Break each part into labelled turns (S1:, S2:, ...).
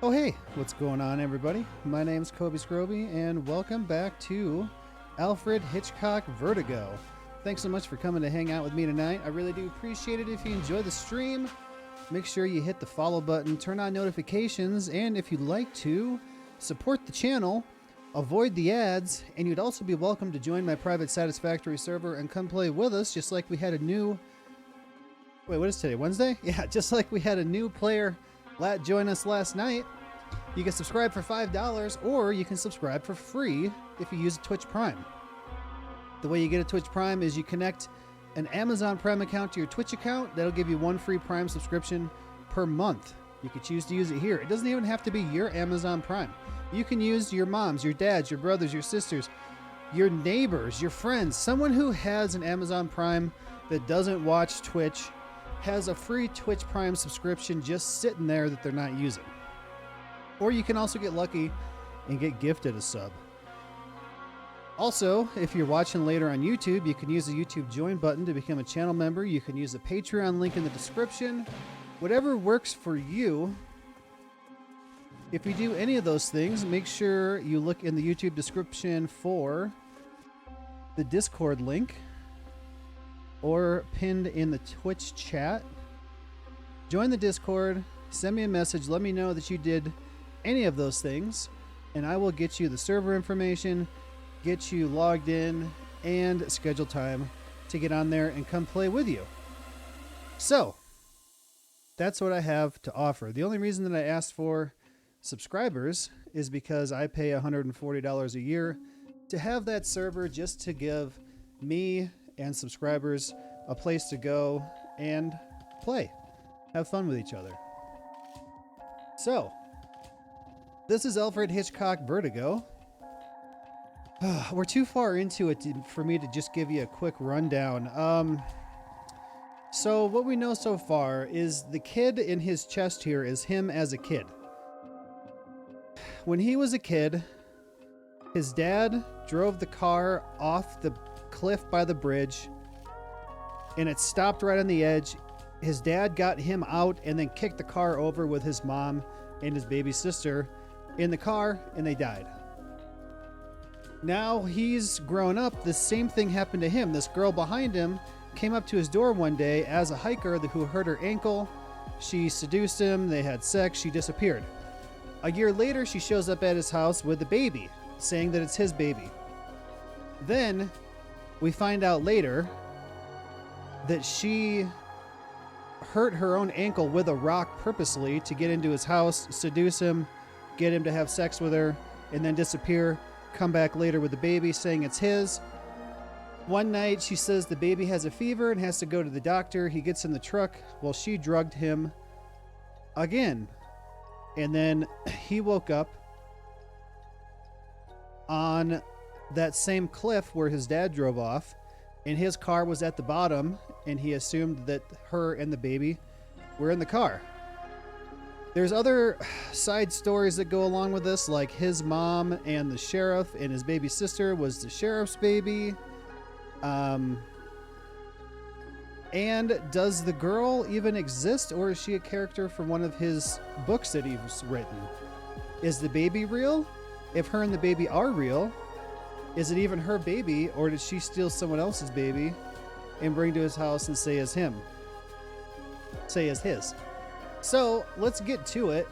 S1: Oh hey, what's going on everybody? My name's Kobe Scroby and welcome back to Alfred Hitchcock Vertigo. Thanks so much for coming to hang out with me tonight. I really do appreciate it. If you enjoy the stream, make sure you hit the follow button, turn on notifications, and if you'd like to support the channel, avoid the ads, and you'd also be welcome to join my private Satisfactory server and come play with us, just like we had a new... Wait, what is today? Wednesday? Yeah, just like we had a new player join us last night. You can subscribe for $5 or you can subscribe for free if you use Twitch Prime. The way you get a Twitch Prime is you connect an Amazon Prime account to your Twitch account. That'll give you one free Prime subscription per month. You could choose to use it here. It doesn't even have to be your Amazon Prime. You can use your mom's, your dad's, your brothers, your sisters, your neighbors, your friends. Someone who has an Amazon Prime that doesn't watch Twitch has a free Twitch Prime subscription just sitting there that they're not using. Or you can also get lucky and get gifted a sub. Also, if you're watching later on YouTube, you can use the YouTube join button to become a channel member. You can use the Patreon link in the description. Whatever works for you. If you do any of those things, make sure you look in the YouTube description for the Discord link or pinned in the Twitch chat. Join the Discord, send me a message, let me know that you did any of those things, and I will get you the server information, get you logged in, and schedule time to get on there and come play with you. So, that's what I have to offer. The only reason that I asked for subscribers is because I pay $140 a year to have that server, just to give me and subscribers a place to go and play, have fun with each other. So, this is Alfred Hitchcock Vertigo. We're too far into it for me to just give you a quick rundown. So what we know so far is the kid in his chest here is him as a kid. When he was a kid, his dad drove the car off the cliff by the bridge, and it stopped right on the edge. His dad got him out and then kicked the car over with his mom and his baby sister in the car, and they died. Now he's grown up. The same thing happened to him. This girl behind him came up to his door one day as a hiker who hurt her ankle. She seduced him. They had sex. She disappeared. A year later, she shows up at his house with a baby, saying that it's his baby. Then we find out later that she hurt her own ankle with a rock purposely to get into his house, seduce him, get him to have sex with her, and then disappear, come back later with the baby saying it's his. One night she says the baby has a fever and has to go to the doctor. He gets in the truck while she drugged him again. And then he woke up on that same cliff where his dad drove off, and his car was at the bottom, and he assumed that her and the baby were in the car. There's other side stories that go along with this, like his mom and the sheriff, and his baby sister was the sheriff's baby. And does the girl even exist, or is she a character from one of his books that he's written? Is the baby real? If her and the baby are real, is it even her baby, or did she steal someone else's baby and bring to his house and say is him? Say is his. So, let's get to it.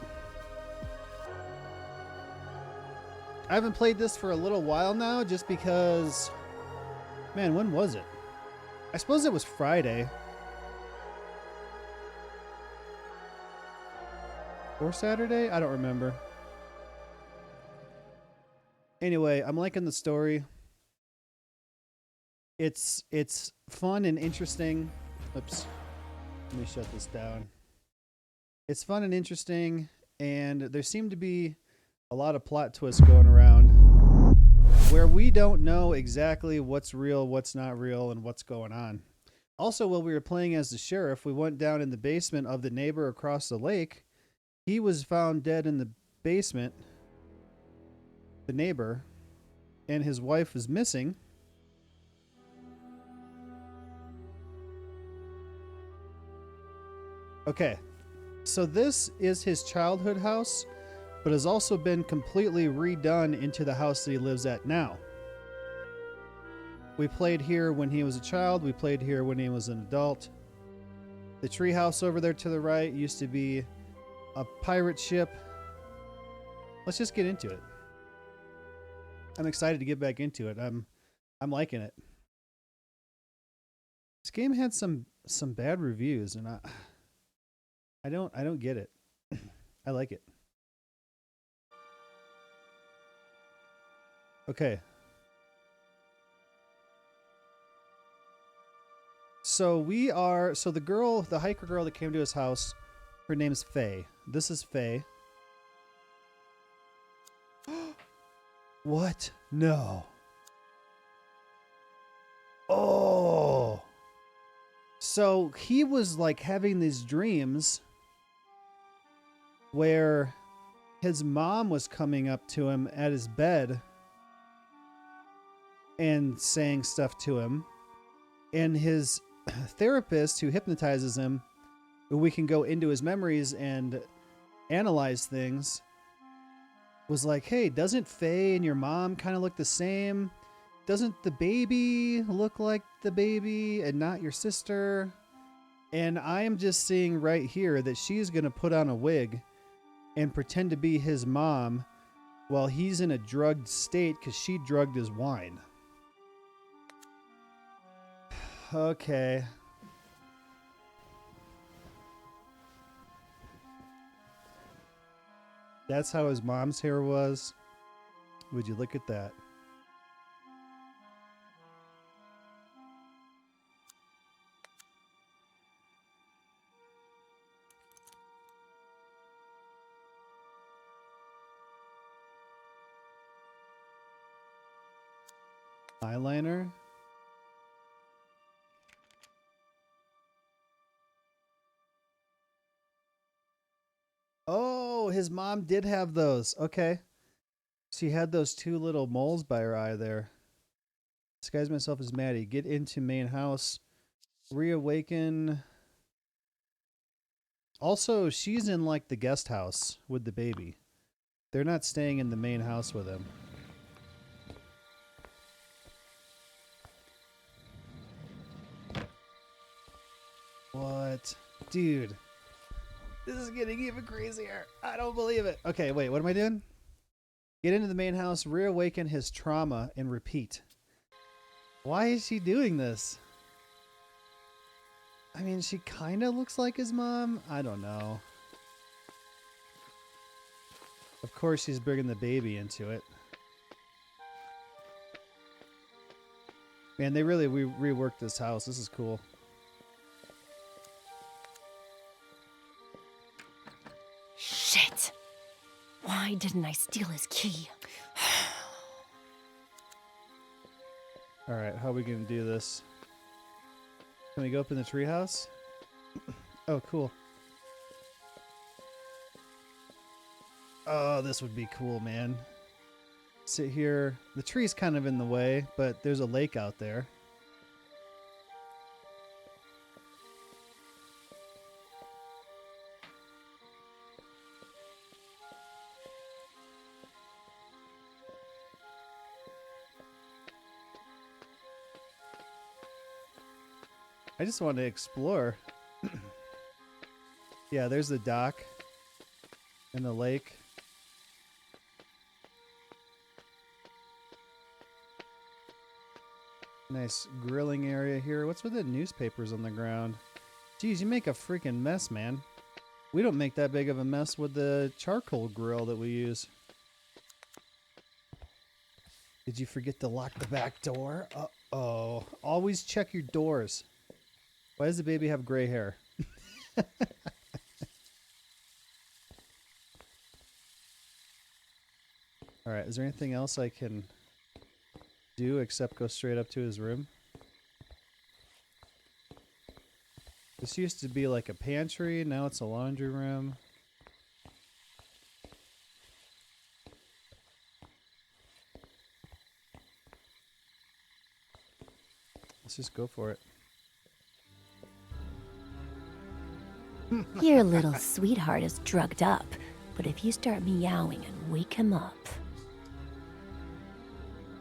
S1: I haven't played this for a little while now, just because... Man, when was it? I suppose it was Friday. Or Saturday? I don't remember. Anyway, I'm liking the story. It's fun and interesting. Oops. Let me shut this down. It's fun and interesting, and there seem to be a lot of plot twists going around where we don't know exactly what's real, what's not real, and what's going on. Also, while we were playing as the sheriff, we went down in the basement of the neighbor across the lake. He was found dead in the basement, the neighbor, and his wife is missing. Okay, so this is his childhood house but has also been completely redone into the house that he lives at now. We played here when he was a child. We played here when he was an adult. The treehouse over there to the right used to be a pirate ship. Let's just get into it. I'm excited to get back into it. I'm liking it. This game had some bad reviews, and I don't get it. I like it. Okay. So the hiker girl that came to his house, her name's Faye. This is Faye. What? No. Oh. So he was like having these dreams where his mom was coming up to him at his bed and saying stuff to him. And his therapist, who hypnotizes him, we can go into his memories and analyze things, was like, hey, doesn't Faye and your mom kind of look the same? Doesn't the baby look like the baby and not your sister? And I am just seeing right here that she's going to put on a wig and pretend to be his mom while he's in a drugged state because she drugged his wine. Okay. That's how his mom's hair was. Would you look at that? Eyeliner. Oh, his mom did have those. Okay. She had those two little moles by her eye there. Disguise myself as Maddie. Get into main house. Reawaken. Also, she's in like the guest house with the baby. They're not staying in the main house with him. What? Dude. This is getting even crazier. I don't believe it. Okay, wait, what am I doing? Get into the main house, reawaken his trauma, and repeat. Why is she doing this? I mean, she kind of looks like his mom. I don't know. Of course, she's bringing the baby into it. Man, they really reworked this house. This is cool.
S2: Shit. Why didn't I steal his key?
S1: All right, how are we going to do this? Can we go up in the treehouse? Oh, cool. Oh, this would be cool, man. Sit here. The tree's kind of in the way, but there's a lake out there. I just want to explore. Yeah, there's the dock and the lake. Nice grilling area here. What's with the newspapers on the ground? Geez, you make a freaking mess, man. We don't make that big of a mess with the charcoal grill that we use. Did you forget to lock the back door? Uh-oh. Always check your doors. Why does the baby have gray hair? Alright, is there anything else I can do except go straight up to his room? This used to be like a pantry, now it's a laundry room. Let's just go for it.
S2: Your little sweetheart is drugged up. But if you start meowing and wake him up...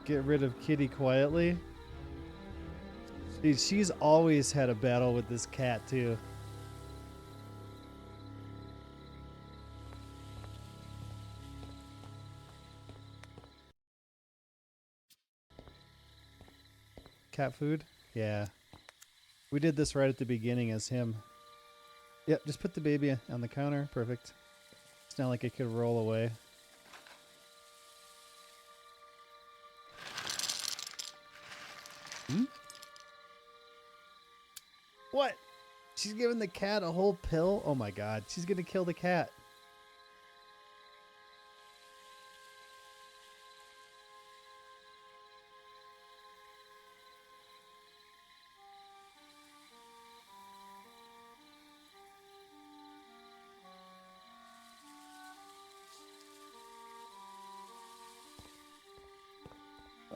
S1: Get rid of Kitty quietly. Dude, she's always had a battle with this cat, too. Cat food? Yeah. We did this right at the beginning as him. Yep, just put the baby on the counter. Perfect. It's not like it could roll away. Hmm? What? She's giving the cat a whole pill? Oh my god, she's gonna kill the cat.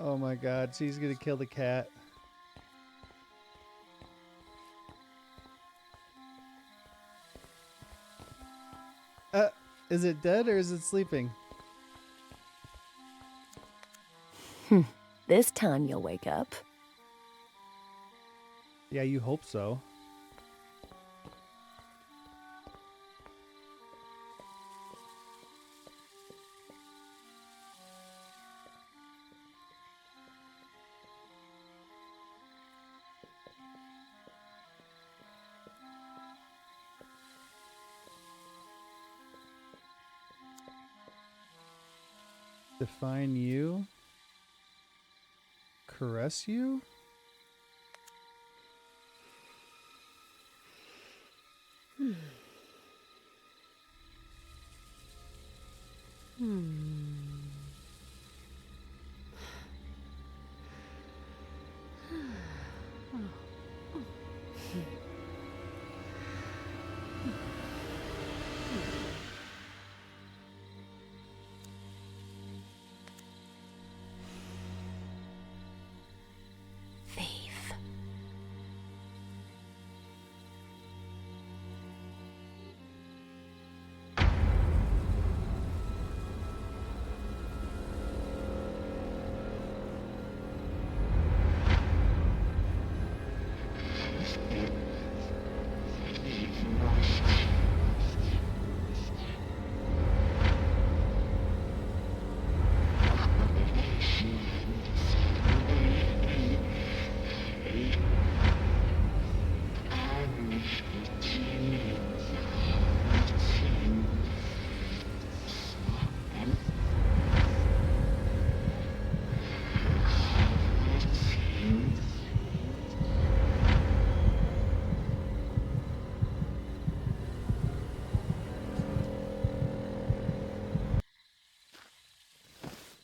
S1: Oh my god, she's gonna kill the cat. Is it dead or is it sleeping?
S2: This time you'll wake up.
S1: Yeah, you hope so. Define you? Caress you?
S2: Thief.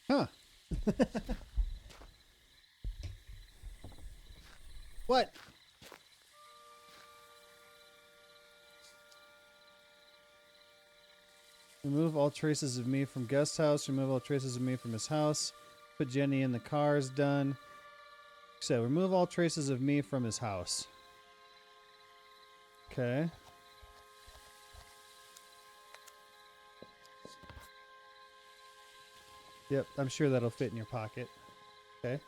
S1: Huh. What? Remove all traces of me from guest house. Remove all traces of me from his house. Put Jenny in the car is done. So remove all traces of me from his house. Okay. Yep, I'm sure that'll fit in your pocket. Okay.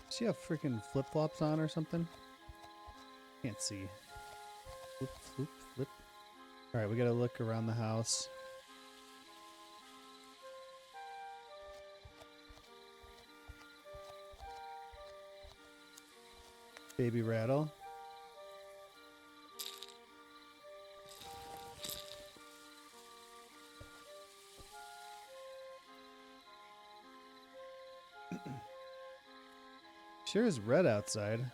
S1: Does she have freaking flip-flops on or something? Can't see. Flip, flip, flip. Alright, we gotta look around the house. Baby rattle. Sure is red outside.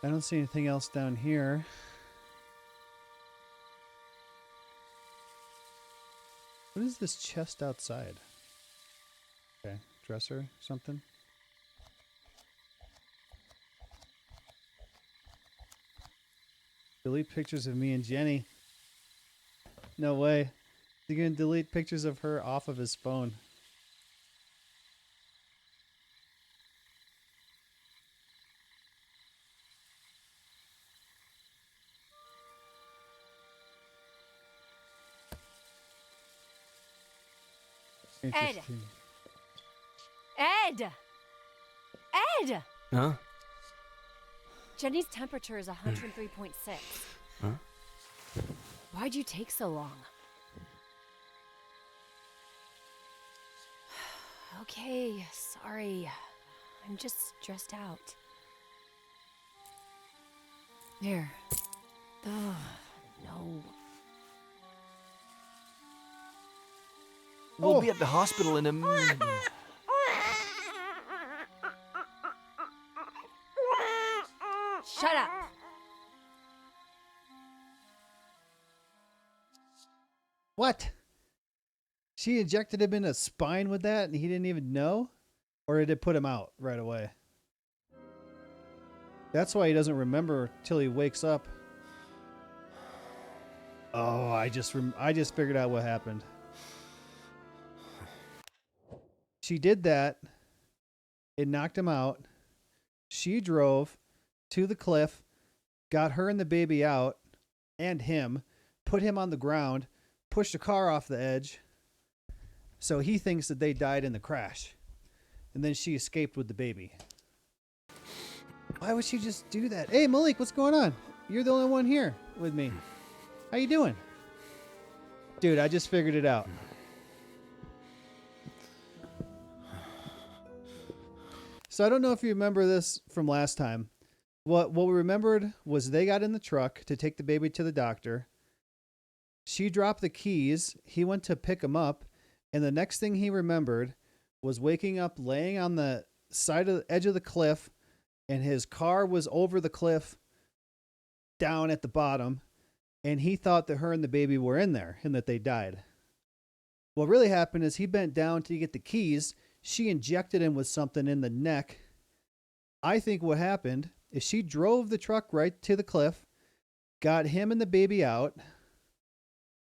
S1: I don't see anything else down here. What is this chest outside? Okay, dresser, something. Delete pictures of me and Jenny. No way. He's gonna delete pictures of her off of his phone. Interesting.
S2: Ed! Ed!
S3: Huh?
S2: Jenny's temperature is 103.6.
S3: Huh?
S2: Why'd you take so long? Okay, sorry. I'm just stressed out. Here. Ugh, no.
S3: We'll be at the hospital in a minute.
S2: Shut up!
S1: What? She injected him in his spine with that and he didn't even know? Or did it put him out right away? That's why he doesn't remember till he wakes up. Oh, I just figured out what happened. She did that. It knocked him out. She drove to the cliff, got her and the baby out, and him, put him on the ground, pushed a car off the edge. So he thinks that they died in the crash. And then she escaped with the baby. Why would she just do that? Hey, Malik, what's going on? You're the only one here with me. How you doing? Dude, I just figured it out. So I don't know if you remember this from last time. What we remembered was they got in the truck to take the baby to the doctor. She dropped the keys. He went to pick him up. And the next thing he remembered was waking up laying on the side of the edge of the cliff. And his car was over the cliff down at the bottom. And he thought that her and the baby were in there and that they died. What really happened is he bent down to get the keys. She injected him with something in the neck. I think what happened is she drove the truck right to the cliff, got him and the baby out,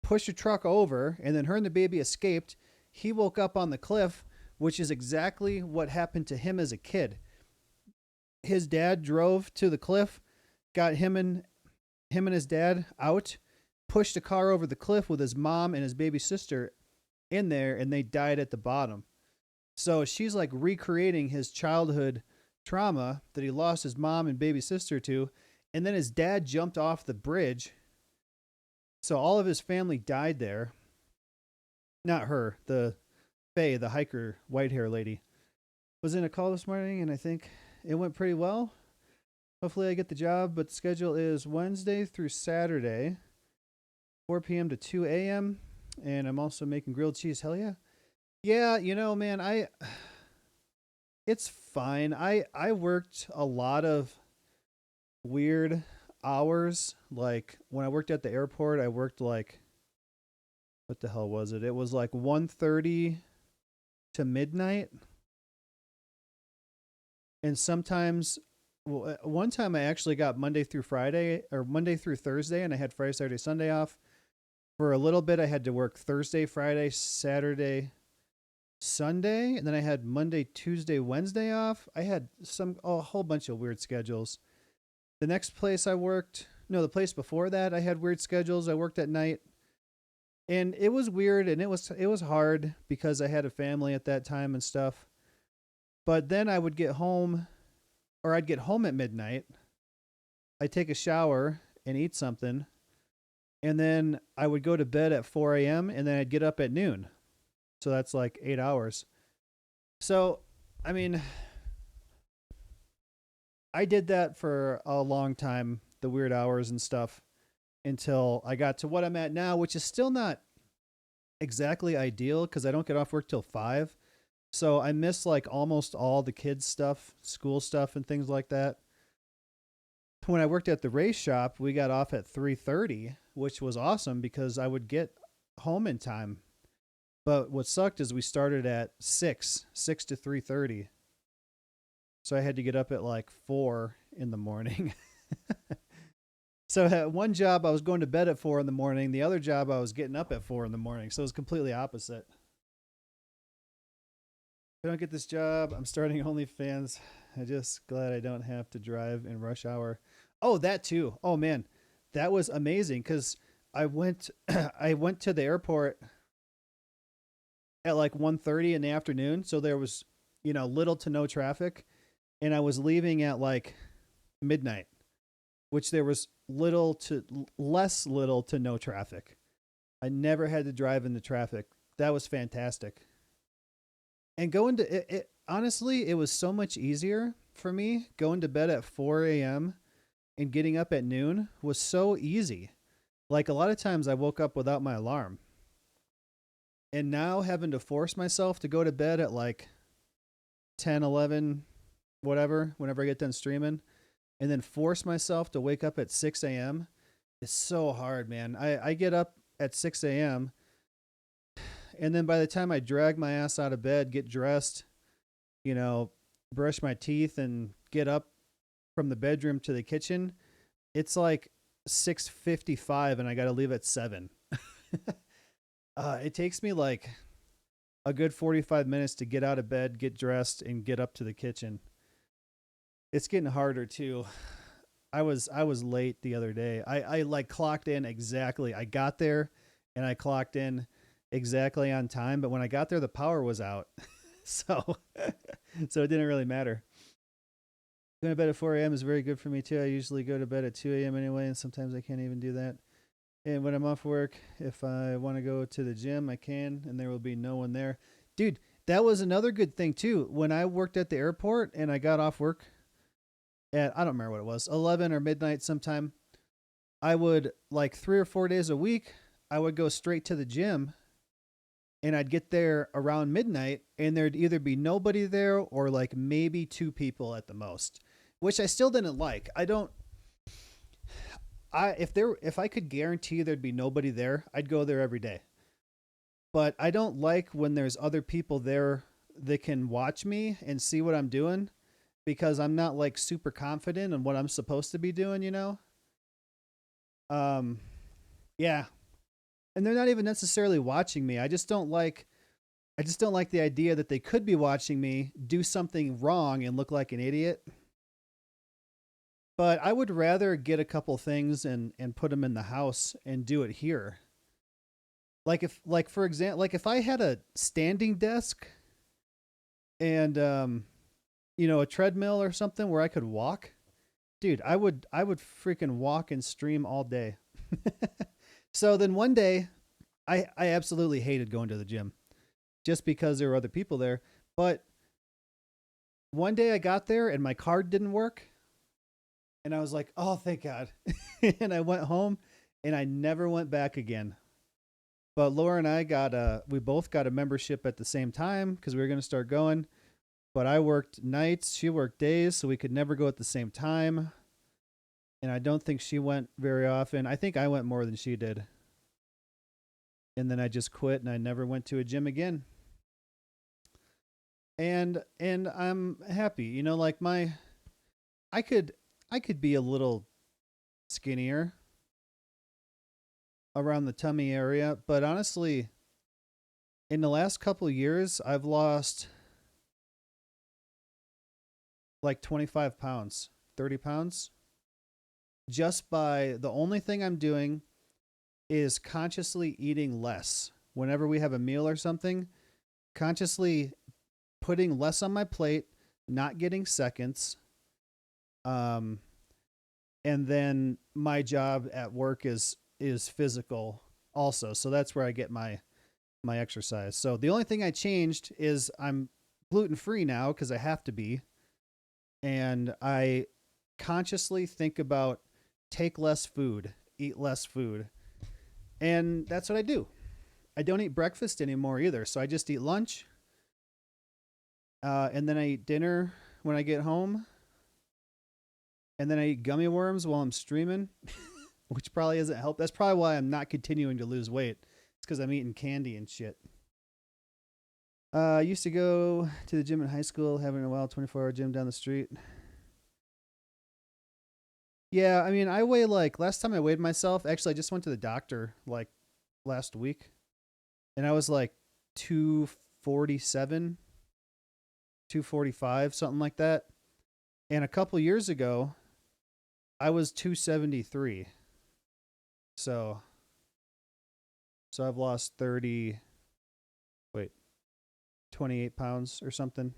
S1: pushed the truck over, and then her and the baby escaped. He woke up on the cliff, which is exactly what happened to him as a kid. His dad drove to the cliff, got him and his dad out, pushed a car over the cliff with his mom and his baby sister in there, and they died at the bottom. So she's like recreating his childhood trauma that he lost his mom and baby sister to, and then his dad jumped off the bridge. So all of his family died there. Not her, the Faye, the hiker, white hair lady, was in a call this morning, and I think it went pretty well. Hopefully I get the job, but the schedule is Wednesday through Saturday, 4 p.m. to 2 a.m., and I'm also making grilled cheese. Hell yeah. Yeah, you know, man, it's fine. I worked a lot of weird hours. Like when I worked at the airport, I worked like, what the hell was it? It was like 1:30 to midnight. And sometimes, well, one time I actually got Monday through Friday or Monday through Thursday, and I had Friday, Saturday, Sunday off. For a little bit, I had to work Thursday, Friday, Saturday, Sunday, and then I had Monday, Tuesday, Wednesday off. I had a whole bunch of weird schedules. The next place I worked, no, the place before that, I had weird schedules. I worked at night, and it was weird, and it was hard because I had a family at that time and stuff. But then I would get home, or I'd get home at midnight. I'd take a shower and eat something, and then I would go to bed at 4 a.m., and then I'd get up at noon. So that's like 8 hours. So, I mean, I did that for a long time, the weird hours and stuff, until I got to what I'm at now, which is still not exactly ideal because I don't get off work till 5. So I miss like almost all the kids' stuff, school stuff, and things like that. When I worked at the race shop, we got off at 3:30, which was awesome because I would get home in time. But what sucked is we started at 6 to 3:30. So I had to get up at like 4 in the morning. So at one job I was going to bed at 4 in the morning. The other job I was getting up at 4 in the morning. So it was completely opposite. If I don't get this job, I'm starting OnlyFans. I'm just glad I don't have to drive in rush hour. Oh, that too. Oh man, that was amazing because I went I went to the airport at like 1:30 in the afternoon, so there was, little to no traffic, and I was leaving at like midnight, which there was little to no traffic. I never had to drive into traffic. That was fantastic. And going to it honestly, it was so much easier for me going to bed at 4 a.m. and getting up at noon was so easy. Like a lot of times I woke up without my alarm. And now having to force myself to go to bed at like 10, 11, whatever, whenever I get done streaming, and then force myself to wake up at 6 a.m. is so hard, man. I get up at 6 a.m. and then by the time I drag my ass out of bed, get dressed, brush my teeth and get up from the bedroom to the kitchen, it's like 6:55 and I got to leave at 7. It takes me like a good 45 minutes to get out of bed, get dressed, and get up to the kitchen. It's getting harder too. I was late the other day. I like clocked in exactly. I got there and I clocked in exactly on time, but when I got there the power was out. so it didn't really matter. Going to bed at 4 a.m. is very good for me too. I usually go to bed at 2 a.m. anyway, and sometimes I can't even do that. And when I'm off work, if I want to go to the gym, I can, and there will be no one there. Dude, that was another good thing too. When I worked at the airport and I got off work at, I don't remember what it was, 11 or midnight sometime, I would, like 3 or 4 days a week, I would go straight to the gym, and I'd get there around midnight, and there'd either be nobody there or like maybe 2 people at the most, which I still didn't like. If I could guarantee there'd be nobody there, I'd go there every day. But I don't like when there's other people there that can watch me and see what I'm doing, because I'm not like super confident in what I'm supposed to be doing, Yeah. And they're not even necessarily watching me. I just don't like the idea that they could be watching me do something wrong and look like an idiot. But I would rather get a couple things and put them in the house and do it here. For example, if I had a standing desk and a treadmill or something where I could walk, dude, I would freaking walk and stream all day. So then one day I absolutely hated going to the gym just because there were other people there. But one day I got there and my card didn't work. And I was like, oh, thank God. And I went home and I never went back again. But Laura and I we both got a membership at the same time because we were going to start going. But I worked nights, she worked days, so we could never go at the same time. And I don't think she went very often. I think I went more than she did. And then I just quit and I never went to a gym again. And I'm happy. I could be a little skinnier around the tummy area, but honestly, in the last couple of years, I've lost like 25 pounds, 30 pounds, just by the only thing I'm doing is consciously eating less. Whenever we have a meal or something, consciously putting less on my plate, not getting seconds. And then my job at work is physical also. So that's where I get my exercise. So the only thing I changed is I'm gluten free now because I have to be. And I consciously think about take less food, eat less food. And that's what I do. I don't eat breakfast anymore either. So I just eat lunch. And then I eat dinner when I get home. And then I eat gummy worms while I'm streaming, which probably hasn't helped. That's probably why I'm not continuing to lose weight. It's because I'm eating candy and shit. I used to go to the gym in high school, having a wild 24-hour gym down the street. Yeah, I mean, I weigh like last time I weighed myself. Actually, I just went to the doctor like last week, and I was like 247, 245, something like that. And a couple years ago, I was 273. So I've lost 28 pounds or something.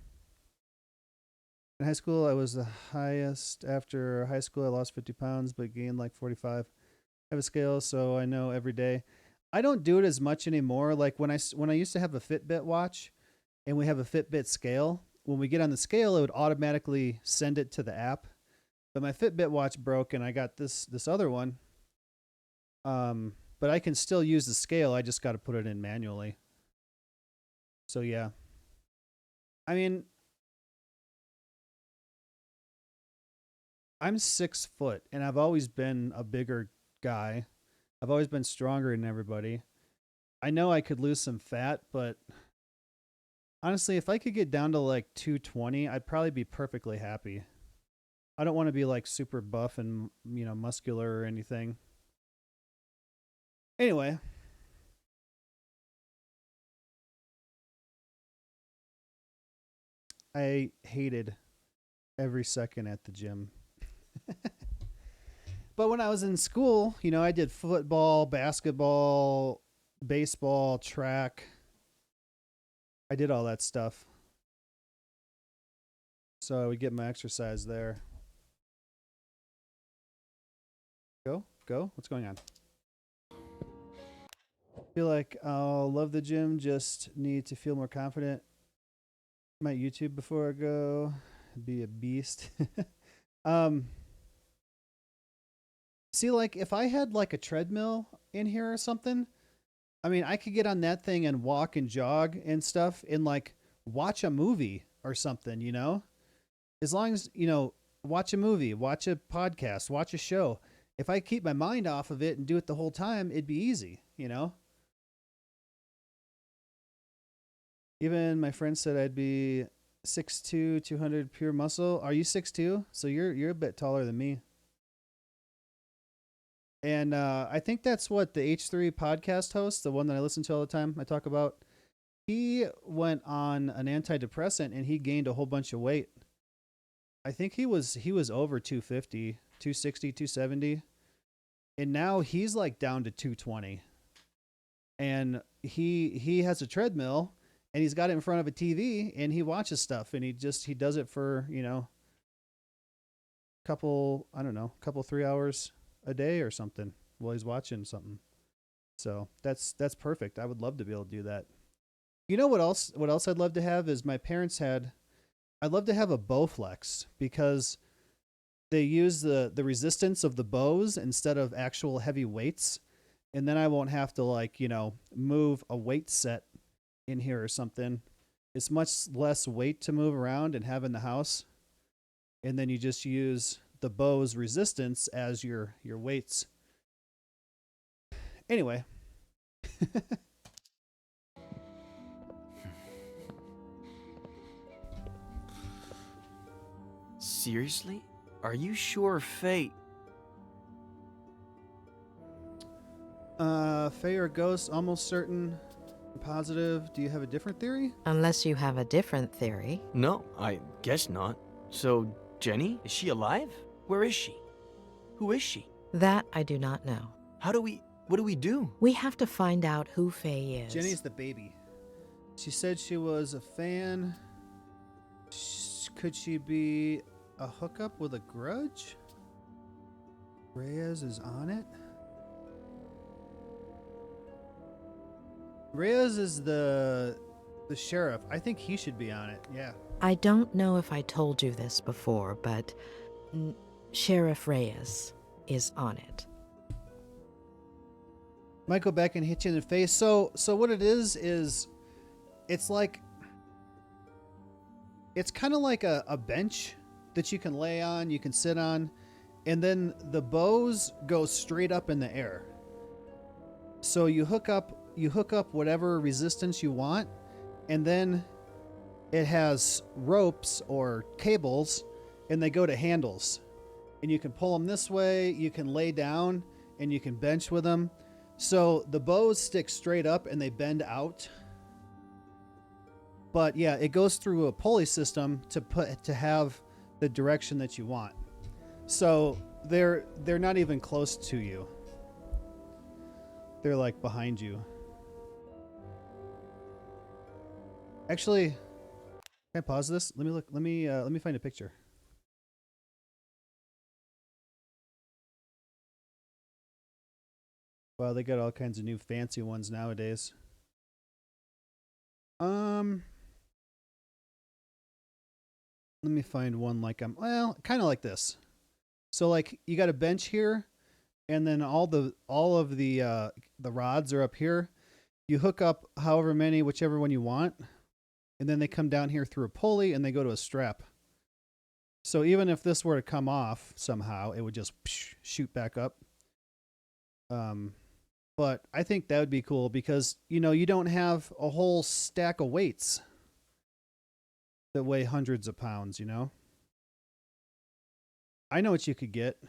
S1: In high school, I was the highest. After high school, I lost 50 pounds, but gained like 45. I have a scale, so I know every day. I don't do it as much anymore. Like when I used to have a Fitbit watch and we have a Fitbit scale, when we get on the scale, it would automatically send it to the app. But my Fitbit watch broke and I got this other one. But I can still use the scale. I just got to put it in manually. So yeah. I mean, I'm 6 foot and I've always been a bigger guy. I've always been stronger than everybody. I know I could lose some fat, but honestly, if I could get down to like 220, I'd probably be perfectly happy. I don't want to be like super buff and, muscular or anything. Anyway. I hated every second at the gym. But when I was in school, I did football, basketball, baseball, track. I did all that stuff. So I would get my exercise there. Go. What's going on? Feel like I'll love the gym, just need to feel more confident. Might YouTube before I go. Be a beast. See, like if I had like a treadmill in here or something, I mean, I could get on that thing and walk and jog and stuff and like watch a movie or something, As long as, watch a movie, watch a podcast, watch a show. If I keep my mind off of it and do it the whole time, it'd be easy, Even my friend said I'd be 6'2", 200 pure muscle. Are you 6'2"? So you're a bit taller than me. And I think that's what the H3 podcast host, the one that I listen to all the time, I talk about. He went on an antidepressant and he gained a whole bunch of weight. I think he was over 250, 260, 270. And now he's like down to 220. And he has a treadmill and he's got it in front of a TV and he watches stuff and he does it for, couple 3 hours a day or something while he's watching something. So that's perfect. I would love to be able to do that. What else I'd love to have is I'd love to have a Bowflex because they use the resistance of the bows instead of actual heavy weights. And then I won't have to move a weight set in here or something. It's much less weight to move around and have in the house. And then you just use the bow's resistance as your weights. Anyway.
S3: Seriously? Are you sure Faye?
S1: Faye or ghost, almost certain. Positive. Do you have a different theory?
S4: Unless you have a different theory.
S3: No, I guess not. So, Jenny, is she alive? Where is she? Who is she?
S4: That I do not know.
S3: What do we do?
S4: We have to find out who Faye is.
S1: Jenny's the baby. She said she was a fan. Could she be a hookup with a grudge? Reyes is on it. Reyes is the sheriff. I think he should be on it. Yeah.
S4: I don't know if I told you this before, but Sheriff Reyes is on it.
S1: Might go back and hit you in the face. So what it is it's like it's kind of like a bench that you can lay on, you can sit on, and then the bows go straight up in the air. So you hook up whatever resistance you want, and then it has ropes or cables, and they go to handles. And you can pull them this way, you can lay down, and you can bench with them. So the bows stick straight up and they bend out. But yeah, it goes through a pulley system to have the direction that you want. So they're not even close to you. They're like behind you. Actually, can I pause this? Let me look. Let me find a picture. Wow, they got all kinds of new fancy ones nowadays. Let me find one like well, kind of like this. So like you got a bench here, and then all of the rods are up here. You hook up however many, whichever one you want, and then they come down here through a pulley and they go to a strap. So even if this were to come off somehow, it would just shoot back up. But I think that would be cool because, you know, you don't have a whole stack of weights that weigh hundreds of pounds, you know? I know what you could get.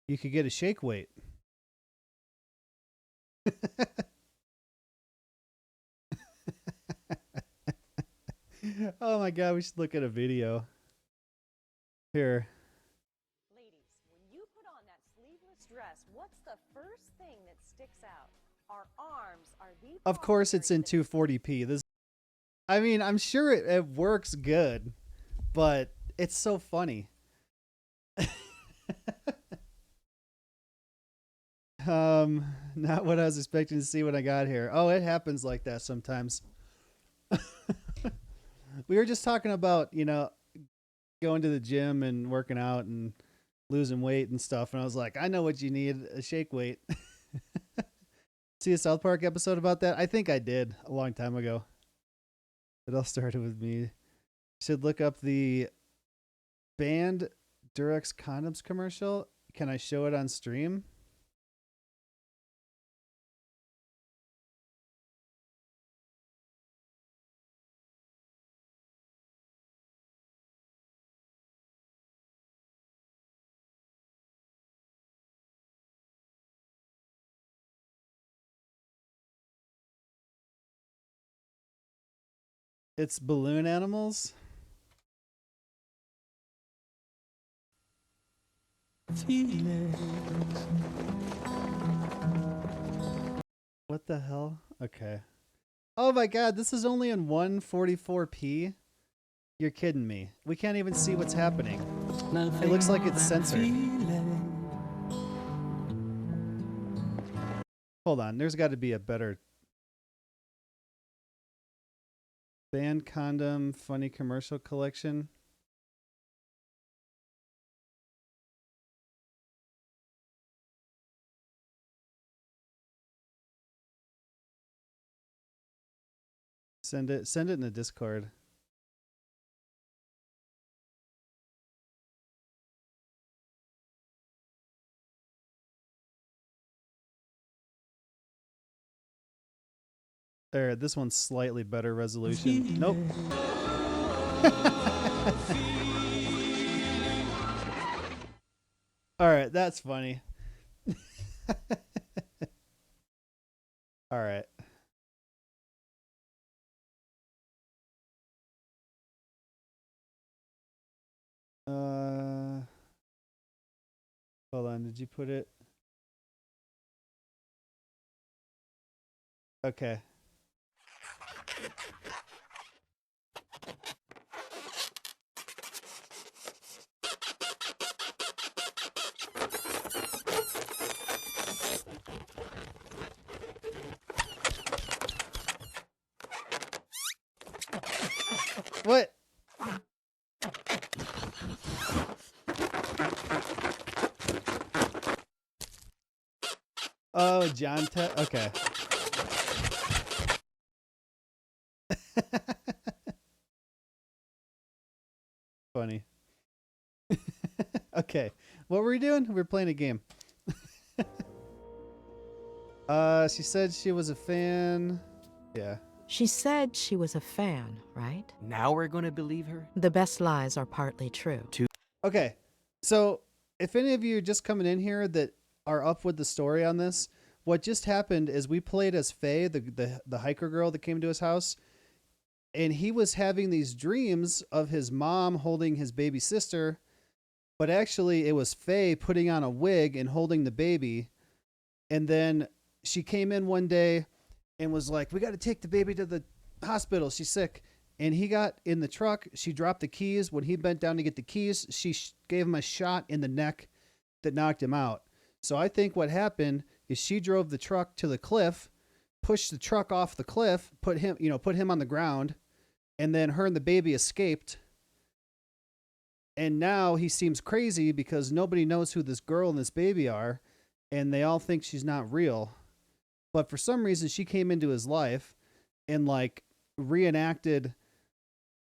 S1: You could get a shake weight. Oh my God, we should look at a video. Here.
S5: Ladies, when you put on that sleeveless dress, what's the first thing that sticks out? Our arms are the
S1: Of course it's in 240p. This, I mean, I'm sure it works good, but it's so funny. Not what I was expecting to see when I got here. Oh, it happens like that sometimes. We were just talking about, you know, going to the gym and working out and losing weight and stuff. And I was like, I know what you need, a shake weight. See a South Park episode about that? I think I did a long time ago. It all started with me. You should look up the banned Durex condoms commercial. Can I show it on stream? It's balloon animals. What the hell? Okay. Oh my God, this is only in 144p. You're kidding me. We can't even see what's happening. It looks like it's censored. Hold on, there's got to be a better. Banned condom funny commercial collection. Send it in the Discord. There, this one's slightly better resolution. Nope. All right, that's funny. All right. Hold on, did you put it? Okay. What? Oh, John. Okay. Funny. Okay. What were we doing? We were playing a game. She said she was a fan. Yeah.
S4: She said she was a fan, right?
S3: Now we're gonna believe her?
S4: The best lies are partly true.
S1: Okay. So, if any of you are just coming in here that are up with the story on this, what just happened is we played as Faye, the hiker girl that came to his house, and he was having these dreams of his mom holding his baby sister, but actually it was Faye putting on a wig and holding the baby. And then she came in one day and was like, "We got to take the baby to the hospital. She's sick." And he got in the truck. She dropped the keys. When he bent down to get the keys, she gave him a shot in the neck that knocked him out. So I think what happened is she drove the truck to the cliff, pushed the truck off the cliff, put him on the ground, and then her and the baby escaped. And now he seems crazy because nobody knows who this girl and this baby are, and they all think she's not real. But for some reason, she came into his life and like reenacted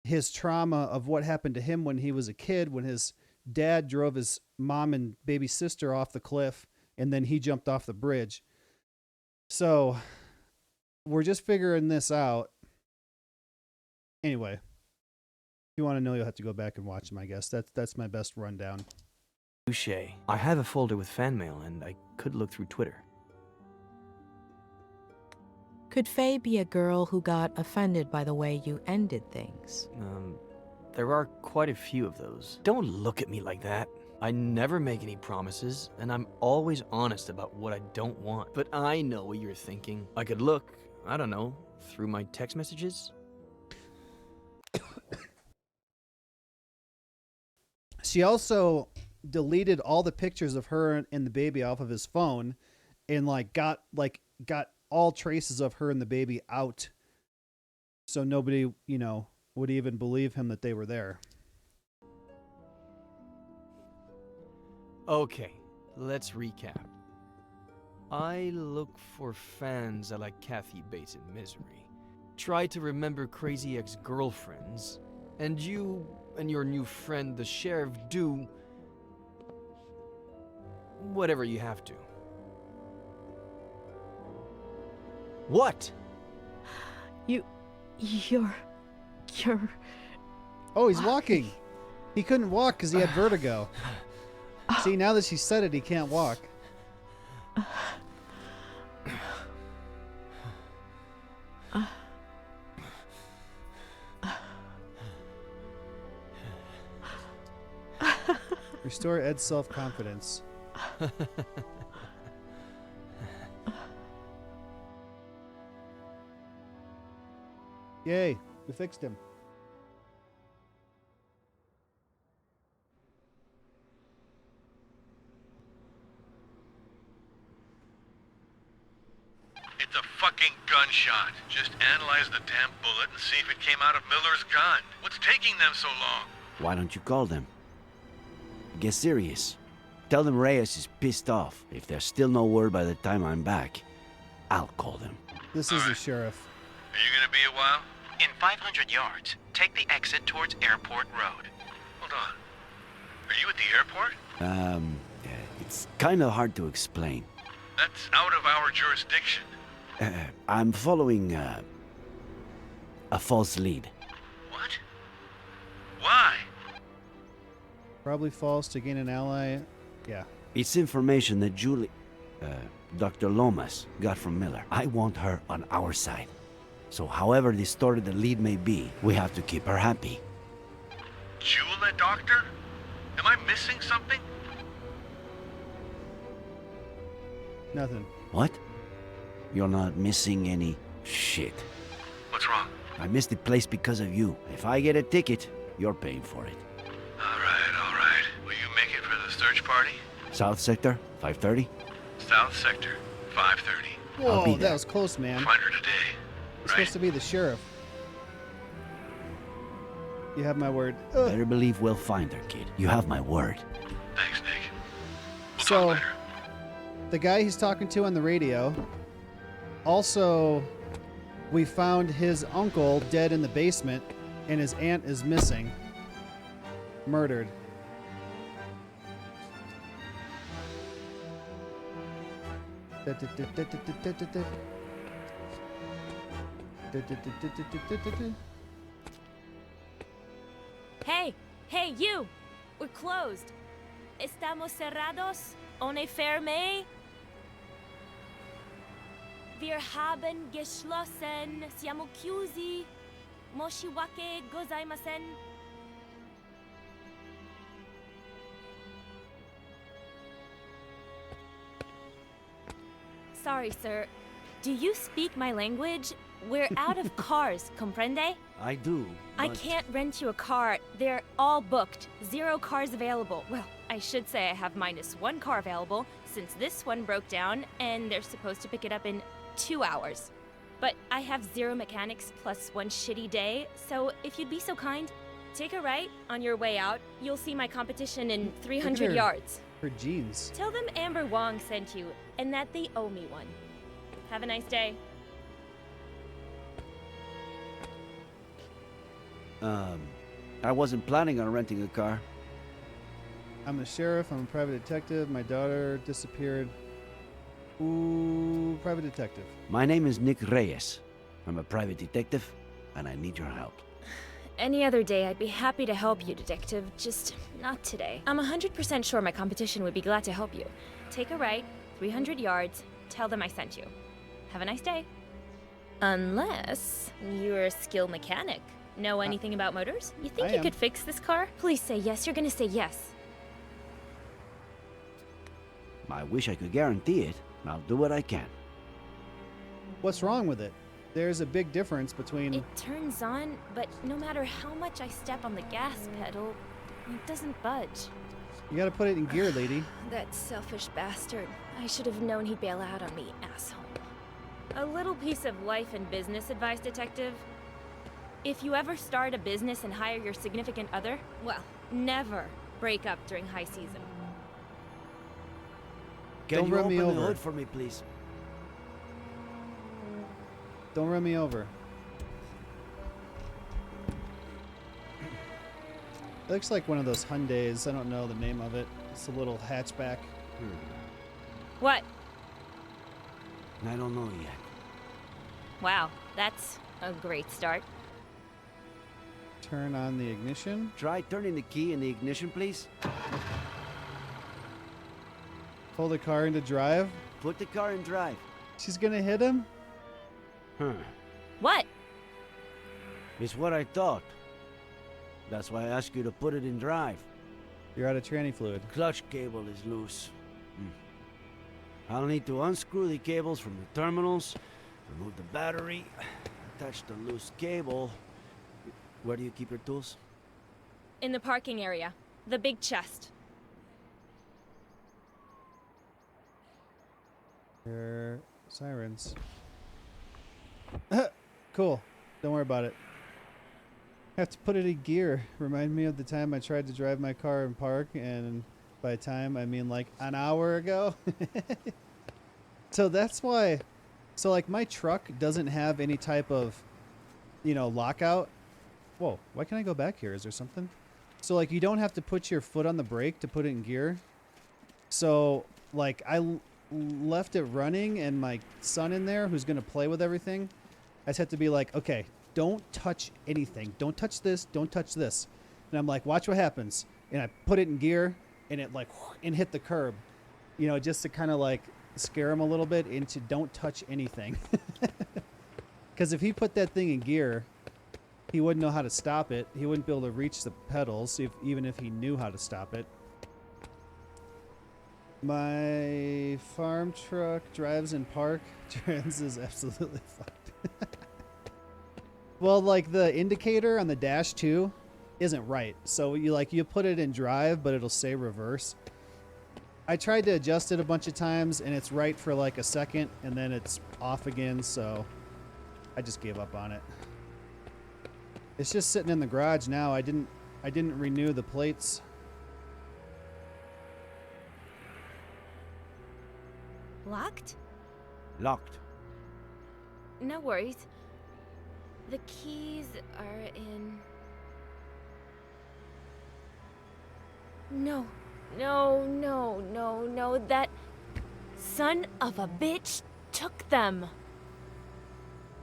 S1: his trauma of what happened to him when he was a kid, when his dad drove his mom and baby sister off the cliff, and then he jumped off the bridge. So we're just figuring this out. Anyway, if you want to know, you'll have to go back and watch them, I guess. That's my best rundown.
S3: Touché. I have a folder with fan mail, and I could look through Twitter.
S4: Could Faye be a girl who got offended by the way you ended things?
S3: There are quite a few of those. Don't look at me like that. I never make any promises, and I'm always honest about what I don't want. But I know what you're thinking. I could look, I don't know, through my text messages?
S1: She also deleted all the pictures of her and the baby off of his phone and got all traces of her and the baby out. So nobody, would even believe him that they were there.
S3: Okay, let's recap. I look for fans like Kathy Bates in Misery. Try to remember crazy ex-girlfriends. And you and your new friend, the sheriff, do whatever you have to. What?
S4: You're...
S1: Oh, he's walking. He couldn't walk because he had vertigo. See, now that she said it, he can't walk. Restore Ed's self-confidence. Yay, we fixed him.
S6: It's a fucking gunshot. Just analyze the damn bullet and see if it came out of Miller's gun. What's taking them so long?
S7: Why don't you call them? Get serious. Tell them Reyes is pissed off. If there's still no word by the time I'm back, I'll call them.
S1: This is the sheriff.
S6: Are you gonna be a while?
S8: In 500 yards, take the exit towards Airport Road.
S6: Hold on. Are you at the airport?
S7: It's kind of hard to explain.
S6: That's out of our jurisdiction.
S7: I'm following, a false lead.
S6: What? Why?
S1: Probably false to gain an ally. Yeah.
S7: It's information that Dr. Lomas got from Miller. I want her on our side. So however distorted the lead may be, we have to keep her happy.
S6: Jula, Doctor? Am I missing something?
S1: Nothing.
S7: What? You're not missing any shit.
S6: What's wrong?
S7: I missed the place because of you. If I get a ticket, you're paying for it.
S6: All right. Will you make it for the search party?
S7: South Sector, 5:30?
S6: South Sector, 5:30.
S7: I'll be
S1: Whoa,
S7: there.
S1: that was close, man.
S6: Find her today.
S1: He's supposed to be the sheriff. You have my word. Ugh.
S7: Better believe we'll find her, kid. You have my word.
S6: Thanks, Nick. We'll
S1: So,
S6: talk later.
S1: the guy he's talking to on the radio, also, we found his uncle dead in the basement, and his aunt is missing. Murdered.
S9: Hey, hey, you! We're closed. Estamos cerrados. Ohne ferme. Wir haben geschlossen. Siamo chiusi. Moshiwake gozaimasen. Sorry, sir. Do you speak my language? We're out of cars, comprende?
S7: I do.
S9: I
S7: but-
S9: can't rent you a car. They're all booked. 0 cars available. Well, I should say I have -1 car available since this one broke down and they're supposed to pick it up in 2 hours. But I have 0 mechanics plus 1 shitty day, so if you'd be so kind, take a right on your way out. You'll see my competition in 300
S1: her.
S9: yards.
S1: Her jeans.
S9: Tell them Amber Wong sent you and that they owe me one. Have a nice day.
S7: I wasn't planning on renting a car.
S1: I'm a sheriff. I'm a private detective. My daughter disappeared. Ooh, private detective.
S7: My name is Nick Reyes. I'm a private detective, and I need your help.
S9: Any other day, I'd be happy to help you, detective. Just not today. I'm 100% sure my competition would be glad to help you. Take a right, 300 yards, tell them I sent you. Have a nice day. Unless you're a skilled mechanic. Know anything about motors? You think
S1: I
S9: you
S1: am.
S9: could fix this car? Please say yes. You're gonna say yes.
S7: I wish I could guarantee it. and I'll do what I can.
S1: What's wrong with it? There's a big difference between...
S9: It turns on, but no matter how much I step on the gas pedal, it doesn't budge.
S1: You gotta put it in gear, lady.
S9: That selfish bastard. I should have known he'd bail out on me, asshole. A little piece of life and business advice, detective. If you ever start a business and hire your significant other, well, never break up during high season.
S7: Can
S1: Don't
S7: you
S1: run
S7: open
S1: me
S7: the
S1: over.
S7: hood for me, please?
S1: Don't run me over. It looks like one of those Hyundais. I don't know the name of it. It's a little hatchback.
S9: What?
S7: I don't know yet.
S9: Wow, that's a great start.
S1: Turn on the ignition.
S7: Try turning the key in the ignition, please.
S1: Pull the car into drive.
S7: Put the car in drive.
S1: She's gonna hit him?
S9: What?
S7: It's what I thought. That's why I asked you to put it in drive.
S1: You're out of tranny fluid.
S7: Clutch cable is loose. I'll need to unscrew the cables from the terminals, remove the battery, attach the loose cable. Where do you keep your tools?
S9: In the parking area. The big chest.
S1: There sirens. Cool. Don't worry about it. I have to put it in gear. Remind me of the time I tried to drive my car in park, and by time I mean like an hour ago. So that's why. So like my truck doesn't have any type of, lockout. Whoa, why can't I go back here? Is there something? So like you don't have to put your foot on the brake to put it in gear. So like I left it running and my son in there who's going to play with everything. I just have to be like, okay, don't touch anything. Don't touch this. Don't touch this. And I'm like, watch what happens. And I put it in gear and it and hit the curb, just to kind of like scare him a little bit into don't touch anything. Because if he put that thing in gear, he wouldn't know how to stop it. He wouldn't be able to reach the pedals even if he knew how to stop it. My farm truck drives in park. Trans is absolutely fucked. Well, like the indicator on the dash too isn't right. So you put it in drive, but it'll say reverse. I tried to adjust it a bunch of times and it's right for like a second and then it's off again. So I just gave up on it. It's just sitting in the garage now. I didn't renew the plates.
S9: Locked?
S7: Locked.
S9: No worries. The keys are in... No. That son of a bitch took them.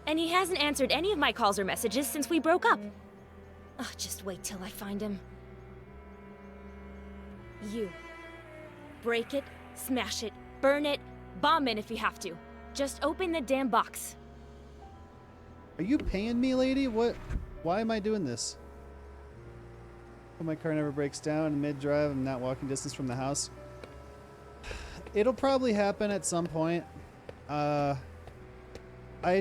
S9: And he hasn't answered any of my calls or messages since we broke up. Oh, just wait till I find him. You. Break it, smash it, burn it, bomb it if you have to. Just open the damn box.
S1: Are you paying me, lady? What? Why am I doing this? My car never breaks down in mid-drive. I'm not walking distance from the house. It'll probably happen at some point. I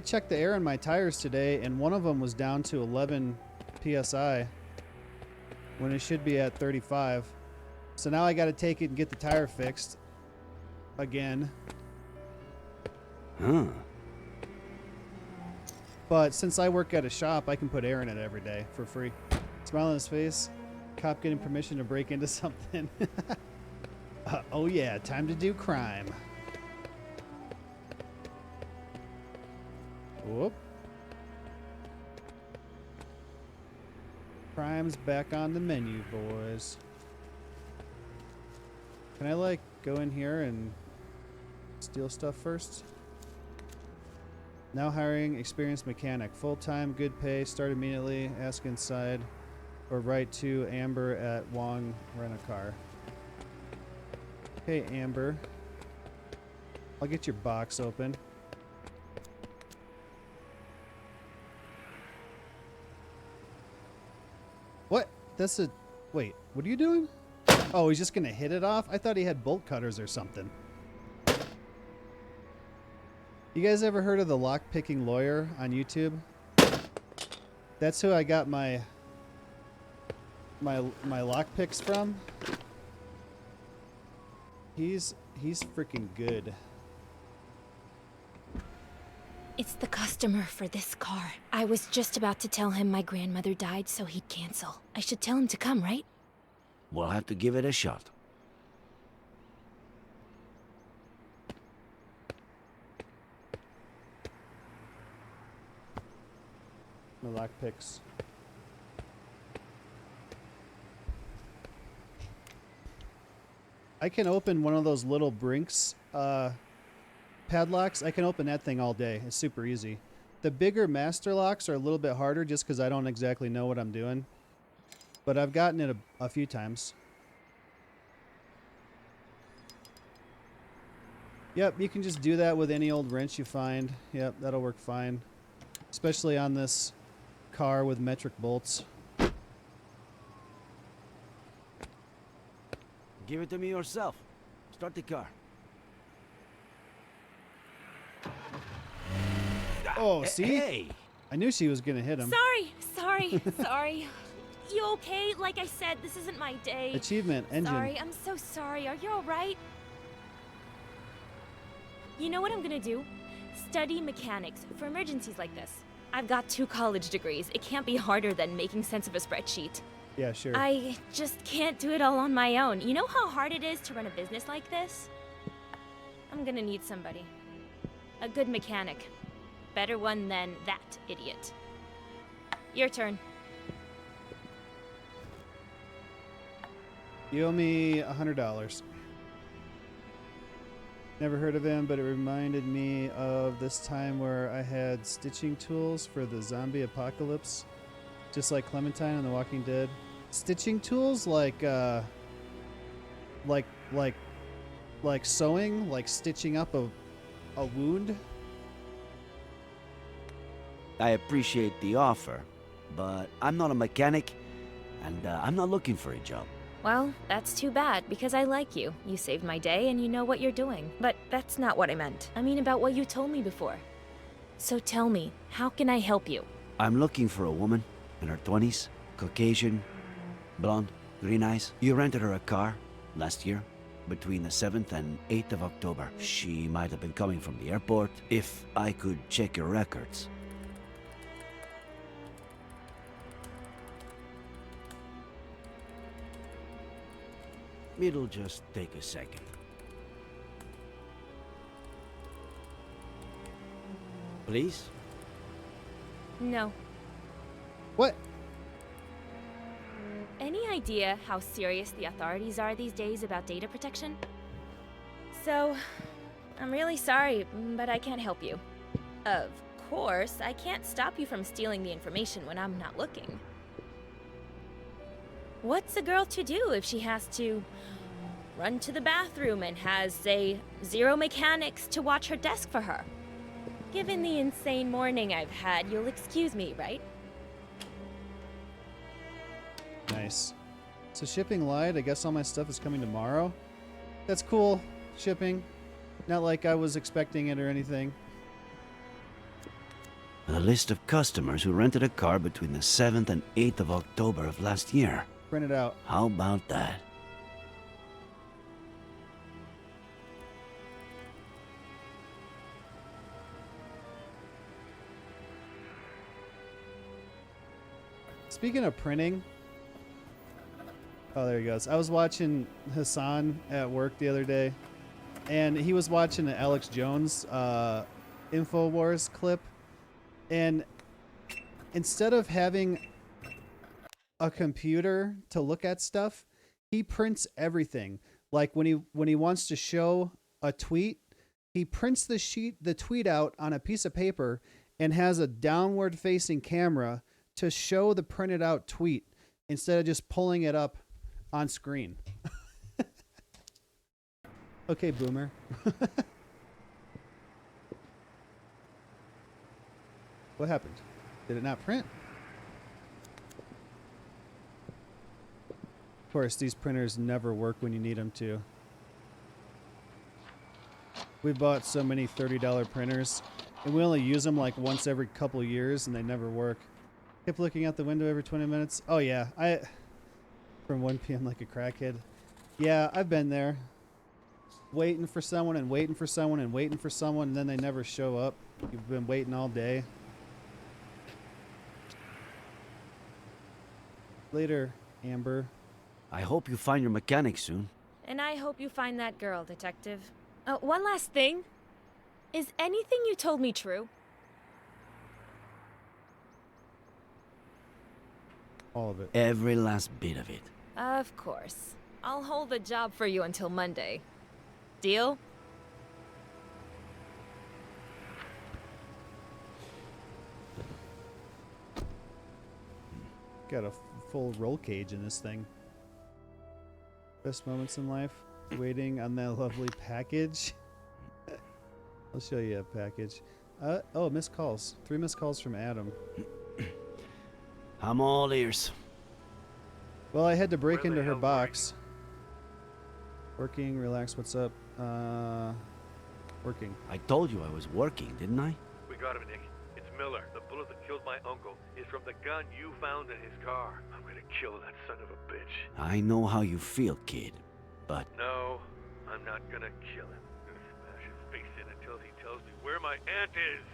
S1: checked the air in my tires today, and one of them was down to 11 psi when it should be at 35. So now I got to take it and get the tire fixed again.
S7: Huh.
S1: But since I work at a shop, I can put air in it every day for free. Smile on his face. Cop getting permission to break into something. Oh yeah, time to do crime. Whoop. Crime's back on the menu, boys. Can I, like, go in here and steal stuff first? Now hiring experienced mechanic. Full-time, good pay, start immediately, ask inside, or write to Amber at Wong Rent-A-Car. Hey, Amber. I'll get your box open. What? That's a... Wait, what are you doing? Oh, he's just gonna hit it off? I thought he had bolt cutters or something. You guys ever heard of the lock-picking lawyer on YouTube? That's who I got my lock picks from. He's freaking good.
S9: It's the customer for this car. I was just about to tell him my grandmother died so he'd cancel. I should tell him to come, right?
S7: We'll have to give it a shot.
S1: My lock picks. I can open one of those little Brinks padlocks. I can open that thing all day. It's super easy. The bigger master locks are a little bit harder just because I don't exactly know what I'm doing. But I've gotten it a few times. Yep, you can just do that with any old wrench you find. Yep, that'll work fine. Especially on this car with metric bolts.
S7: Give it to me yourself. Start the car.
S1: Oh, see?
S7: Hey!
S1: I knew she was gonna hit him.
S9: Sorry. You okay? Like I said, this isn't my day.
S1: Achievement, engine.
S9: Sorry, I'm so sorry. Are you alright? You know what I'm gonna do? Study mechanics for emergencies like this. I've got 2 college degrees. It can't be harder than making sense of a spreadsheet.
S1: Yeah, sure.
S9: I just can't do it all on my own. You know how hard it is to run a business like this? I'm gonna need somebody. A good mechanic. Better one than that idiot. Your turn.
S1: You owe me $100. Never heard of him, but it reminded me of this time where I had stitching tools for the zombie apocalypse, just like Clementine on The Walking Dead. Stitching tools like sewing, like stitching up a wound.
S7: I appreciate the offer, but I'm not a mechanic, and I'm not looking for a job.
S9: Well, that's too bad, because I like you. You saved my day and you know what you're doing. But that's not what I meant. I mean about what you told me before. So tell me, how can I help you?
S7: I'm looking for a woman in her 20s, Caucasian, blonde, green eyes. You rented her a car last year, between the 7th and 8th of October. She might have been coming from the airport. If I could check your records. It'll just take a second. Please?
S9: No.
S1: What?
S9: Any idea how serious the authorities are these days about data protection? So, I'm really sorry, but I can't help you. Of course, I can't stop you from stealing the information when I'm not looking. What's a girl to do if she has to run to the bathroom and has, say, 0 mechanics to watch her desk for her? Given the insane morning I've had, you'll excuse me, right?
S1: Nice. So shipping lied. I guess all my stuff is coming tomorrow. That's cool. Shipping. Not like I was expecting it or anything.
S7: A list of customers who rented a car between the 7th and 8th of October of last year.
S1: Print it out.
S7: How about that?
S1: Speaking of printing. Oh, there he goes. I was watching Hassan at work the other day, and he was watching the Alex Jones InfoWars clip, and instead of having a computer to look at stuff, he prints everything. Like when he wants to show a tweet, he prints the tweet out on a piece of paper and has a downward facing camera to show the printed out tweet instead of just pulling it up on screen. Okay, boomer. What happened? Did it not print? Of course, these printers never work when you need them to. We bought so many $30 printers, and we only use them like once every couple years, and they never work. Kept looking out the window every 20 minutes. Oh yeah, from 1 p.m. like a crackhead. Yeah, I've been there. Waiting for someone and waiting for someone and waiting for someone, and then they never show up. You've been waiting all day. Later, Amber.
S7: I hope you find your mechanic soon.
S9: And I hope you find that girl, Detective. Oh, one last thing. Is anything you told me true?
S1: All of it.
S7: Every last bit of it.
S9: Of course. I'll hold the job for you until Monday. Deal?
S1: Got a full roll cage in this thing. Best moments in life? Waiting on that lovely package. I'll show you a package. Oh, missed calls. 3 missed calls from Adam.
S7: I'm all ears.
S1: Well, I had to break into her box. Working, relax, what's up? Working.
S7: I told you I was working, didn't I?
S6: We got him, Nick. It's Miller. The bullet that killed my uncle is from the gun you found in his car. I'm gonna kill that son of a bitch.
S7: I know how you feel, kid, but...
S6: No, I'm not gonna kill him. I'm gonna smash his face in until he tells me where my aunt is.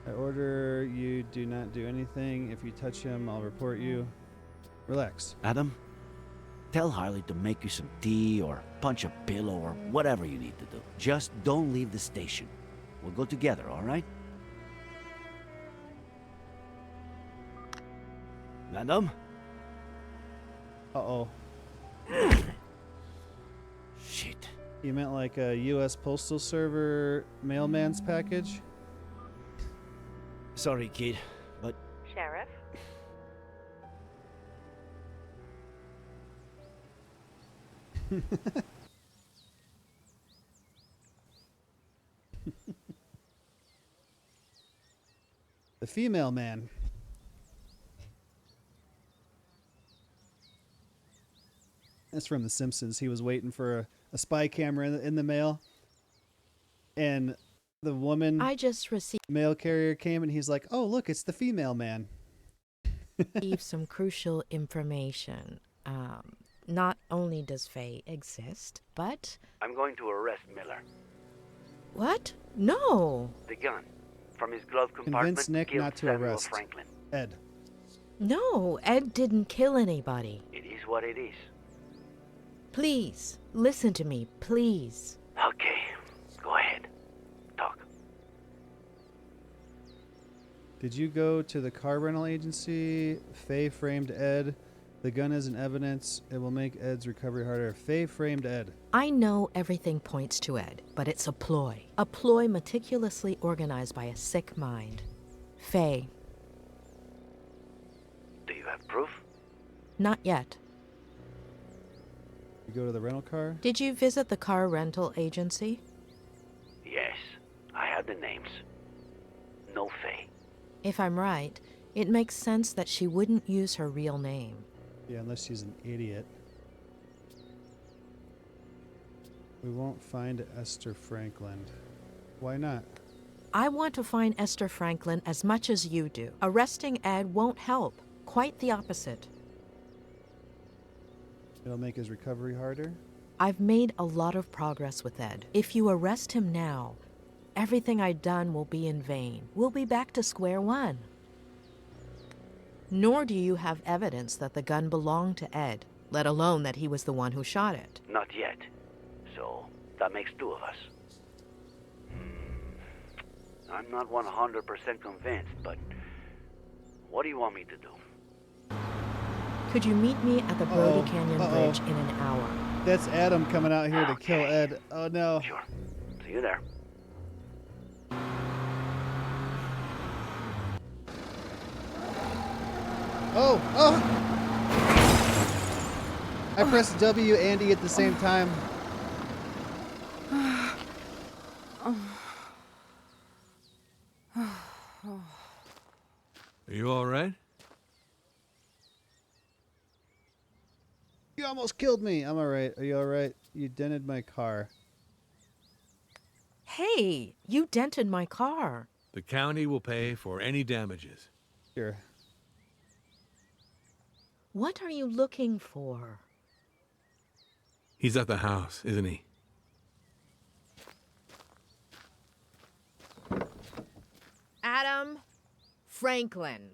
S1: I order you do not do anything. If you touch him, I'll report you. Relax.
S7: Adam, tell Harley to make you some tea or punch a pillow or whatever you need to do. Just don't leave the station. We'll go together, all right? Madam?
S1: Uh-oh.
S7: Shit.
S1: You meant like a U.S. Postal Server mailman's package?
S7: Sorry, kid, but...
S5: Sheriff?
S1: The female man. That's from The Simpsons. He was waiting for a spy camera in the mail. And the woman
S4: I just received
S1: mail carrier came and he's like, oh, look, it's the female man.
S4: some crucial information. Not only does Faye exist, but...
S7: I'm going to arrest Miller.
S4: What? No!
S7: The gun from his glove
S1: Convince Nick not to arrest
S7: Franklin.
S1: Ed.
S4: No, Ed didn't kill anybody.
S7: It is what it is.
S4: Please, listen to me, please.
S7: Okay, go ahead. Talk.
S1: Did you go to the car rental agency? Faye framed Ed. The gun isn't evidence. It will make Ed's recovery harder. Faye framed Ed.
S4: I know everything points to Ed, but it's a ploy. A ploy meticulously organized by a sick mind. Faye.
S7: Do you have proof?
S4: Not yet.
S1: You go to the rental car?
S4: Did you visit the car rental agency?
S7: Yes. I had the names. No Faye.
S4: If I'm right, it makes sense that she wouldn't use her real name.
S1: Yeah, unless she's an idiot. We won't find Esther Franklin. Why not?
S4: I want to find Esther Franklin as much as you do. Arresting Ed won't help. Quite the opposite.
S1: It'll make his recovery harder?
S4: I've made a lot of progress with Ed. If you arrest him now, everything I've done will be in vain. We'll be back to square one. Nor do you have evidence that the gun belonged to Ed, let alone that he was the one who shot it.
S7: Not yet. So, that makes two of us. I'm not 100% convinced, but what do you want me to do?
S4: Could you meet me at the Brody Canyon Bridge in an hour?
S1: That's Adam coming out here to kill Ed. Oh no.
S7: Sure. See you there.
S1: Oh! Oh! I pressed W and E at the same time.
S6: Are you all right?
S1: You almost killed me. I'm alright. Are you alright? You dented my car.
S4: Hey, you dented my car.
S6: The county will pay for any damages.
S1: Sure.
S4: What are you looking for?
S6: He's at the house, isn't he?
S4: Adam Franklin.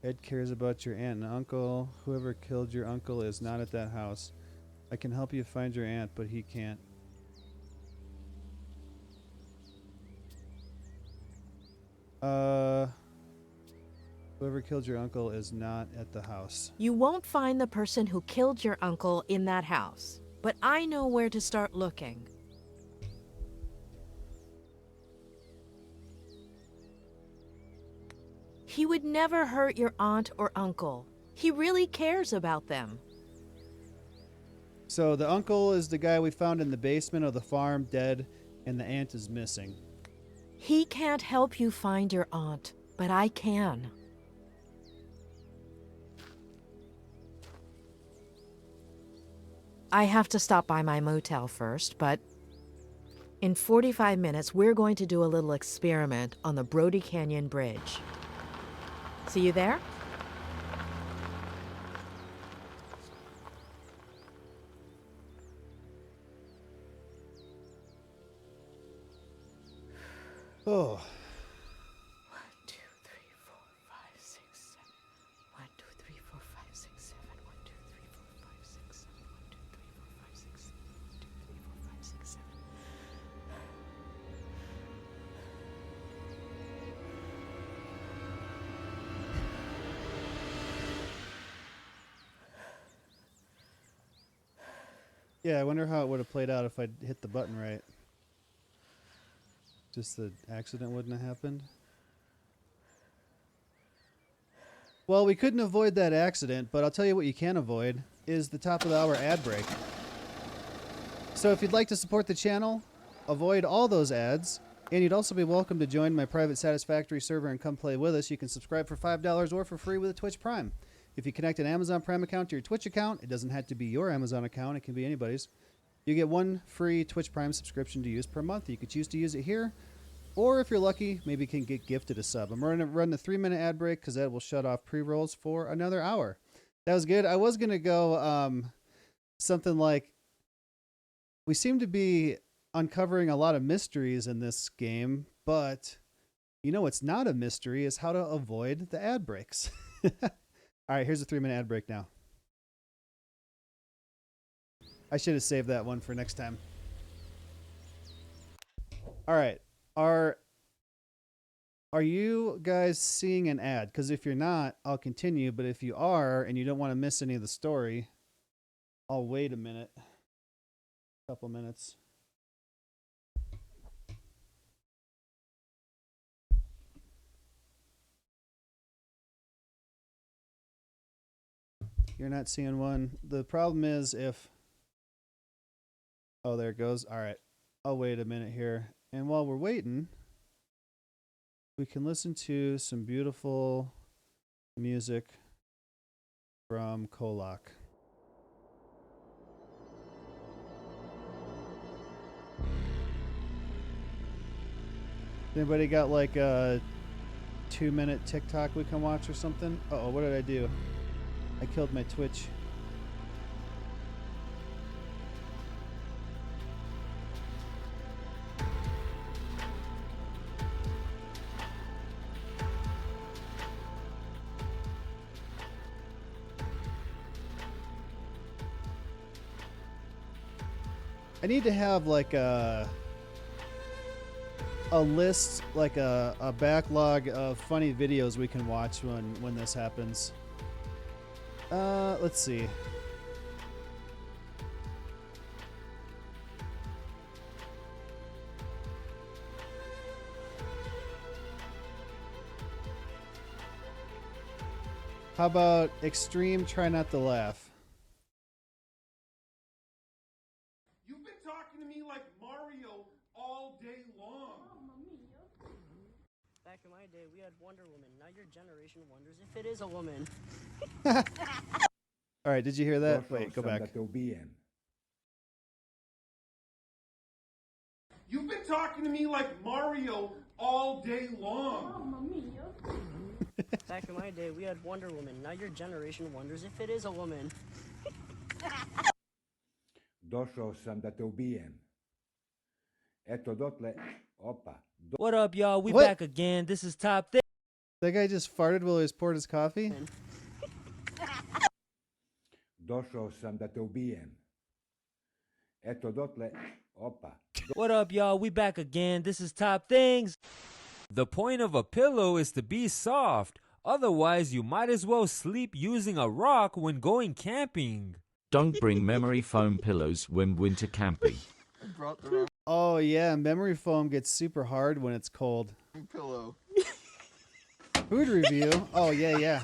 S1: Ed cares about your aunt and uncle. Whoever killed your uncle is not at that house. I can help you find your aunt, but he can't. Whoever killed your uncle is not at the house.
S4: You won't find the person who killed your uncle in that house, but I know where to start looking. He would never hurt your aunt or uncle. He really cares about them.
S1: So the uncle is the guy we found in the basement of the farm, dead, and the aunt is missing.
S4: He can't help you find your aunt, but I can. I have to stop by my motel first, but in 45 minutes, we're going to do a little experiment on the Brody Canyon Bridge. See you there?
S1: Oh.
S4: 1, 2, 3, 4, 5, 6, 7. 1, 2, 3, 4, 5, 6, 7. 1, 2, 3, 4, 5, 6, 7. 1, 2, 3, 4, 5, 6, 7. 1, 2, 3, 4, 5, 6, 7.
S1: Yeah, I wonder how it would have played out if I'd hit the button right. Just the accident wouldn't have happened. Well, we couldn't avoid that accident, but I'll tell you what you can avoid is the top of the hour ad break. So if you'd like to support the channel, avoid all those ads, and you'd also be welcome to join my private Satisfactory server and come play with us. You can subscribe for $5 or for free with a Twitch Prime. If you connect an Amazon Prime account to your Twitch account, it doesn't have to be your Amazon account. It can be anybody's. You get one free Twitch Prime subscription to use per month. You could choose to use it here, or if you're lucky, maybe you can get gifted a sub. I'm going to run the 3-minute ad break because that will shut off pre-rolls for another hour. That was good. I was going to go something like, we seem to be uncovering a lot of mysteries in this game, but you know what's not a mystery is how to avoid the ad breaks. All right, here's a 3-minute ad break now. I should have saved that one for next time. All right, our Are you guys seeing an ad? Because if you're not, I'll continue. But if you are and you don't want to miss any of the story, I'll wait a minute. A couple minutes. You're not seeing one. The problem is if... Oh, there it goes. All right. I'll wait a minute here. And while we're waiting, we can listen to some beautiful music from Kolak. Anybody got like a 2-minute TikTok we can watch or something? Uh-oh, what did I do? I killed my Twitch. I need to have like a list, like a backlog of funny videos we can watch when this happens. Let's see. How about Extreme Try Not to Laugh?
S10: You've been talking to me like Mario all day long.
S11: Back in my day, we had Wonder Woman. Now your generation wonders if it is a woman.
S1: All right, did you hear that? Wait, go back.
S10: You've been talking to me like Mario all day long.
S11: Back in my day, we had Wonder Woman. Now your generation wonders if it is a woman.
S12: What up, y'all? We
S1: What?
S12: back again. This is Top Thing.
S1: That guy just farted while he was poured his coffee?
S12: What up, y'all? We back again. This is Top Things. The point of a pillow is to be soft. Otherwise, you might as well sleep using a rock when going camping.
S13: Don't bring memory foam pillows when winter camping.
S1: Oh yeah, memory foam gets super hard when it's cold.
S14: Pillow.
S1: Food review. Oh yeah, yeah.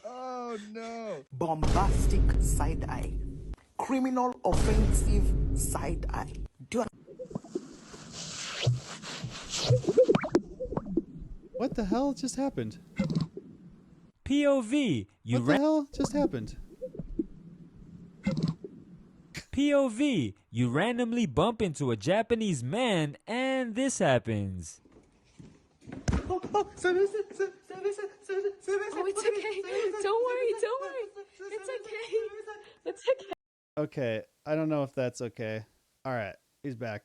S14: Oh no.
S15: Bombastic side eye. Criminal offensive side eye.
S1: What the hell just happened?
S12: POV.
S1: What the hell just happened?
S12: POV. You randomly bump into a Japanese man and this happens.
S9: Oh, it's okay. Don't worry. It's okay. It's okay.
S1: Okay, I don't know if that's okay. All right, he's back.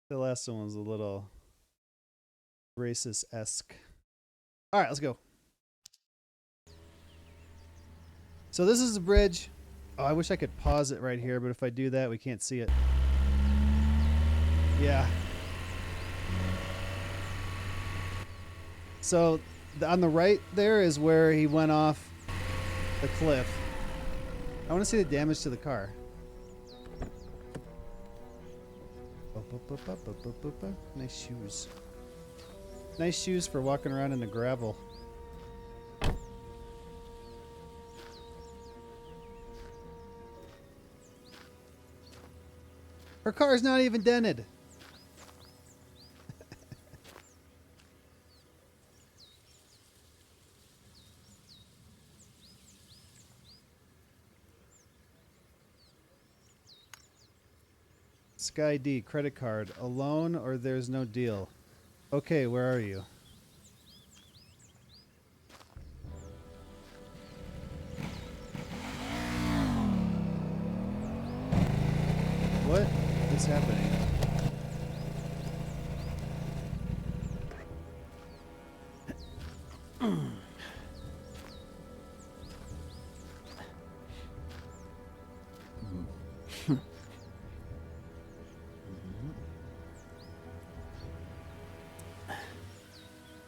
S1: The last one was a little racist-esque. All right, let's go. So this is the bridge. Oh, I wish I could pause it right here, but if I do that, we can't see it. Yeah. So on the right there is where he went off the cliff. I want to see the damage to the car. Nice shoes. Nice shoes for walking around in the gravel. Her car's not even dented. Sky D, credit card. Alone or there's no deal? Okay, where are you? What is happening?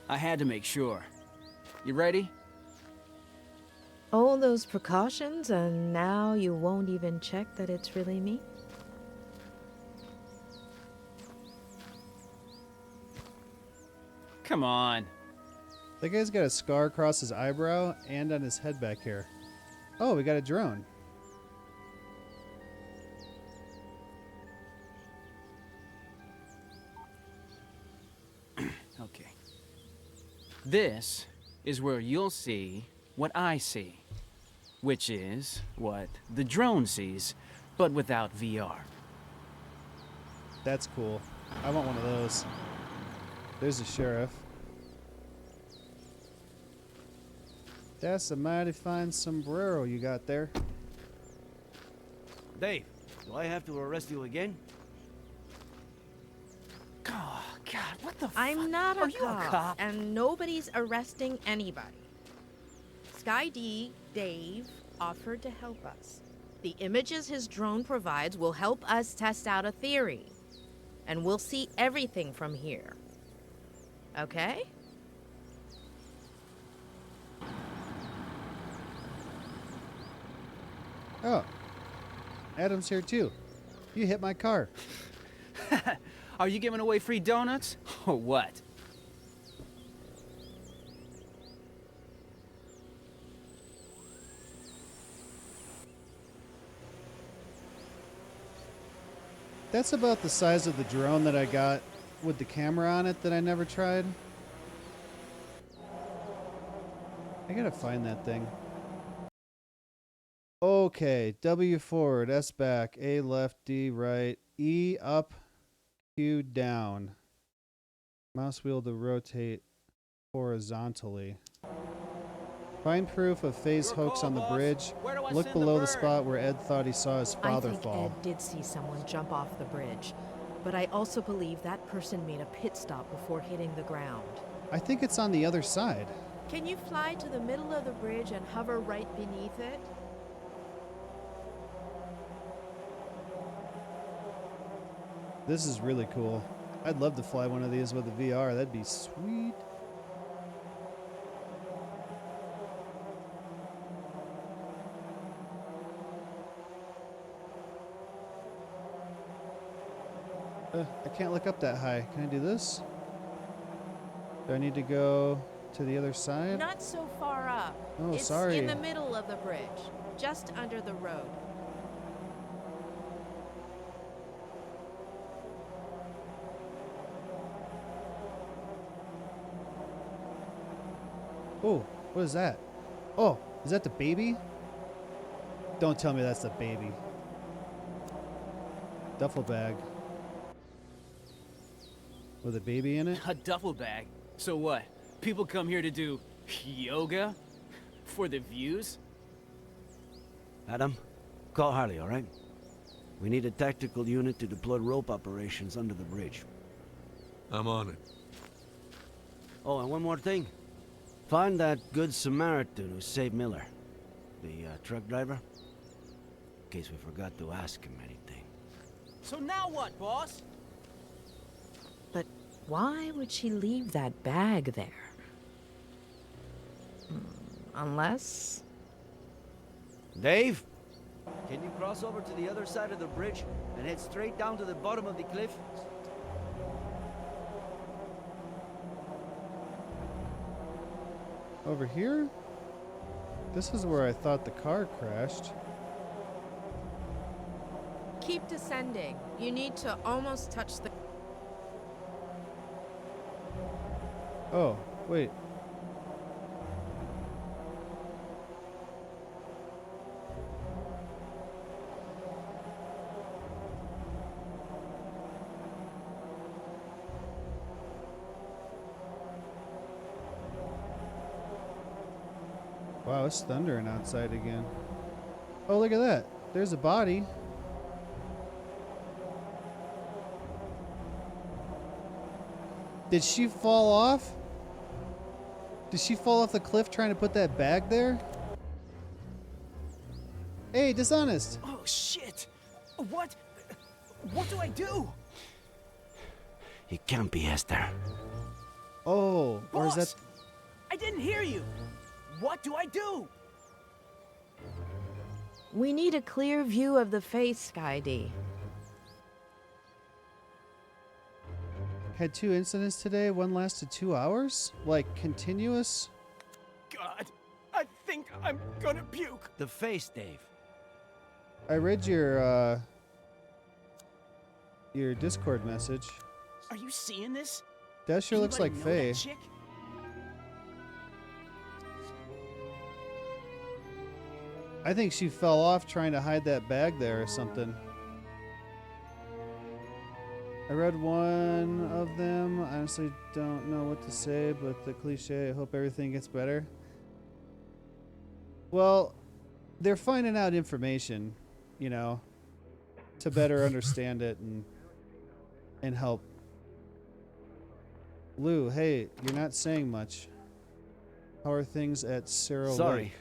S16: I had to make sure. You ready?
S4: All those precautions, and now you won't even check that it's really me?
S16: Come on.
S1: That guy's got a scar across his eyebrow and on his head back here. Oh, we got a drone.
S16: Okay. This is where you'll see what I see, which is what the drone sees, but without VR.
S1: That's cool. I want one of those. There's the sheriff. That's a mighty fine sombrero you got there.
S7: Dave, do I have to arrest you again?
S16: Oh, God, what the
S4: I'm not
S16: Are
S4: a
S16: you a
S4: cop,
S16: cop?
S4: and nobody's arresting anybody. Sky D, Dave, offered to help us. The images his drone provides will help us test out a theory. And we'll see everything from here. Okay?
S1: Oh. Adam's here too. You hit my car.
S16: Are you giving away free donuts? Or what?
S1: That's about the size of the drone that I got with the camera on it that I never tried. I gotta find that thing. Okay, W forward, S back, A left, D right, E up, Q down. Mouse wheel to rotate horizontally. Find proof of phase hoax on the bridge. Look below the spot where Ed thought he saw his father
S4: I think
S1: fall.
S4: Ed did see someone jump off the bridge, but I also believe that person made a pit stop before hitting the ground.
S1: I think it's on the other side.
S4: Can you fly to the middle of the bridge and hover right beneath it?
S1: This is really cool. I'd love to fly one of these with a VR. That'd be sweet. I can't look up that high. Can I do this? Do I need to go to the other side?
S4: Not so far up.
S1: Oh,
S4: it's
S1: sorry.
S4: in the middle of the bridge, just under the road.
S1: Oh, what is that? Oh, is that the baby? Don't tell me that's the baby. Duffel bag. With a baby in it?
S16: A duffel bag? So what? People come here to do yoga? For the views?
S7: Adam, call Harley, all right? We need a tactical unit to deploy rope operations under the bridge.
S6: I'm on it.
S7: Oh, and one more thing. Find that good Samaritan who saved Miller. The truck driver. In case we forgot to ask him anything.
S16: So now what, boss?
S4: But why would she leave that bag there? Unless...
S7: Dave? Can you cross over to the other side of the bridge and head straight down to the bottom of the cliff?
S1: Over here? This is where I thought the car crashed.
S4: Keep descending. You need to almost touch the...
S1: Oh, wait. Wow, it's thundering outside again. Oh, look at that. There's a body. Did she fall off? Did she fall off the cliff trying to put that bag there? Hey, dishonest.
S16: Oh, shit! What? What do I do?
S7: It can't be Esther.
S1: Oh, or is
S16: Boss!
S1: that...
S16: I didn't hear you. What do I do?
S4: We need a clear view of the face, Skydy.
S1: Had 2 incidents today. One lasted 2 hours? Like, continuous?
S16: God, I think I'm gonna puke.
S7: The face, Dave.
S1: I read your Discord message.
S16: Are you seeing this?
S1: That sure looks like
S16: Anybody know
S1: Faye.
S16: that chick?
S1: I think she fell off trying to hide that bag there or something. I read one of them. I honestly don't know what to say, but the cliche, I hope everything gets better. Well, they're finding out information, you know, to better understand it and help. Lou, hey, you're not saying much. How are things at Cerro
S7: Sorry.
S1: Lake?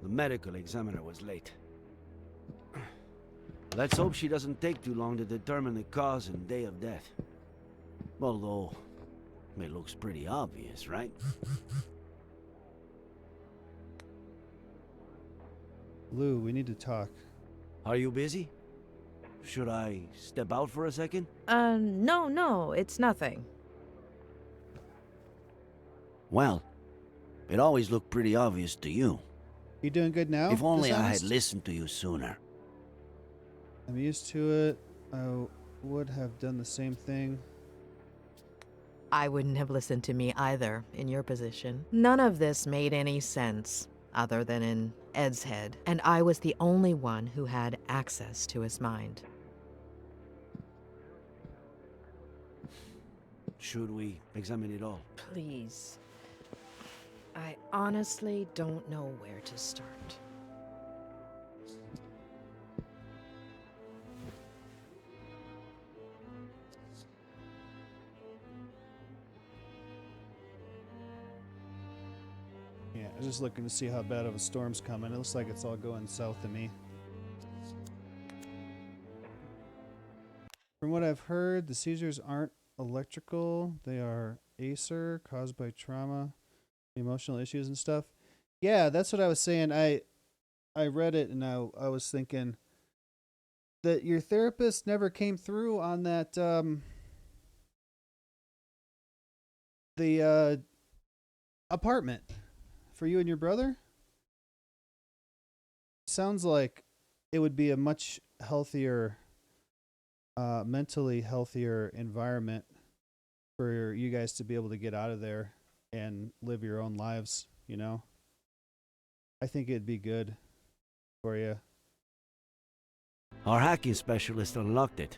S7: The medical examiner was late. Let's hope she doesn't take too long to determine the cause and day of death. Although, it looks pretty obvious, right?
S1: Lou, we need to talk.
S7: Are you busy? Should I step out for a second?
S4: No, it's nothing.
S7: Well, it always looked pretty obvious to you.
S1: You doing good now?
S7: If only I had
S1: Dishonest?
S7: listened to you sooner.
S1: I'm used to it. I would have done the same thing.
S4: I wouldn't have listened to me either, in your position. None of this made any sense, other than in Ed's head, and I was the only one who had access to his mind.
S7: Should we examine it all?
S4: Please. I honestly don't know where to start.
S1: Yeah, I was just looking to see how bad of a storm's coming. It looks like it's all going south to me. From what I've heard, the seizures aren't electrical. They are Acer, caused by trauma, emotional issues and stuff. Yeah, that's what I was saying. I read it and I was thinking that your therapist never came through on that the apartment for you and your brother. Sounds like it would be a much healthier, mentally healthier environment for you guys to be able to get out of there and live your own lives, you know? I think it'd be good for you.
S7: Our hacking specialist unlocked it.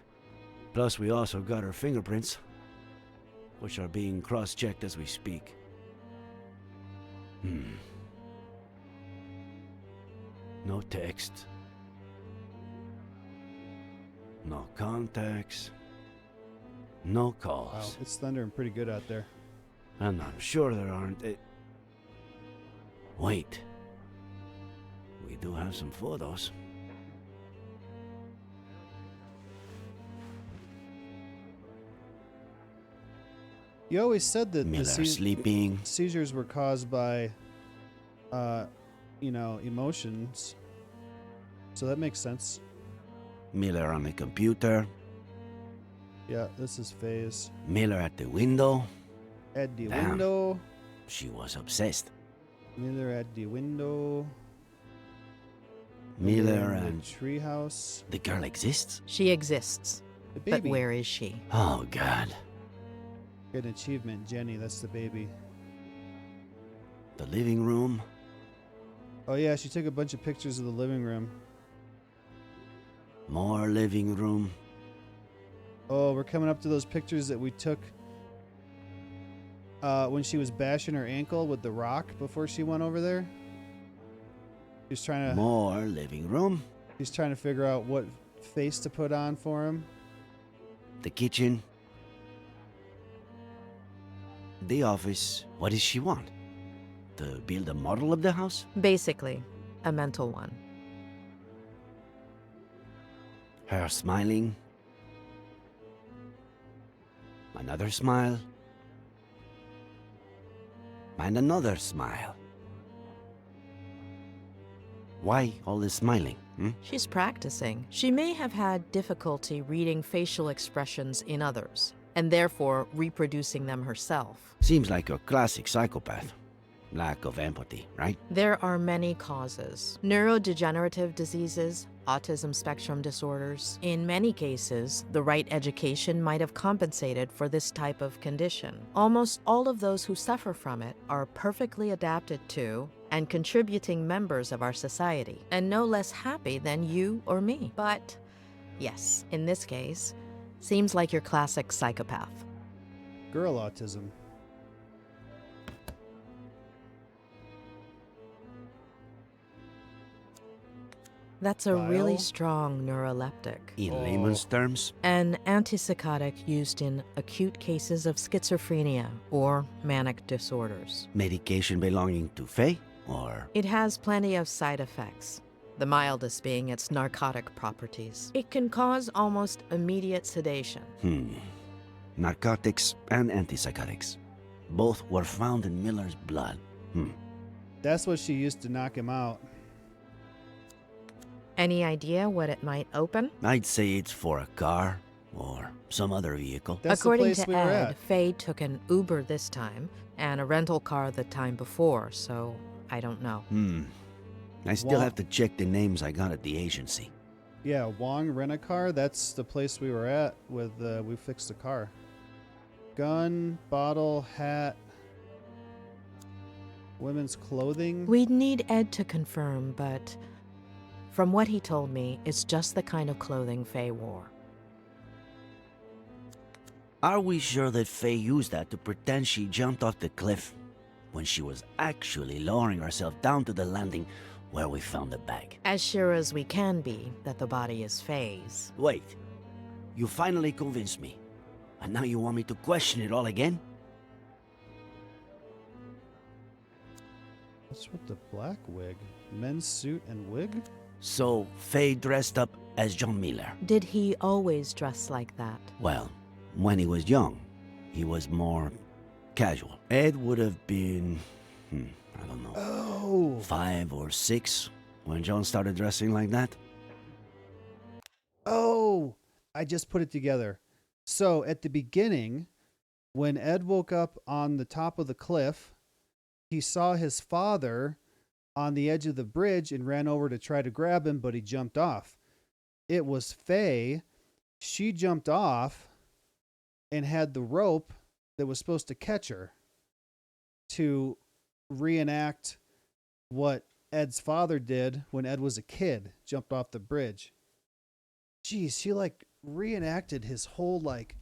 S7: Plus, we also got her fingerprints, which are being cross-checked as we speak. No text. No contacts. No calls.
S1: Wow, it's thundering pretty good out there.
S7: And I'm sure there aren't... Wait. We do have some photos.
S1: You always said that
S7: Miller sleeping.
S1: seizures were caused by, emotions. So that makes sense.
S7: Miller on the computer.
S1: Yeah, this is Faye's.
S7: Miller at the window.
S1: At the
S7: Damn.
S1: window.
S7: She was obsessed.
S1: Miller at the window.
S7: Miller
S1: in the
S7: and...
S1: treehouse.
S7: The girl exists?
S4: She exists.
S1: The
S4: But
S1: baby.
S4: where is she?
S7: Oh, God.
S1: Good achievement, Jenny. That's the baby.
S7: The living room.
S1: Oh yeah, she took a bunch of pictures of the living room.
S7: More living room.
S1: Oh, we're coming up to those pictures that we took when she was bashing her ankle with the rock before she went over there. She's trying to...
S7: More living room.
S1: She's trying to figure out what face to put on for him.
S7: The kitchen. The office. What does she want? To build a model of the house?
S4: Basically, a mental one.
S7: Her smiling. Another smile. And another smile. Why all this smiling?
S17: She's practicing. She may have had difficulty reading facial expressions in others, and therefore reproducing them herself.
S7: Seems like a classic psychopath. Lack of empathy, right?
S17: There are many causes. Neurodegenerative diseases, autism spectrum disorders. In many cases, the right education might have compensated for this type of condition. Almost all of those who suffer from it are perfectly adapted to and contributing members of our society, and no less happy than you or me. But, yes, in this case, seems like your classic psychopath.
S1: Girl autism.
S17: That's a really
S1: Bile?
S17: strong neuroleptic.
S7: In layman's terms?
S17: An antipsychotic used in acute cases of schizophrenia or manic disorders.
S7: Medication belonging to Faye? Or?
S17: It has plenty of side effects, the mildest being its narcotic properties. It can cause almost immediate sedation.
S7: Narcotics and antipsychotics. Both were found in Miller's blood.
S1: That's what she used to knock him out.
S17: Any idea what it might open?
S7: I'd say it's for a car or some other vehicle.
S1: That's
S17: According
S1: the place
S17: to
S1: we were
S17: Ed,
S1: at.
S17: Faye took an Uber this time and a rental car the time before, so I don't know.
S7: I still have to check the names I got at the agency.
S1: Yeah, Wong Rent-A-Car, that's the place we were at with, we fixed the car. Gun, bottle, hat, women's clothing.
S17: We'd need Ed to confirm, but from what he told me, it's just the kind of clothing Faye wore.
S7: Are we sure that Faye used that to pretend she jumped off the cliff when she was actually lowering herself down to the landing where we found the bag?
S17: As sure as we can be that the body is Faye's.
S7: Wait, you finally convinced me. And now you want me to question it all again?
S1: What's with the black wig? Men's suit and wig?
S7: So, Faye dressed up as John Miller.
S17: Did he always dress like that?
S7: Well, when he was young, he was more casual. Ed would have been, I don't know, 5 or 6 when John started dressing like that.
S1: Oh, I just put it together. So at the beginning, when Ed woke up on the top of the cliff, he saw his father on the edge of the bridge and ran over to try to grab him, but he jumped off. It was Faye. She jumped off and had the rope that was supposed to catch her to reenact what Ed's father did when Ed was a kid, jumped off the bridge. Jeez, she like reenacted his whole like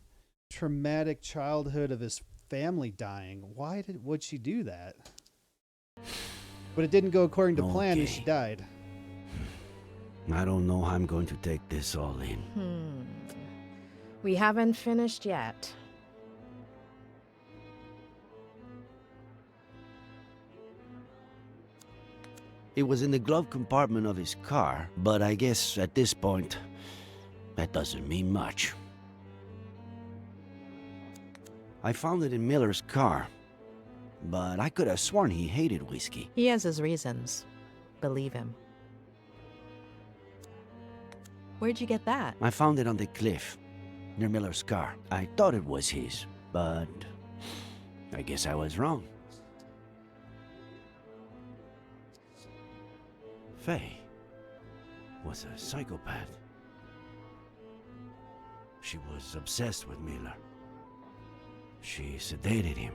S1: traumatic childhood of his family dying. Would she do that? But it didn't go according to plan and she died.
S7: I don't know how I'm going to take this all in.
S17: We haven't finished yet.
S7: It was in the glove compartment of his car, but I guess at this point, that doesn't mean much. I found it in Miller's car, but I could have sworn he hated whiskey.
S17: He has his reasons. Believe him. Where'd you get that?
S7: I found it on the cliff, near Miller's car. I thought it was his, but I guess I was wrong. Faye was a psychopath. She was obsessed with Miller. She sedated him,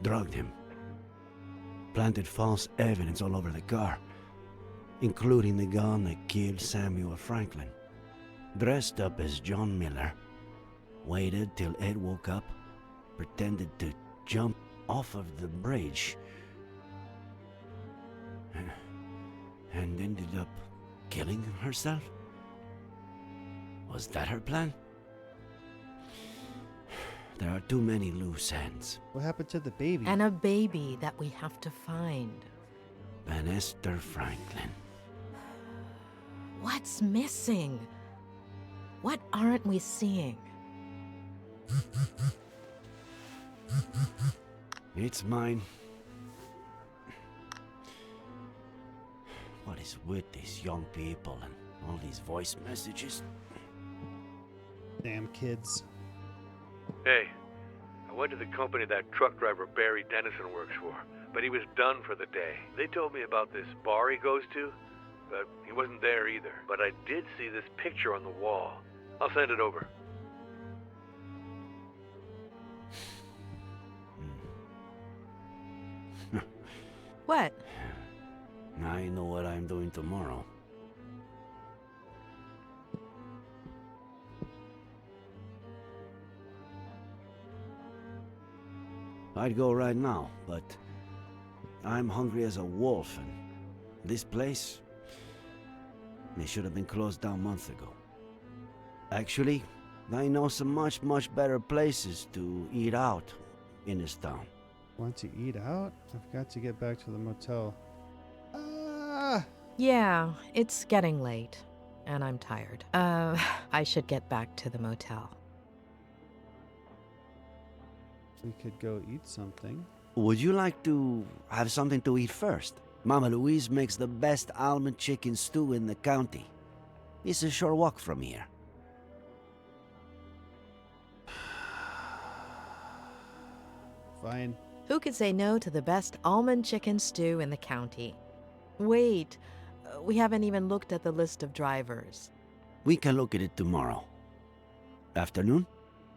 S7: drugged him, planted false evidence all over the car, including the gun that killed Samuel Franklin. Dressed up as John Miller, waited till Ed woke up, pretended to jump off of the bridge, and ended up killing herself? Was that her plan? There are too many loose ends.
S1: What happened to the baby?
S17: And a baby that we have to find.
S7: Van Esther Franklin.
S17: What's missing? What aren't we seeing?
S7: It's mine. What is with these young people and all these voice messages?
S1: Damn kids.
S18: Hey, I went to the company that truck driver Barry Dennison works for, but he was done for the day. They told me about this bar he goes to, but he wasn't there either. But I did see this picture on the wall. I'll send it over.
S17: What?
S7: I know what I'm doing tomorrow. I'd go right now, but I'm hungry as a wolf, and this place, they should have been closed down months ago. Actually, I know some much better places to eat out in this town.
S1: Want to eat out? I've got to get back to the motel.
S17: Yeah, it's getting late, and I'm tired. I should get back to the motel.
S1: We could go eat something.
S7: Would you like to have something to eat first? Mama Louise makes the best almond chicken stew in the county. It's a short walk from here.
S1: Fine.
S17: Who could say no to the best almond chicken stew in the county? Wait, we haven't even looked at the list of drivers.
S7: We can look at it tomorrow. Afternoon?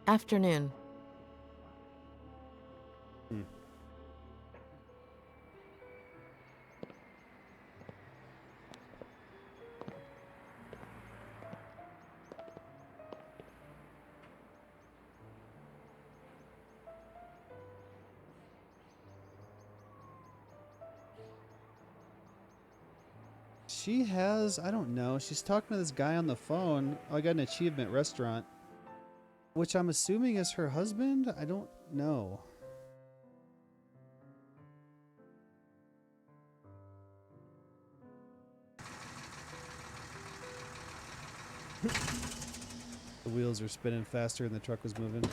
S17: Afternoon.
S1: She has, I don't know, she's talking to this guy on the phone. Oh, I got an achievement restaurant, which I'm assuming is her husband? I don't know. The wheels are spinning faster and the truck was moving.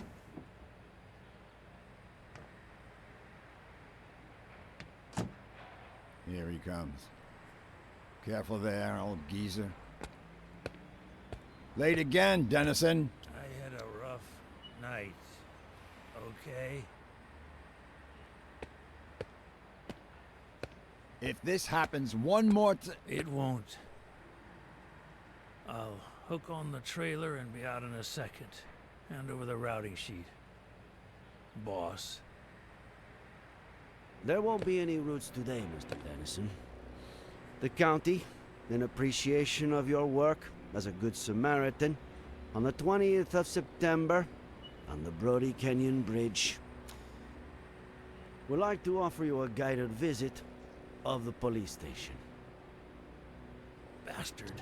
S19: Here he comes. Careful there, old geezer. Late again, Dennison.
S20: I had a rough night. Okay?
S19: If this happens one more time...
S20: It won't. I'll hook on the trailer and be out in a second. Hand over the routing sheet. Boss.
S7: There won't be any routes today, Mr. Dennison. The county, in appreciation of your work as a good Samaritan, on the 20th of September, on the Brody Canyon Bridge, would like to offer you a guided visit of the police station.
S20: Bastard.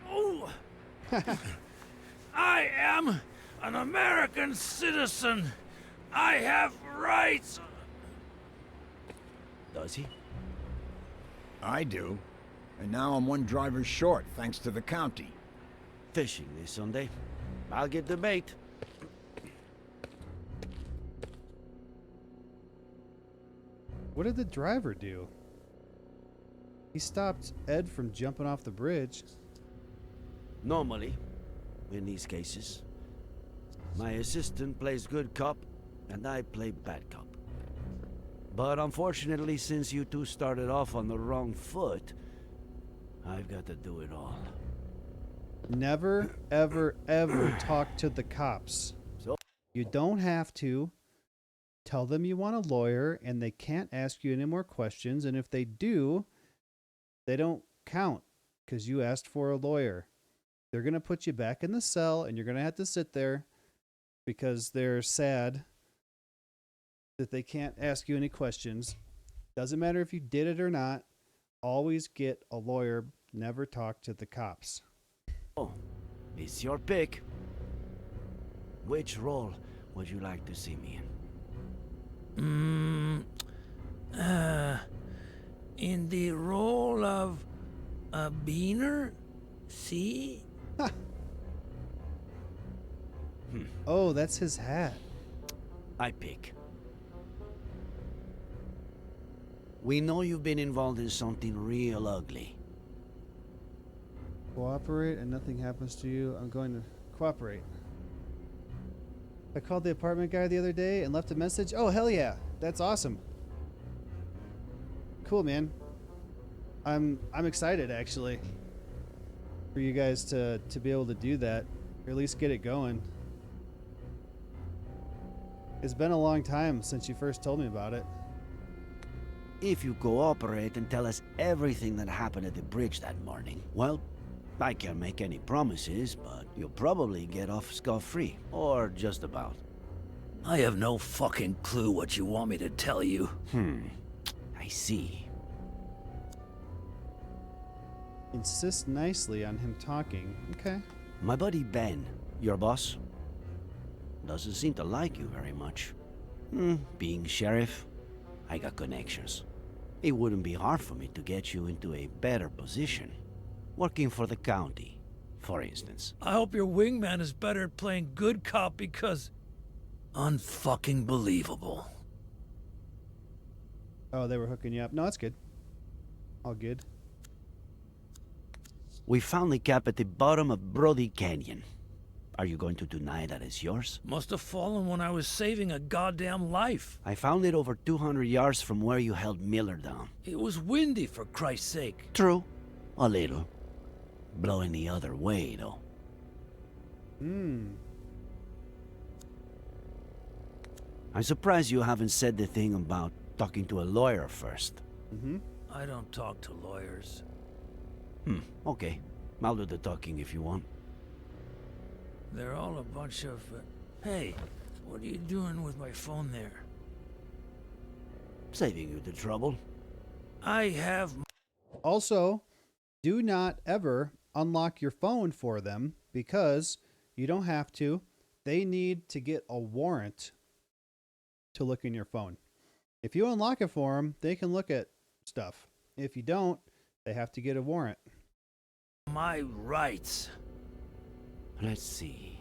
S20: Oh! I am an American citizen. I have rights.
S7: Does he?
S19: I do. And now I'm one driver short, thanks to the county.
S7: Fishing this Sunday. I'll get the bait.
S1: What did the driver do? He stopped Ed from jumping off the bridge.
S7: Normally, in these cases, my assistant plays good cop and I play bad cop. But unfortunately, since you two started off on the wrong foot, I've got to do it all.
S1: Never, ever, ever talk to the cops. You don't have to. Tell them you want a lawyer and they can't ask you any more questions. And if they do, they don't count because you asked for a lawyer. They're going to put you back in the cell and you're going to have to sit there because they're sad that they can't ask you any questions. Doesn't matter if you did it or not. Always get a lawyer. Never talk to the cops.
S7: Oh, it's your pick. Which role would you like to see me in?
S20: beaner? See?
S1: Oh, that's his hat.
S7: I pick. We know you've been involved in something real ugly.
S1: Cooperate and nothing happens to you. I'm going to cooperate. I called the apartment guy the other day and left a message. Oh, hell yeah. That's awesome. Cool, man. I'm excited, actually, for you guys to be able to do that, or at least get it going. It's been a long time since you first told me about it.
S7: If you cooperate and tell us everything that happened at the bridge that morning, well, I can't make any promises, but you'll probably get off scot-free. Or just about.
S20: I have no fucking clue what you want me to tell you.
S7: I see.
S1: Insist nicely on him talking. Okay.
S7: My buddy Ben, your boss, doesn't seem to like you very much. Being sheriff, I got connections. It wouldn't be hard for me to get you into a better position. Working for the county, for instance.
S20: I hope your wingman is better at playing good cop because... unfucking believable.
S1: Oh, they were hooking you up. No, that's good. All good.
S7: We found the cap at the bottom of Brody Canyon. Are you going to deny that it's yours?
S20: Must have fallen when I was saving a goddamn life.
S7: I found it over 200 yards from where you held Miller down.
S20: It was windy, for Christ's sake.
S7: True. A little. Blowing the other way, though. I'm surprised you haven't said the thing about talking to a lawyer first.
S20: I don't talk to lawyers.
S7: Okay. I'll do the talking if you want.
S20: They're all a bunch of... Hey, what are you doing with my phone there?
S7: Saving you the trouble.
S20: I have...
S1: Also, do not ever unlock your phone for them, because you don't have to. They need to get a warrant to look in your phone. If you unlock it for them, they can look at stuff. If you don't, they have to get a warrant.
S20: My rights.
S7: Let's see.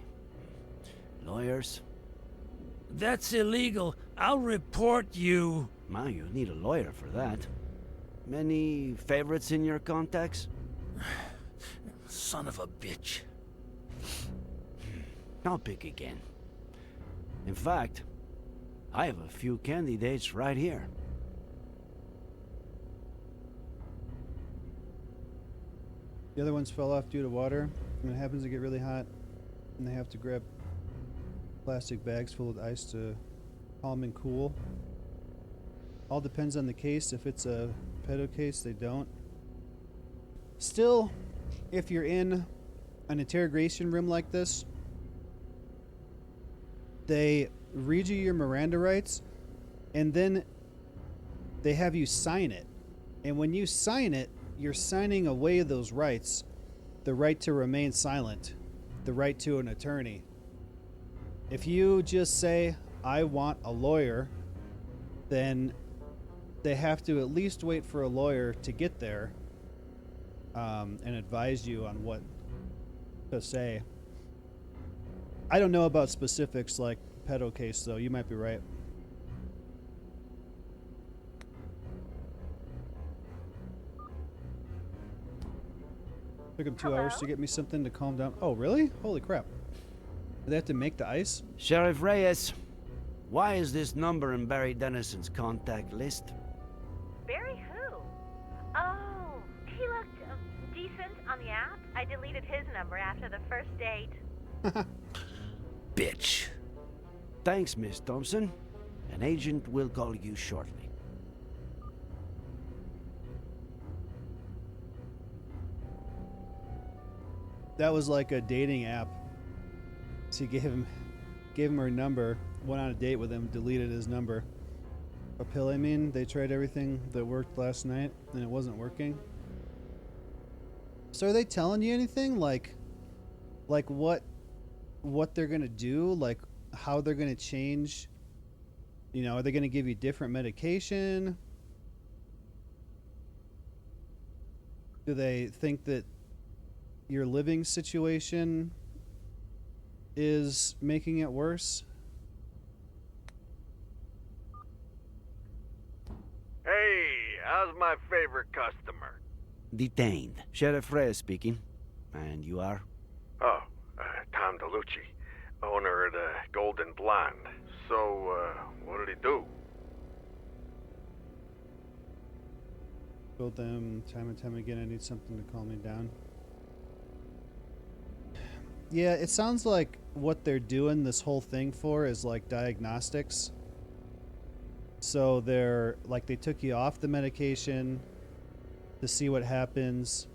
S7: Lawyers?
S20: That's illegal. I'll report you.
S7: Ma, you need a lawyer for that. Many favorites in your contacts?
S20: Son of a bitch.
S7: I'll pick again. In fact, I have a few candidates right here.
S1: The other ones fell off due to water. When it happens to get really hot, and they have to grab plastic bags full of ice to calm and cool. All depends on the case. If it's a pedo case, they don't. Still, if you're in an interrogation room like this, they read you your Miranda rights, and then they have you sign it. And when you sign it, you're signing away those rights. The right to remain silent, the right to an attorney. If you just say, I want a lawyer, then they have to at least wait for a lawyer to get there and advise you on what to say. I don't know about specifics like pedo case, though. You might be right. Took him 2 hours to get me something to calm down. Oh, really? Holy crap. Do they have to make the ice?
S7: Sheriff Reyes, why is this number in Barry Dennison's contact list?
S21: Barry who? Oh, he looked decent on the app. I deleted his number after the first date.
S7: Bitch. Thanks, Miss Thompson. An agent will call you shortly.
S1: That was like a dating app. She gave him her number, went on a date with him, deleted his number. A pill, I mean. They tried everything that worked last night, and it wasn't working. So are they telling you anything? Like what they're gonna do? Like how they're gonna change? You know, are they gonna give you different medication? Do they think that your living situation is making it worse?
S18: Hey, how's my favorite customer?
S7: Detained. Sheriff Reyes speaking. And you are?
S18: Oh, Tom DeLucci, owner of the Golden Blonde. So, what did he do?
S1: Told them time and time again I need something to calm me down. Yeah, it sounds like what they're doing this whole thing for is like diagnostics. So they're like, they took you off the medication to see what happens,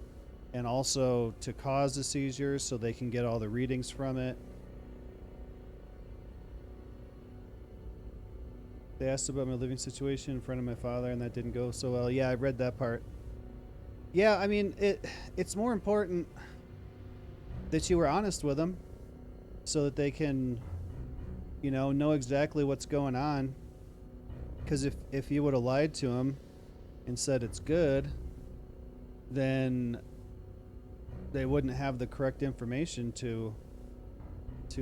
S1: and also to cause the seizures so they can get all the readings from it. They asked about my living situation in front of my father, and that didn't go so well. Yeah, I read that part. Yeah, I mean, it's more important that you were honest with them so that they can, you know exactly what's going on. Because if you would have lied to them and said it's good, then they wouldn't have the correct information to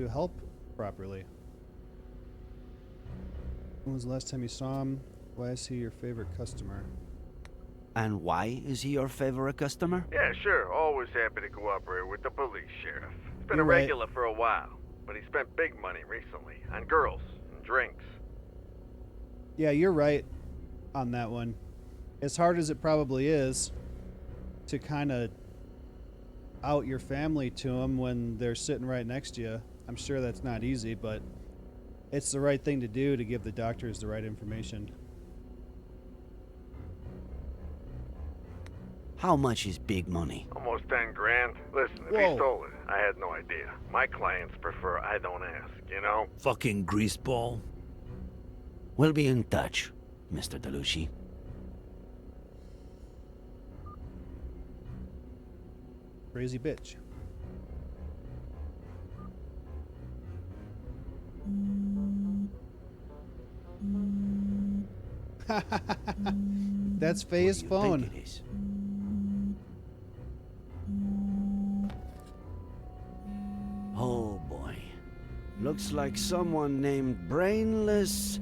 S1: help properly. When was the last time you saw him? Why is he your favorite customer?
S7: And why is he your favorite customer?
S18: Yeah, sure. Always happy to cooperate with the police, Sheriff. He's been
S1: You're
S18: a
S1: right.
S18: regular for a while, but he spent big money recently on girls and drinks.
S1: Yeah, you're right on that one. As hard as it probably is to kind of out your family to them when they're sitting right next to you, I'm sure that's not easy, but it's the right thing to do to give the doctors the right information.
S7: How much is big money?
S18: Almost 10 grand. Listen, if
S1: Whoa.
S18: he stole it, I had no idea. My clients prefer I don't ask, you know?
S20: Fucking greaseball.
S7: We'll be in touch, Mr. DeLucci.
S1: Crazy bitch. That's Faye's phone.
S7: Think it is? Oh boy. Looks like someone named Brainless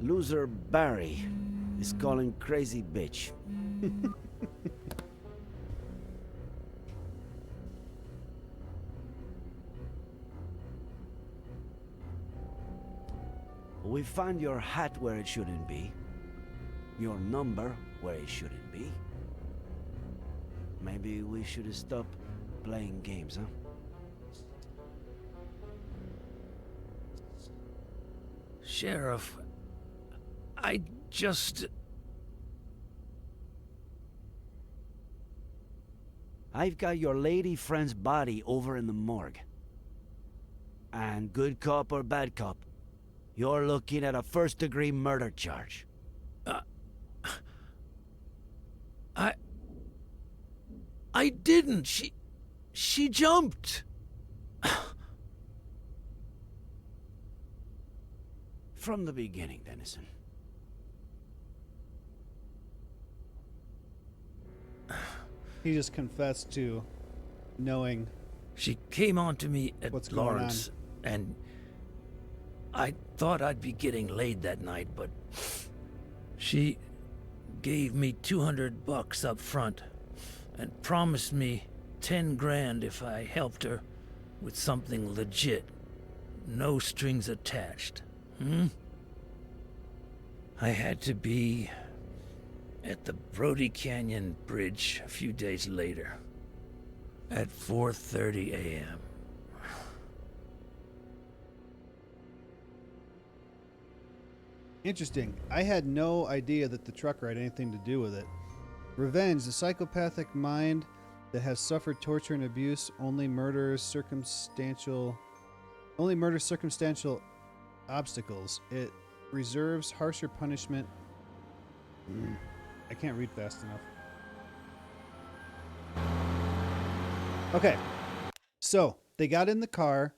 S7: Loser Barry is calling crazy bitch. We found your hat where it shouldn't be. Your number where it shouldn't be. Maybe we should stop playing games, huh?
S20: Sheriff, I just...
S7: I've got your lady friend's body over in the morgue. And good cop or bad cop, you're looking at a first-degree murder charge.
S20: I didn't. She jumped.
S7: From the beginning, Dennison.
S1: He just confessed to knowing.
S20: She came on to me at
S1: what's going
S20: Lawrence, and I thought I'd be getting laid that night, but she gave me $200 up front and promised me 10 grand if I helped her with something legit. No strings attached. I had to be at the Brody Canyon Bridge a few days later at 4:30 a.m.
S1: Interesting. I had no idea that the trucker had anything to do with it. Revenge, the psychopathic mind that has suffered torture and abuse, only murders circumstantial obstacles. It reserves harsher punishment. I can't read fast enough. Okay. So, they got in the car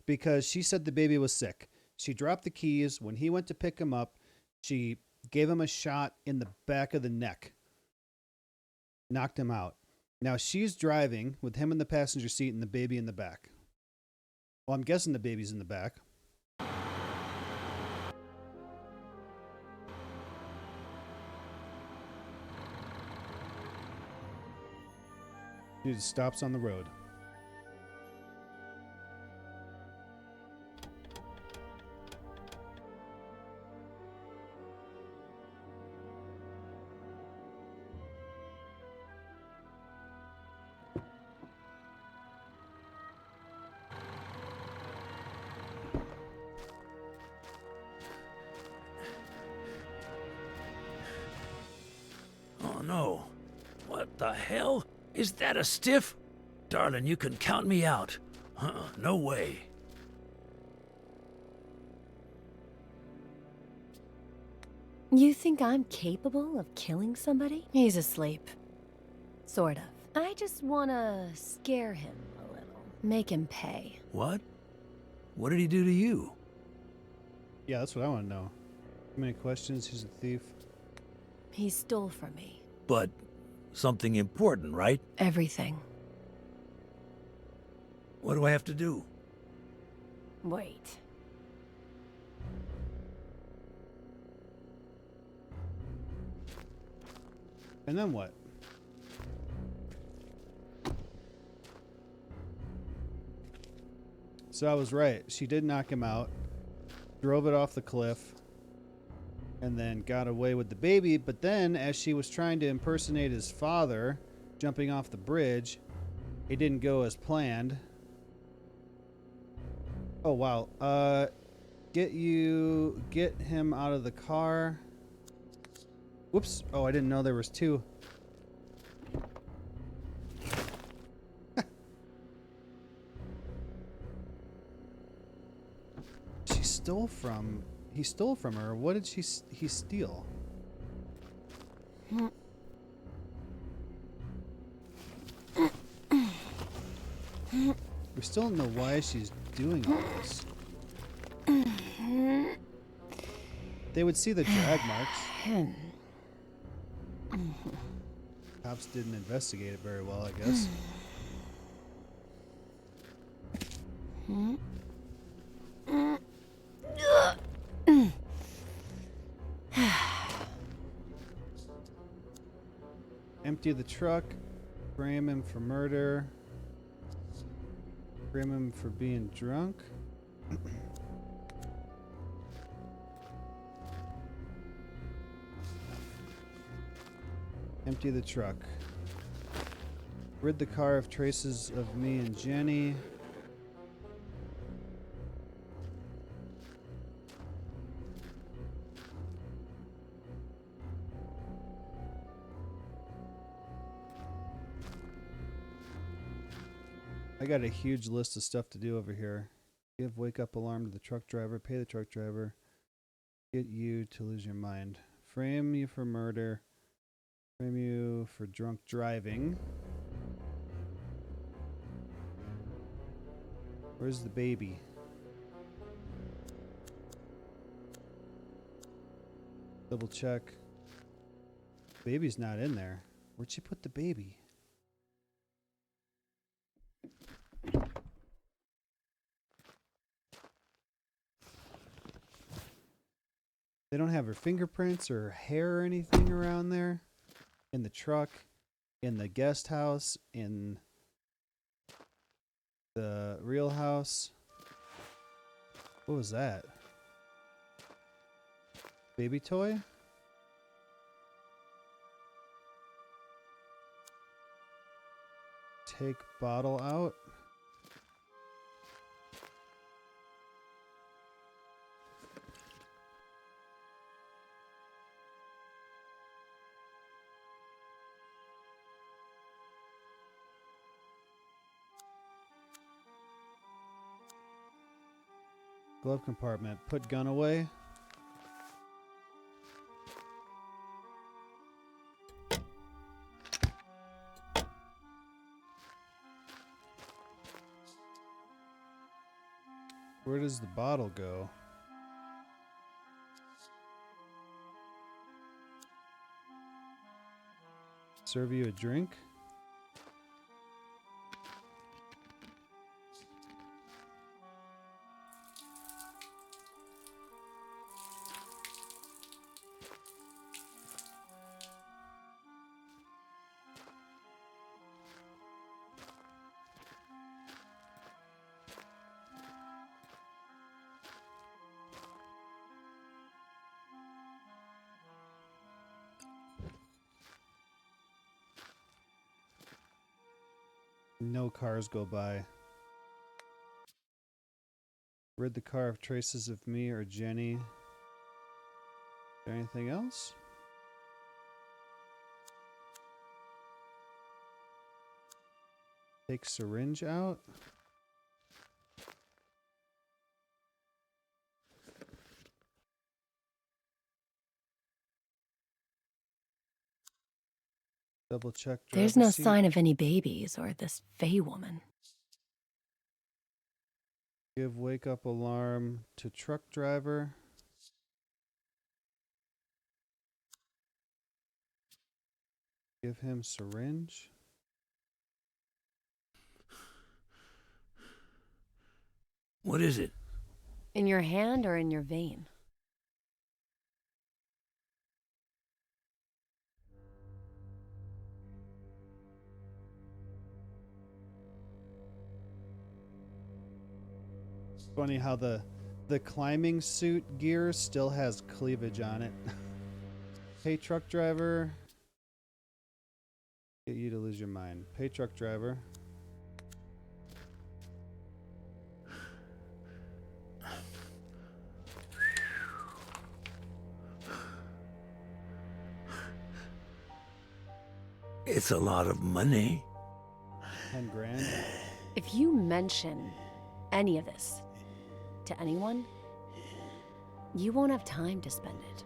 S1: because she said the baby was sick. She dropped the keys. When he went to pick him up, she gave him a shot in the back of the neck. Knocked him out. Now she's driving with him in the passenger seat and the baby in the back. Well, I'm guessing the baby's in the back. She just stops on the road.
S20: Oh no. What the hell? Is that a stiff? Darling, you can count me out. No way.
S2: You think I'm capable of killing somebody? He's asleep. Sort of. I just wanna scare him a little. Make him pay.
S20: What? What did he do to you?
S1: Yeah, that's what I want to know. Too many questions. He's a thief.
S2: He stole from me.
S20: But something important, right?
S2: Everything.
S20: What do I have to do?
S2: Wait.
S1: And then what? So I was right. She did knock him out, drove it off the cliff, and then got away with the baby. But then, as she was trying to impersonate his father, jumping off the bridge, it didn't go as planned. Oh, wow. Get him out of the car. Whoops. Oh, I didn't know there was two. He stole from her. What did he steal? We still don't know why she's doing all this. They would see the drag marks. Cops didn't investigate it very well, I guess. Empty the truck. Frame him for murder. Frame him for being drunk. Empty the truck. Rid the car of traces of me and Jenny. I got a huge list of stuff to do over here. Give wake up alarm to the truck driver. Pay the truck driver. Get you to lose your mind. Frame you for murder. Frame you for drunk driving. Where's the baby? Double check. Baby's not in there. Where'd she put the baby? They don't have her fingerprints or hair or anything around there. In the truck, in the guest house, in the real house. What was that? Baby toy? Take bottle out. Glove compartment. Put gun away. Where does the bottle go? Serve you a drink? No cars go by. Rid the car of traces of me or Jenny. Is there anything else? Take syringe out. Double check.
S2: There's
S1: driver's
S2: no
S1: seat.
S2: sign of any babies or this Fey woman.
S1: Give wake up alarm to truck driver. Give him syringe.
S20: What is it?
S2: In your hand or in your vein?
S1: It's funny how the climbing suit gear still has cleavage on it. Hey, truck driver. Get you to lose your mind. Hey, truck driver.
S20: It's a lot of money.
S1: 10 grand.
S2: If you mention any of this to anyone, you won't have time to spend it.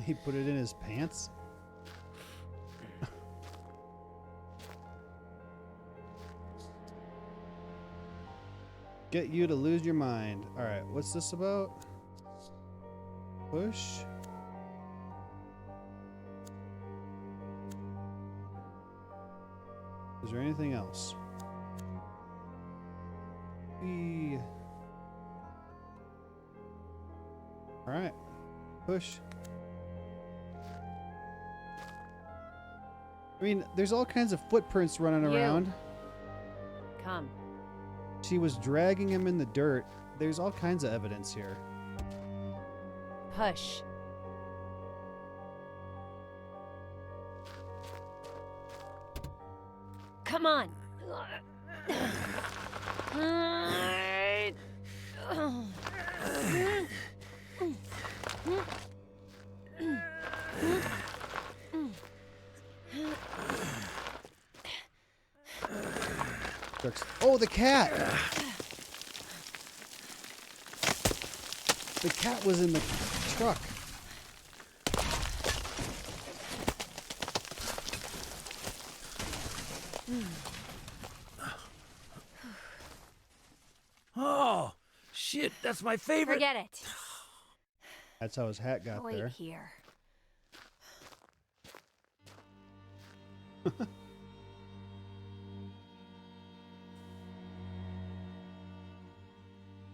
S1: He put it in his pants. Get you to lose your mind. All right, what's this about? Push. Is there anything else? All right, push. I mean, there's all kinds of footprints running around.
S2: Come.
S1: She was dragging him in the dirt. There's all kinds of evidence here.
S2: Push. Come on.
S1: Oh, the cat! The cat was in the truck.
S20: Oh, shit, that's my favorite.
S2: Forget it.
S1: That's how his hat got
S2: Wait
S1: there.
S2: here.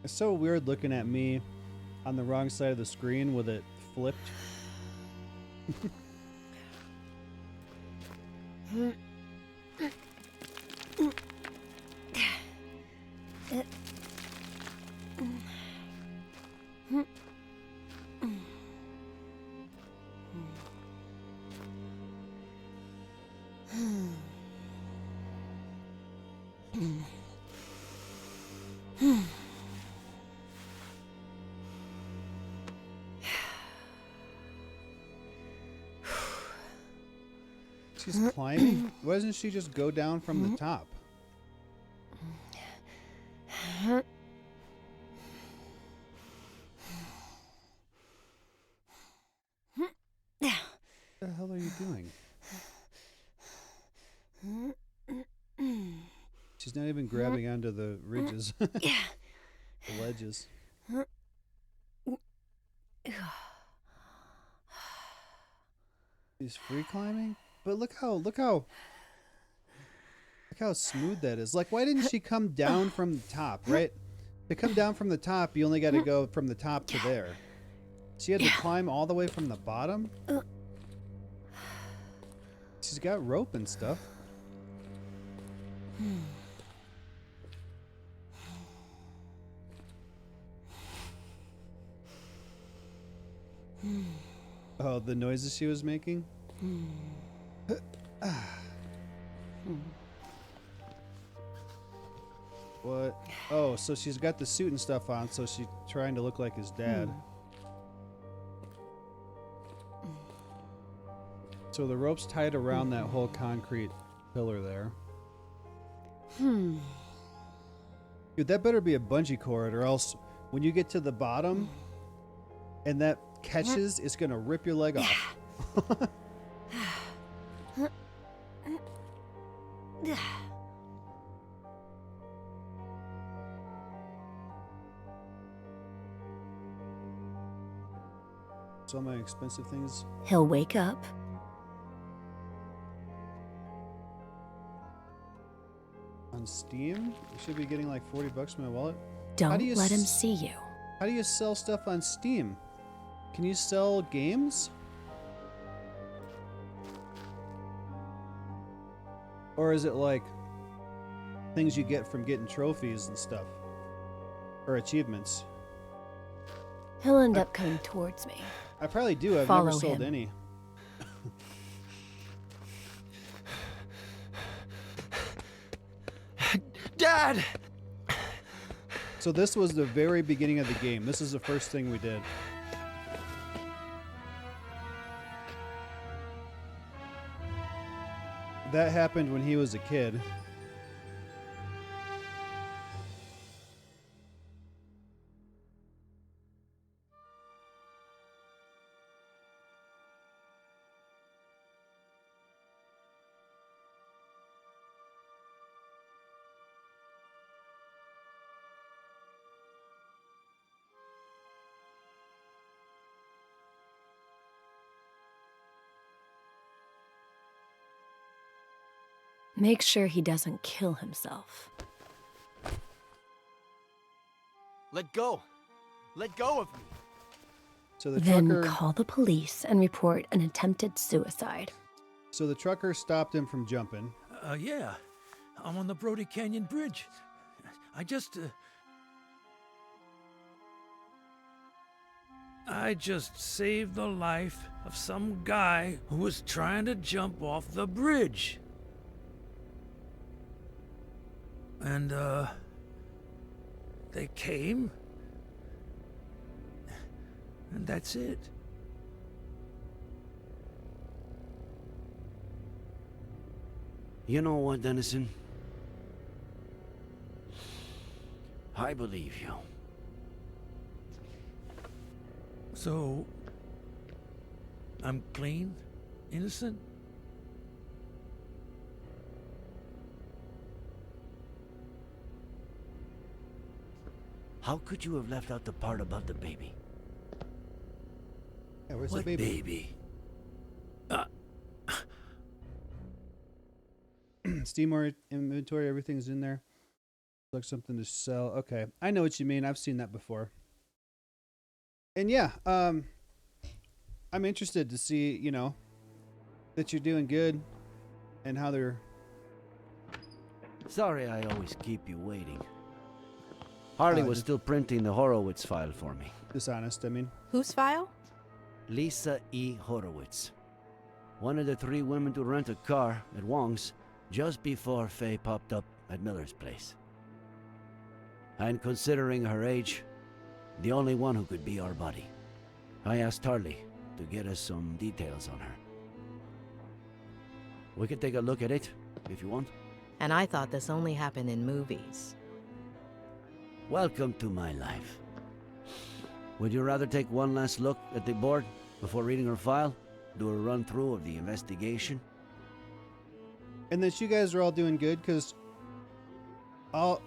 S1: It's so weird looking at me on the wrong side of the screen with it flipped. She's climbing? Why doesn't she just go down from the top? What the hell are you doing? She's not even grabbing onto the ridges. The ledges. She's free climbing? But look how smooth that is. Like, why didn't she come down from the top, right? To come down from the top, you only got to go from the top to there. She had to climb all the way from the bottom? She's got rope and stuff. Oh, the noises she was making? What? Oh, so she's got the suit and stuff on, so she's trying to look like his dad. So the rope's tied around that whole concrete pillar there. Dude, that better be a bungee cord, or else when you get to the bottom and that catches, it's gonna rip your leg off. So many expensive things.
S2: He'll wake up.
S1: On Steam? You should be getting like 40 bucks from my wallet.
S2: Don't let him see you.
S1: How do you sell stuff on Steam? Can you sell games? Or is it like things you get from getting trophies and stuff? Or achievements?
S2: He'll end up coming towards me.
S1: I probably do. I've never sold any.
S7: Dad!
S1: So this was the very beginning of the game. This is the first thing we did. That happened when he was a kid.
S2: Make sure he doesn't kill himself.
S7: Let go! Let go of me!
S1: So the
S2: Then
S1: trucker
S2: call the police and report an attempted suicide.
S1: So the trucker stopped him from jumping.
S20: Yeah. I'm on the Brody Canyon Bridge. I just saved the life of some guy who was trying to jump off the bridge. And, they came. And that's it.
S7: You know what, Dennison? I believe you.
S20: So, I'm clean? Innocent?
S7: How could you have left out the part about the baby?
S1: Yeah, where's
S20: What
S1: the
S20: baby?
S1: Steam or inventory, everything's in there. Like something to sell. Okay, I know what you mean. I've seen that before. And yeah, I'm interested to see, you know, that you're doing good and how they're...
S7: Sorry I always keep you waiting. Harley was still printing the Horowitz file for me.
S1: Dishonest, I mean.
S17: Whose file?
S7: Lisa E. Horowitz. One of the 3 women to rent a car at Wong's just before Faye popped up at Miller's place. And considering her age, the only one who could be our buddy. I asked Harley to get us some details on her. We could take a look at it, if you want.
S17: And I thought this only happened in movies.
S7: Welcome to my life. Would you rather take one last look at the board before reading her file? Do a run-through of the investigation?
S1: And that you guys are all doing good, because all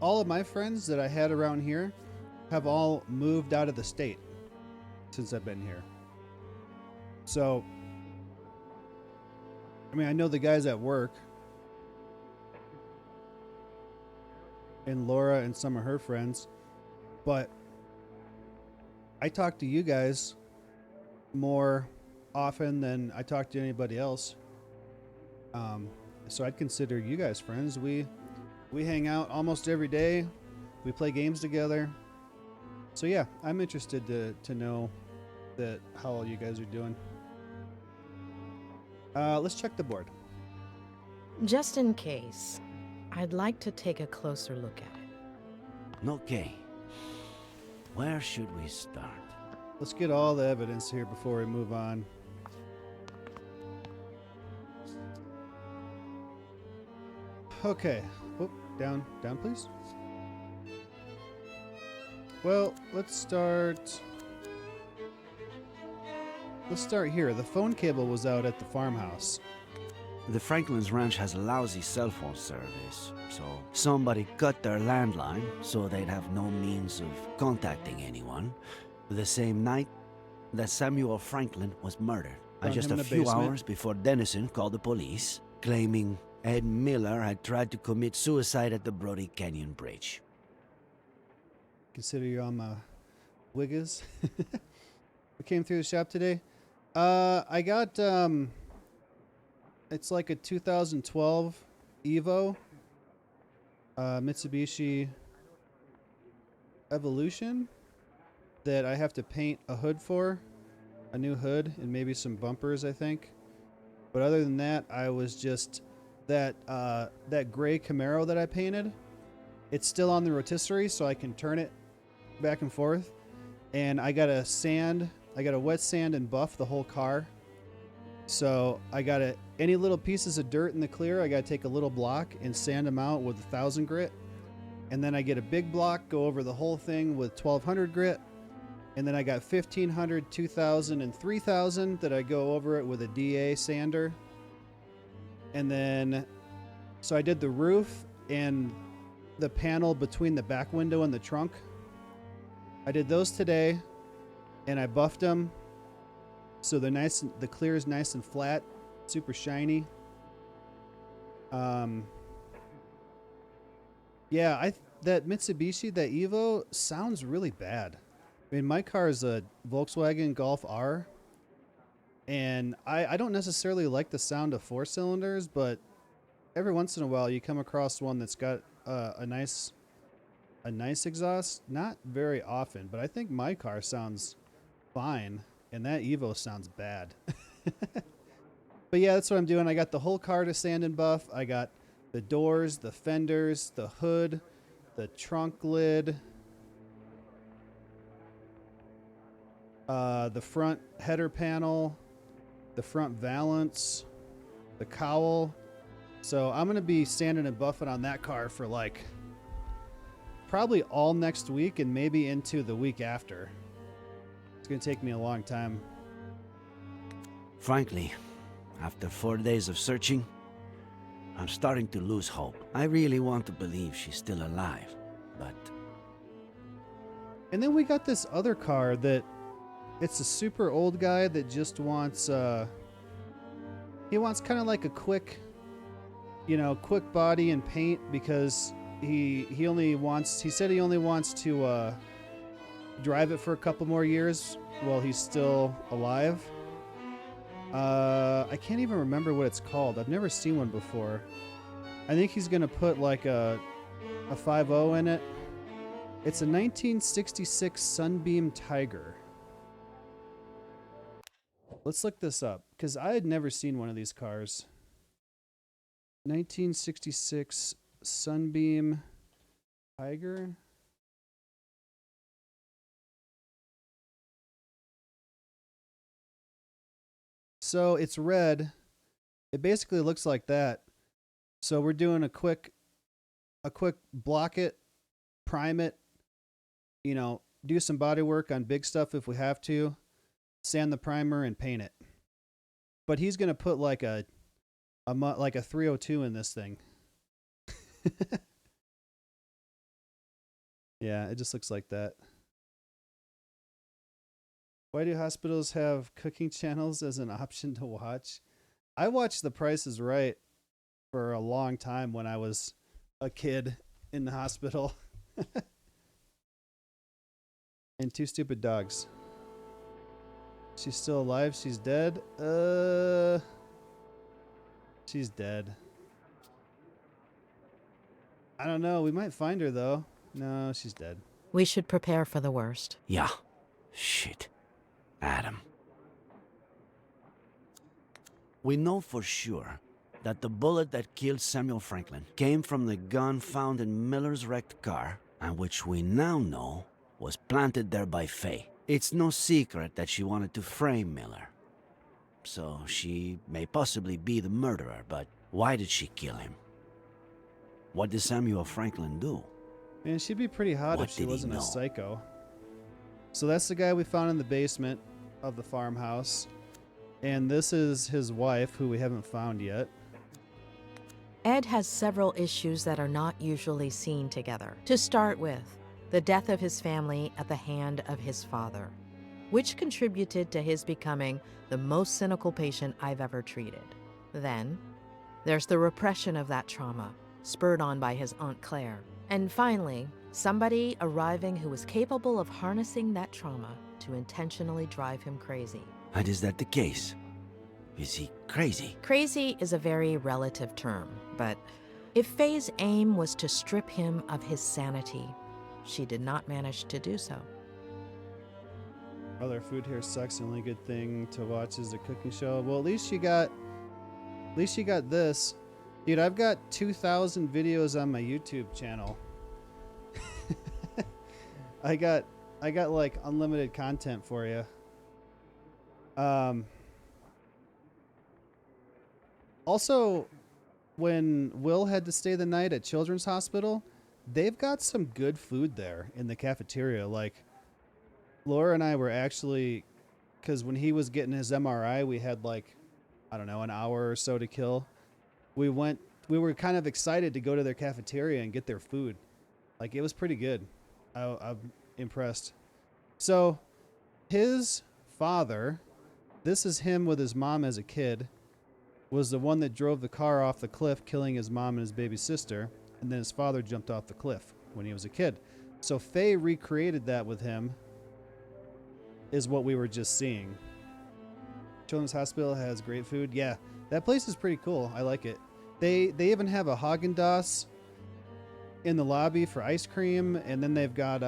S1: of my friends that I had around here have all moved out of the state since I've been here. So, I mean, I know the guys at work, and Laura and some of her friends, but I talk to you guys more often than I talk to anybody else. So I'd consider you guys friends. We hang out almost every day. We play games together. So yeah, I'm interested to know that how all you guys are doing. Let's check the board.
S17: Just in case, I'd like to take a closer look at it.
S7: Okay. Where should we start?
S1: Let's get all the evidence here before we move on. Okay. Oh, down, please. Well, let's start here. The phone cable was out at the farmhouse.
S7: The Franklin's ranch has a lousy cell phone service, so somebody cut their landline so they'd have no means of contacting anyone. The same night that Samuel Franklin was murdered.
S1: Found
S7: Just
S1: him
S7: a
S1: in the
S7: few
S1: basement.
S7: hours before Dennison called the police, claiming Ed Miller had tried to commit suicide at the Brody Canyon Bridge.
S1: Consider you on my Wiggers. We came through the shop today. I got it's like a 2012 Evo Mitsubishi Evolution that I have to paint a hood for, a new hood and maybe some bumpers, I think. But other than that, I was just that gray Camaro that I painted. It's still on the rotisserie, so I can turn it back and forth. And I got a wet sand and buff the whole car. So I got any little pieces of dirt in the clear, I got to take a little block and sand them out with 1,000 grit. And then I get a big block, go over the whole thing with 1,200 grit. And then I got 1,500, 2,000, and 3,000 that I go over it with a DA sander. And then, so I did the roof and the panel between the back window and the trunk. I did those today, and I buffed them so they're nice. The clear is nice and flat, super shiny. Yeah, that Mitsubishi, that Evo, sounds really bad. I mean, my car is a Volkswagen Golf R, and I don't necessarily like the sound of 4 cylinders, but every once in a while you come across one that's got a nice exhaust. Not very often, but I think my car sounds fine, and that Evo sounds bad. But yeah, that's what I'm doing. I got the whole car to sand and buff. I got the doors, the fenders, the hood, the trunk lid, the front header panel, the front valance, the cowl. So I'm going to be sanding and buffing on that car for like probably all next week and maybe into the week after. It's going to take me a long time.
S7: Frankly, after 4 days of searching, I'm starting to lose hope. I really want to believe she's still alive, but...
S1: And then we got this other car that it's a super old guy that just wants, he wants kind of like a quick body and paint because he said he only wants to drive it for a couple more years while he's still alive. I can't even remember what it's called. I've never seen one before. I think he's gonna put like a 5.0 in it. It's a 1966 Sunbeam Tiger. Let's look this up because I had never seen one of these cars. 1966 Sunbeam Tiger. So it's red. It basically looks like that. So we're doing a quick block it, prime it, do some body work on big stuff if we have to, sand the primer and paint it. But he's going to put like a 302 in this thing. Yeah, it just looks like that. Why do hospitals have cooking channels as an option to watch? I watched The Price is Right for a long time when I was a kid in the hospital. And Two Stupid Dogs. She's still alive? She's dead? She's dead. I don't know. We might find her, though. No, she's dead.
S17: We should prepare for the worst.
S7: Yeah. Shit. Adam. We know for sure that the bullet that killed Samuel Franklin came from the gun found in Miller's wrecked car, and which we now know was planted there by Faye. It's no secret that she wanted to frame Miller. So she may possibly be the murderer, but why did she kill him? What did Samuel Franklin do?
S1: Man, she'd be pretty hot if she wasn't a psycho. So that's the guy we found in the basement of the farmhouse. And this is his wife, who we haven't found yet.
S17: Ed has several issues that are not usually seen together. To start with, the death of his family at the hand of his father, which contributed to his becoming the most cynical patient I've ever treated. Then, there's the repression of that trauma, spurred on by his Aunt Claire. And finally, somebody arriving who was capable of harnessing that trauma to intentionally drive him crazy.
S7: And is that the case? Is he crazy?
S17: Crazy is a very relative term, but if Faye's aim was to strip him of his sanity, she did not manage to do so.
S1: Well, their food here sucks. The only good thing to watch is the cooking show. Well, at least you got this. Dude, I've got 2,000 videos on my YouTube channel. I got like unlimited content for you. Also, when Will had to stay the night at Children's Hospital, they've got some good food there in the cafeteria. Like, Laura and I were actually, because when he was getting his MRI, we had like, I don't know, an hour or so to kill. We were kind of excited to go to their cafeteria and get their food. Like, it was pretty good. I'm impressed. So, his father, this is him with his mom as a kid, was the one that drove the car off the cliff, killing his mom and his baby sister, and then his father jumped off the cliff when he was a kid. So Faye recreated that with him, is what we were just seeing. Children's Hospital has great food. Yeah, that place is pretty cool. I like it. They even have a Haagen-Dazs in the lobby for ice cream, and then they've got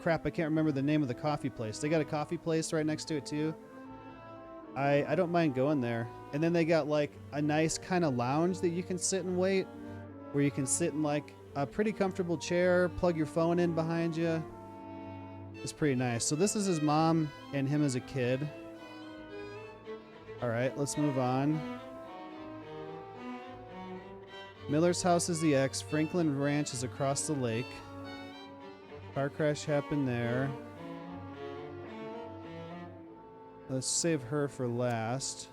S1: crap, I can't remember the name of the coffee place. They got a coffee place right next to it too. I don't mind going there. And then they got like a nice kind of lounge that you can sit and wait, where you can sit in like a pretty comfortable chair, plug your phone in behind you. It's pretty nice. So this is his mom and him as a kid. All right, let's move on. Miller's house is the X. Franklin Ranch is across the lake. Car crash happened there. Let's save her for last.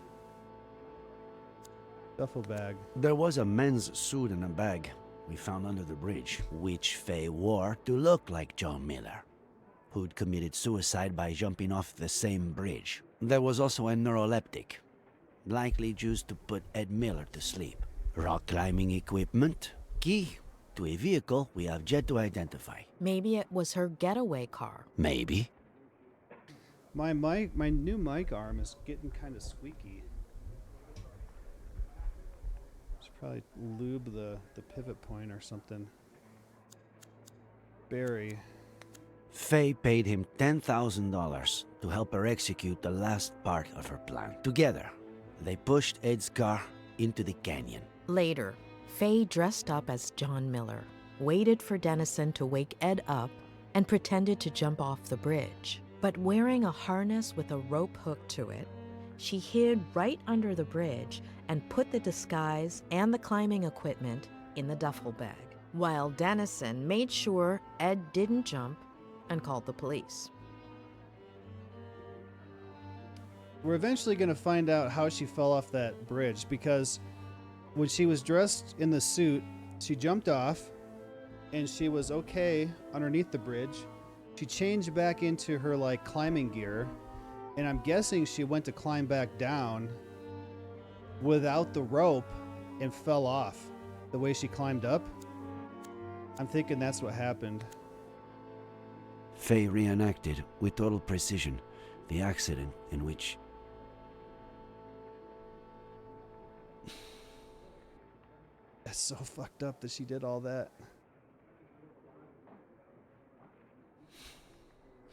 S1: Duffel bag.
S7: There was a men's suit and a bag we found under the bridge, which Faye wore to look like John Miller, who'd committed suicide by jumping off the same bridge. There was also a neuroleptic, likely used to put Ed Miller to sleep. Rock climbing equipment, key to a vehicle we have yet to identify.
S17: Maybe it was her getaway car.
S7: Maybe.
S1: My new mic arm is getting kind of squeaky. Should probably lube the pivot point or something. Barry.
S7: Faye paid him $10,000 to help her execute the last part of her plan. Together, they pushed Ed's car into the canyon.
S17: Later, Faye dressed up as John Miller, waited for Dennison to wake Ed up, and pretended to jump off the bridge. But wearing a harness with a rope hooked to it, she hid right under the bridge and put the disguise and the climbing equipment in the duffel bag, while Dennison made sure Ed didn't jump and called the police.
S1: We're eventually going to find out how she fell off that bridge, because when she was dressed in the suit, she jumped off and she was okay underneath the bridge. She changed back into her like climbing gear, and I'm guessing she went to climb back down without the rope and fell off the way she climbed up. I'm thinking that's what happened.
S7: Faye reenacted with total precision the accident in which...
S1: That's so fucked up that she did all that.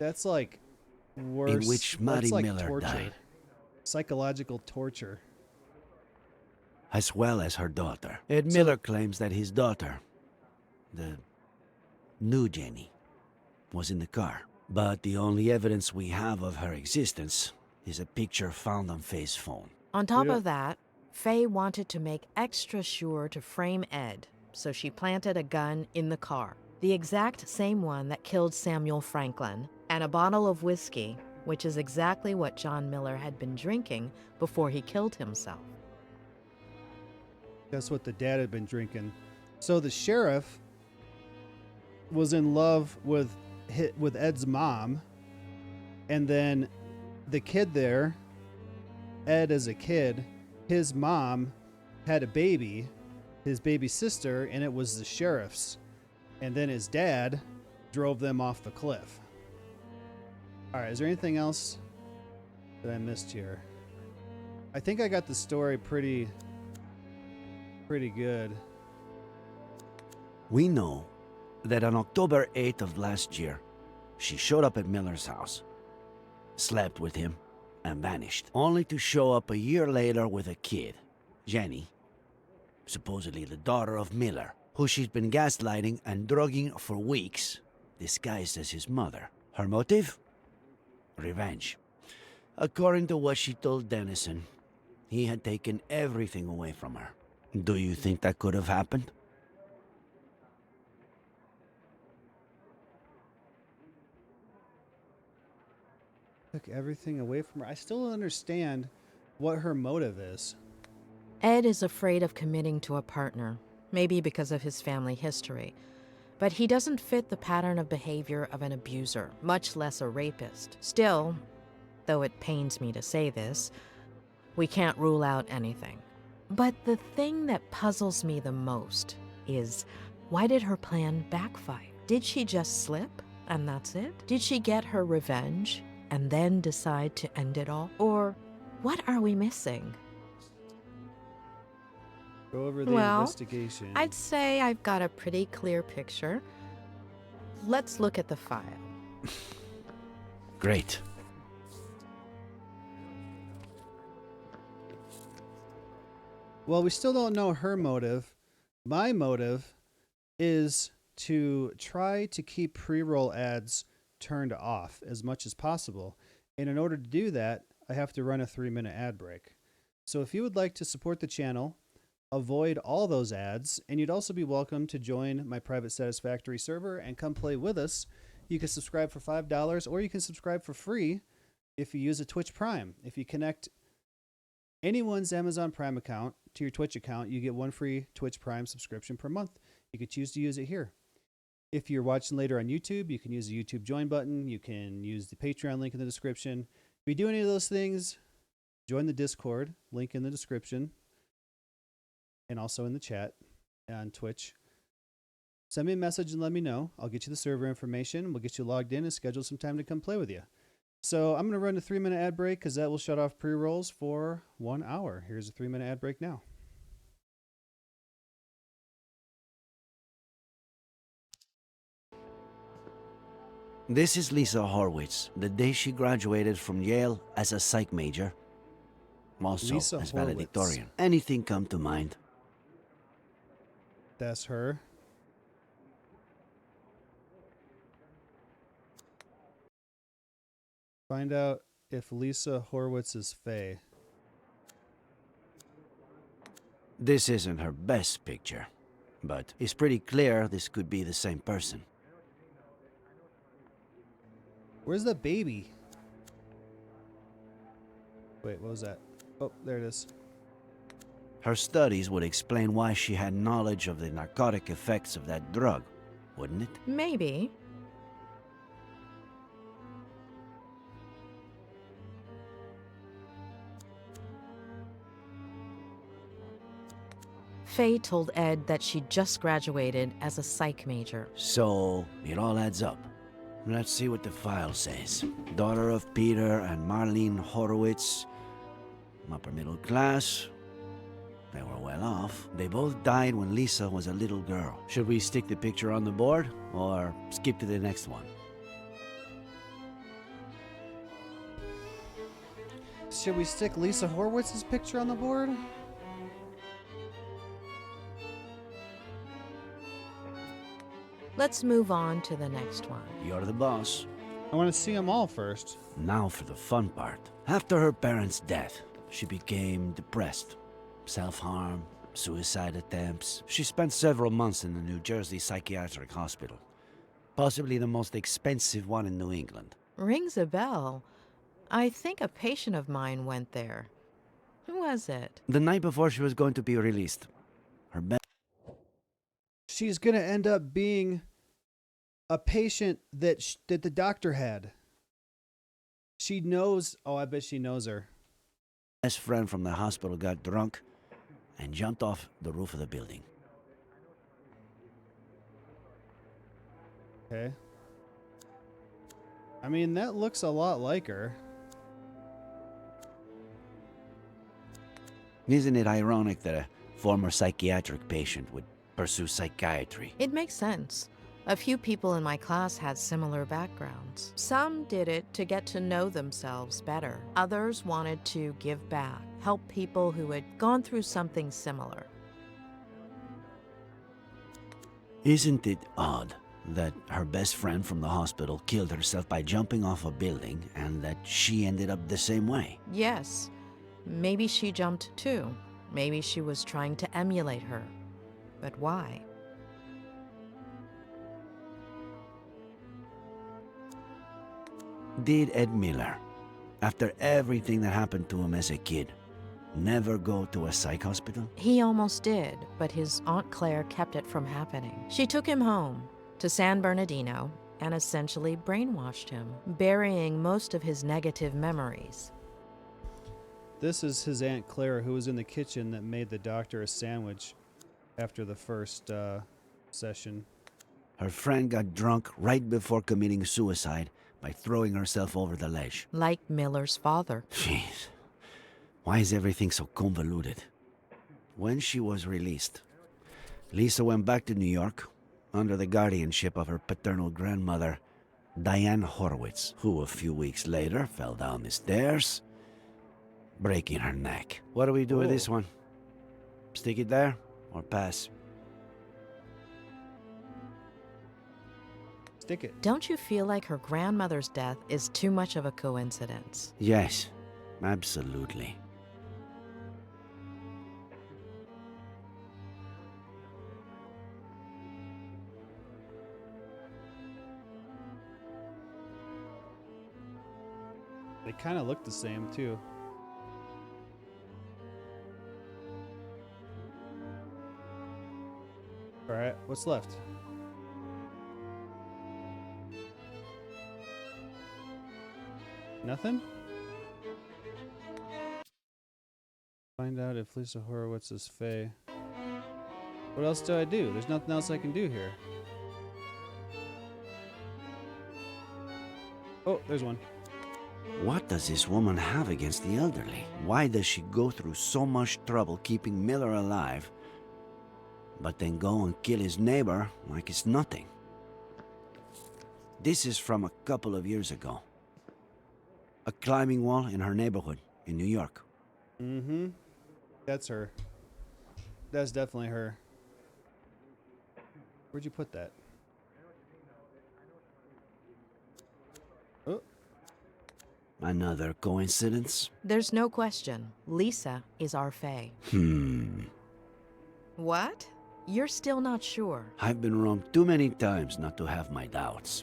S1: That's like worse.
S13: In which
S1: That's
S13: Maddie
S1: like
S13: Miller
S1: torture.
S13: died,
S1: Psychological torture.
S13: as well as her daughter. Ed Miller claims that his daughter, the new Jenny, was in the car. But the only evidence we have of her existence is a picture found on Faye's phone.
S17: On top of that, Faye wanted to make extra sure to frame Ed, so she planted a gun in the car, the exact same one that killed Samuel Franklin, and a bottle of whiskey, which is exactly what John Miller had been drinking before he killed himself.
S1: That's what the dad had been drinking. So the sheriff was in love with Ed's mom, and then the kid there, Ed as a kid, his mom had a baby, his baby sister, and it was the sheriff's. And then his dad drove them off the cliff. All right, is there anything else that I missed here? I think I got the story pretty good.
S13: We know that on October 8th of last year, she showed up at Miller's house, slept with him, and vanished, only to show up a year later with a kid, Jenny, supposedly the daughter of Miller, who she'd been gaslighting and drugging for weeks, disguised as his mother. Her motive? Revenge. According to what she told Dennison, he had taken everything away from her. Do you think that could have happened?
S1: Took everything away from her. I still don't understand what her motive is.
S17: Ed is afraid of committing to a partner, maybe because of his family history. But he doesn't fit the pattern of behavior of an abuser, much less a rapist. Still, though it pains me to say this, we can't rule out anything. But the thing that puzzles me the most is, why did her plan backfire? Did she just slip, and that's it? Did she get her revenge, and then decide to end it all? Or what are we missing?
S1: Go over the investigation.
S17: I'd say I've got a pretty clear picture. Let's look at the file.
S13: Great.
S1: Well, we still don't know her motive. My motive is to try to keep pre-roll ads turned off as much as possible. And in order to do that, I have to run a 3-minute ad break. So if you would like to support the channel, avoid all those ads, and you'd also be welcome to join my private Satisfactory server and come play with us. You can subscribe for $5, or you can subscribe for free if you use a Twitch Prime. If you connect anyone's Amazon Prime account to your Twitch account, you get one free Twitch Prime subscription per month. You could choose to use it here. If you're watching later on YouTube, you can use the YouTube join button. You can use the Patreon link in the description. If you do any of those things, join the Discord, link in the description, and also in the chat on Twitch. Send me a message and let me know. I'll get you the server information. We'll get you logged in and schedule some time to come play with you. So I'm going to run a 3-minute ad break because that will shut off pre-rolls for 1 hour. Here's a 3-minute ad break now.
S13: This is Lisa Horwitz, the day she graduated from Yale as a psych major, also
S1: Lisa
S13: as
S1: Horwitz.
S13: valedictorian. Anything come to mind?
S1: That's her. Find out if Lisa Horwitz is Faye.
S13: This isn't her best picture, but it's pretty clear this could be the same person.
S1: Where's the baby? Wait, what was that? Oh, there it is.
S13: Her studies would explain why she had knowledge of the narcotic effects of that drug, wouldn't it?
S17: Maybe. Faye told Ed that she just graduated as a psych major.
S13: So, it all adds up. Let's see what the file says. Daughter of Peter and Marlene Horowitz. Upper middle class. They were well off. They both died when Lisa was a little girl. Should we stick the picture on the board or skip to the next one?
S1: should we stick Lisa Horowitz's picture on the board?
S17: Let's move on to the next one.
S13: You're the boss.
S1: I want to see them all first.
S13: Now for the fun part. After her parents' death, she became depressed. Self-harm, suicide attempts. She spent several months in the New Jersey Psychiatric Hospital. Possibly the most expensive one in New England.
S17: Rings a bell. I think a patient of mine went there. Who was it?
S13: The night before she was going to be released. Her
S1: She's going to end up being a patient that that the doctor had. She knows. Oh, I bet she knows her.
S13: best friend from the hospital got drunk and jumped off the roof of the building.
S1: Okay. I mean, that looks a lot like her.
S13: Isn't it ironic that a former psychiatric patient would pursue psychiatry?
S17: It makes sense. A few people in my class had similar backgrounds. Some did it to get to know themselves better. Others wanted to give back, help people who had gone through something similar.
S13: Isn't it odd that her best friend from the hospital killed herself by jumping off a building and that she ended up the same way?
S17: Yes, maybe she jumped too. Maybe she was trying to emulate her. But why?
S13: Did Ed Miller, after everything that happened to him as a kid, never go to a psych hospital?
S17: He almost did, but his Aunt Claire kept it from happening. She took him home to San Bernardino and essentially brainwashed him, burying most of his negative memories.
S1: This is his Aunt Claire, who was in the kitchen that made the doctor a sandwich after the first session.
S13: Her friend got drunk right before committing suicide by throwing herself over the ledge.
S17: Like Miller's father.
S13: Jeez. Why is everything so convoluted? When she was released, Lisa went back to New York under the guardianship of her paternal grandmother, Diane Horowitz, who a few weeks later fell down the stairs, breaking her neck. What do we do with this one? Stick it there or pass?
S1: Stick it.
S17: Don't you feel like her grandmother's death is too much of a coincidence?
S13: Yes, absolutely.
S1: They kind of look the same, too. All right, what's left? Nothing? Find out if Lisa Horowitz is Faye. What else do I do? There's nothing else I can do here. Oh, there's one.
S13: What does this woman have against the elderly? Why does she go through so much trouble keeping Miller alive, but then go and kill his neighbor like it's nothing? This is from a couple of years ago. A climbing wall in her neighborhood in New York.
S1: Mm-hmm. That's her. That's definitely her. Where'd you put that? Oh.
S13: Another coincidence?
S17: There's no question. Lisa is our Faye. What? You're still not sure?
S13: I've been wrong too many times not to have my doubts.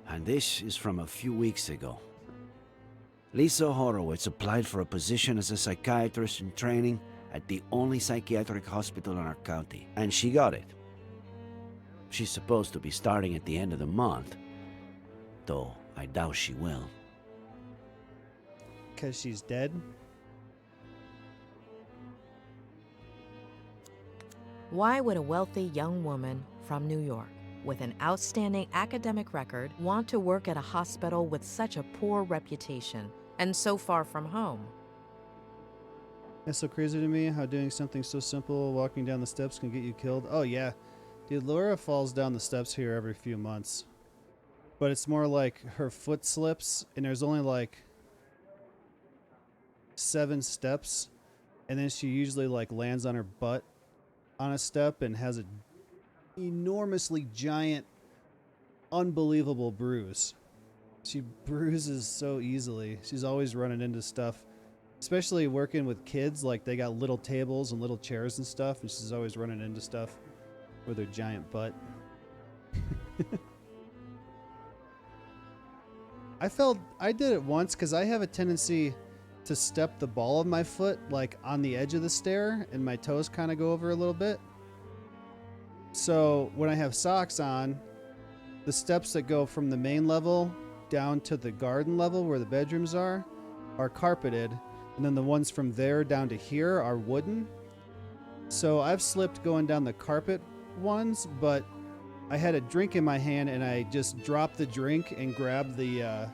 S13: And this is from a few weeks ago. Lisa Horowitz applied for a position as a psychiatrist in training at the only psychiatric hospital in our county, and she got it. She's supposed to be starting at the end of the month, though I doubt she will.
S1: 'Cause she's dead?
S17: Why would a wealthy young woman from New York with an outstanding academic record want to work at a hospital with such a poor reputation and so far from home?
S1: It's so crazy to me how doing something so simple, walking down the steps, can get you killed. Oh, yeah. Dude, Laura falls down the steps here every few months. But it's more like her foot slips, and there's only like 7 steps, and then she usually like lands on her butt on a step and has an enormously giant, unbelievable bruise. She bruises so easily. She's always running into stuff, especially working with kids. Like they got little tables and little chairs and stuff, and she's always running into stuff with her giant butt. I did it once because I have a tendency to step the ball of my foot like on the edge of the stair, and my toes kind of go over a little bit. So when I have socks on, the steps that go from the main level down to the garden level where the bedrooms are carpeted, and then the ones from there down to here are wooden. So I've slipped going down the carpet ones, but I had a drink in my hand and I just dropped the drink and grabbed the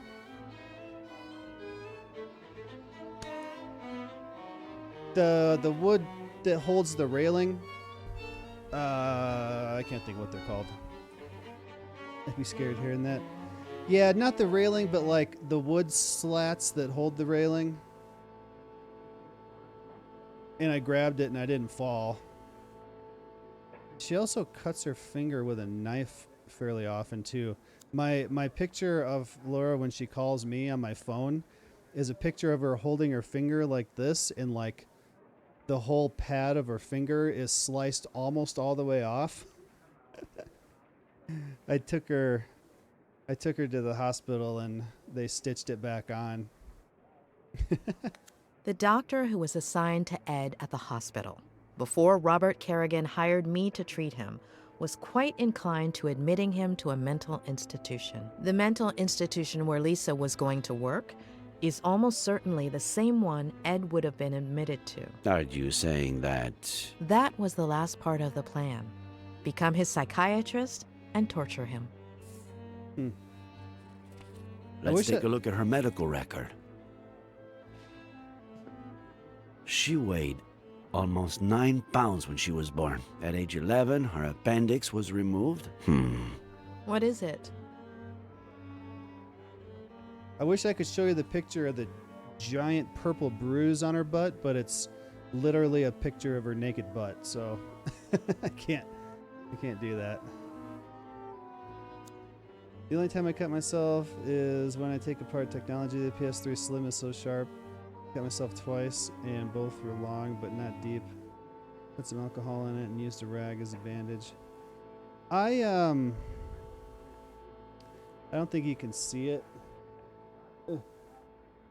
S1: wood that holds the railing. I can't think what they're called. I'd be scared hearing that. Yeah, not the railing, but like the wood slats that hold the railing. And I grabbed it and I didn't fall. She also cuts her finger with a knife fairly often too. My picture of Laura when she calls me on my phone is a picture of her holding her finger like this, and like the whole pad of her finger is sliced almost all the way off. I took her to the hospital and they stitched it back on.
S17: The doctor who was assigned to Ed at the hospital before Robert Kerrigan hired me to treat him was quite inclined to admitting him to a mental institution. The mental institution where Lisa was going to work is almost certainly the same one Ed would have been admitted to.
S13: Are you saying that?
S17: That was the last part of the plan. Become his psychiatrist and torture him.
S13: Let's take a look at her medical record. She weighed almost 9 pounds when she was born. At age 11, her appendix was removed.
S17: What is it?
S1: I wish I could show you the picture of the giant purple bruise on her butt, but it's literally a picture of her naked butt, so I can't do that. The only time I cut myself is when I take apart technology. The PS3 Slim is so sharp. Cut myself twice, and both were long but not deep. Put some alcohol in it and used a rag as a bandage. I don't think you can see it,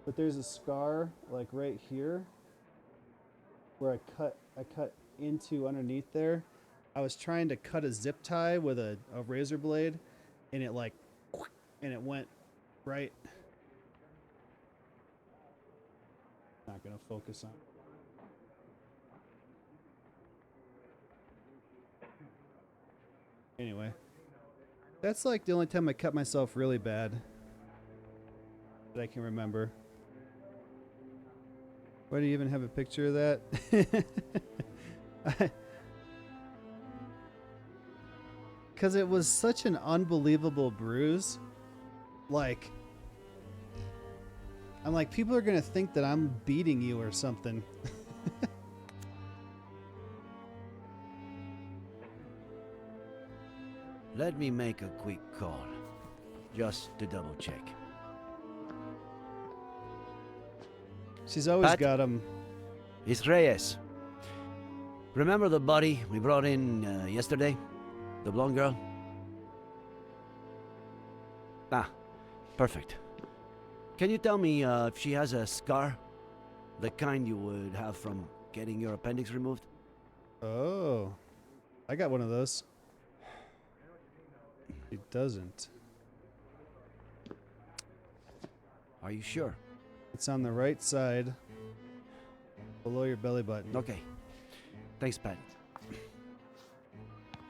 S1: but there's a scar like right here where I cut into underneath there. I was trying to cut a zip tie with a razor blade, and it went right. Not gonna focus on. Anyway, that's like the only time I cut myself really bad that I can remember. Why do you even have a picture of that? Because it was such an unbelievable bruise. Like, I'm like, people are going to think that I'm beating you or something.
S13: Let me make a quick call, just to double check.
S1: She's always
S13: Pat?
S1: got him.
S13: It's Reyes. Remember the body we brought in yesterday? The blonde girl? Ah, perfect. Can you tell me if she has a scar? The kind you would have from getting your appendix removed?
S1: Oh, I got one of those. She doesn't.
S13: Are you sure?
S1: It's on the right side, below your belly button.
S13: Okay. Thanks, Pat.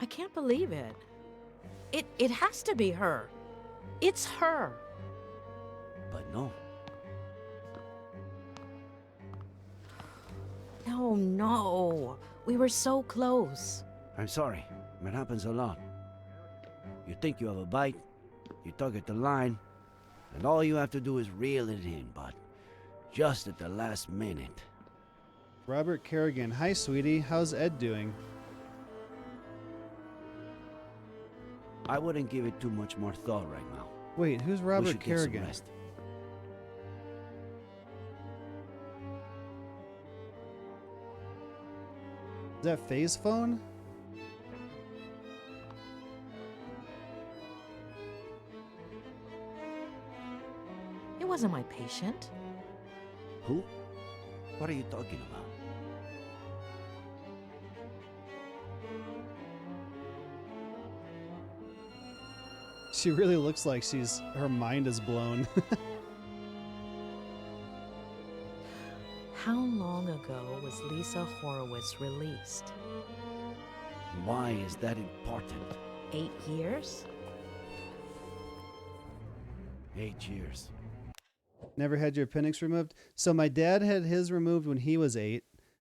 S17: I can't believe it. It has to be her. It's her.
S13: But no.
S17: No. We were so close.
S13: I'm sorry. It happens a lot. You think you have a bite, you tug at the line, and all you have to do is reel it in, but Just at the last minute.
S1: Robert Kerrigan. Hi, sweetie. How's Ed doing?
S13: I wouldn't give it too much more thought right now.
S1: Wait, who's
S13: We
S1: Robert
S13: should get some
S1: Kerrigan?
S13: rest.
S1: Is that Faye's phone?
S17: It wasn't my patient.
S13: Who? What are you talking about?
S1: She really looks like her mind is blown.
S17: How long ago was Lisa Horowitz released?
S13: Why is that important?
S17: 8 years?
S13: 8 years.
S1: Never had your appendix removed? So my dad had his removed when he was 8.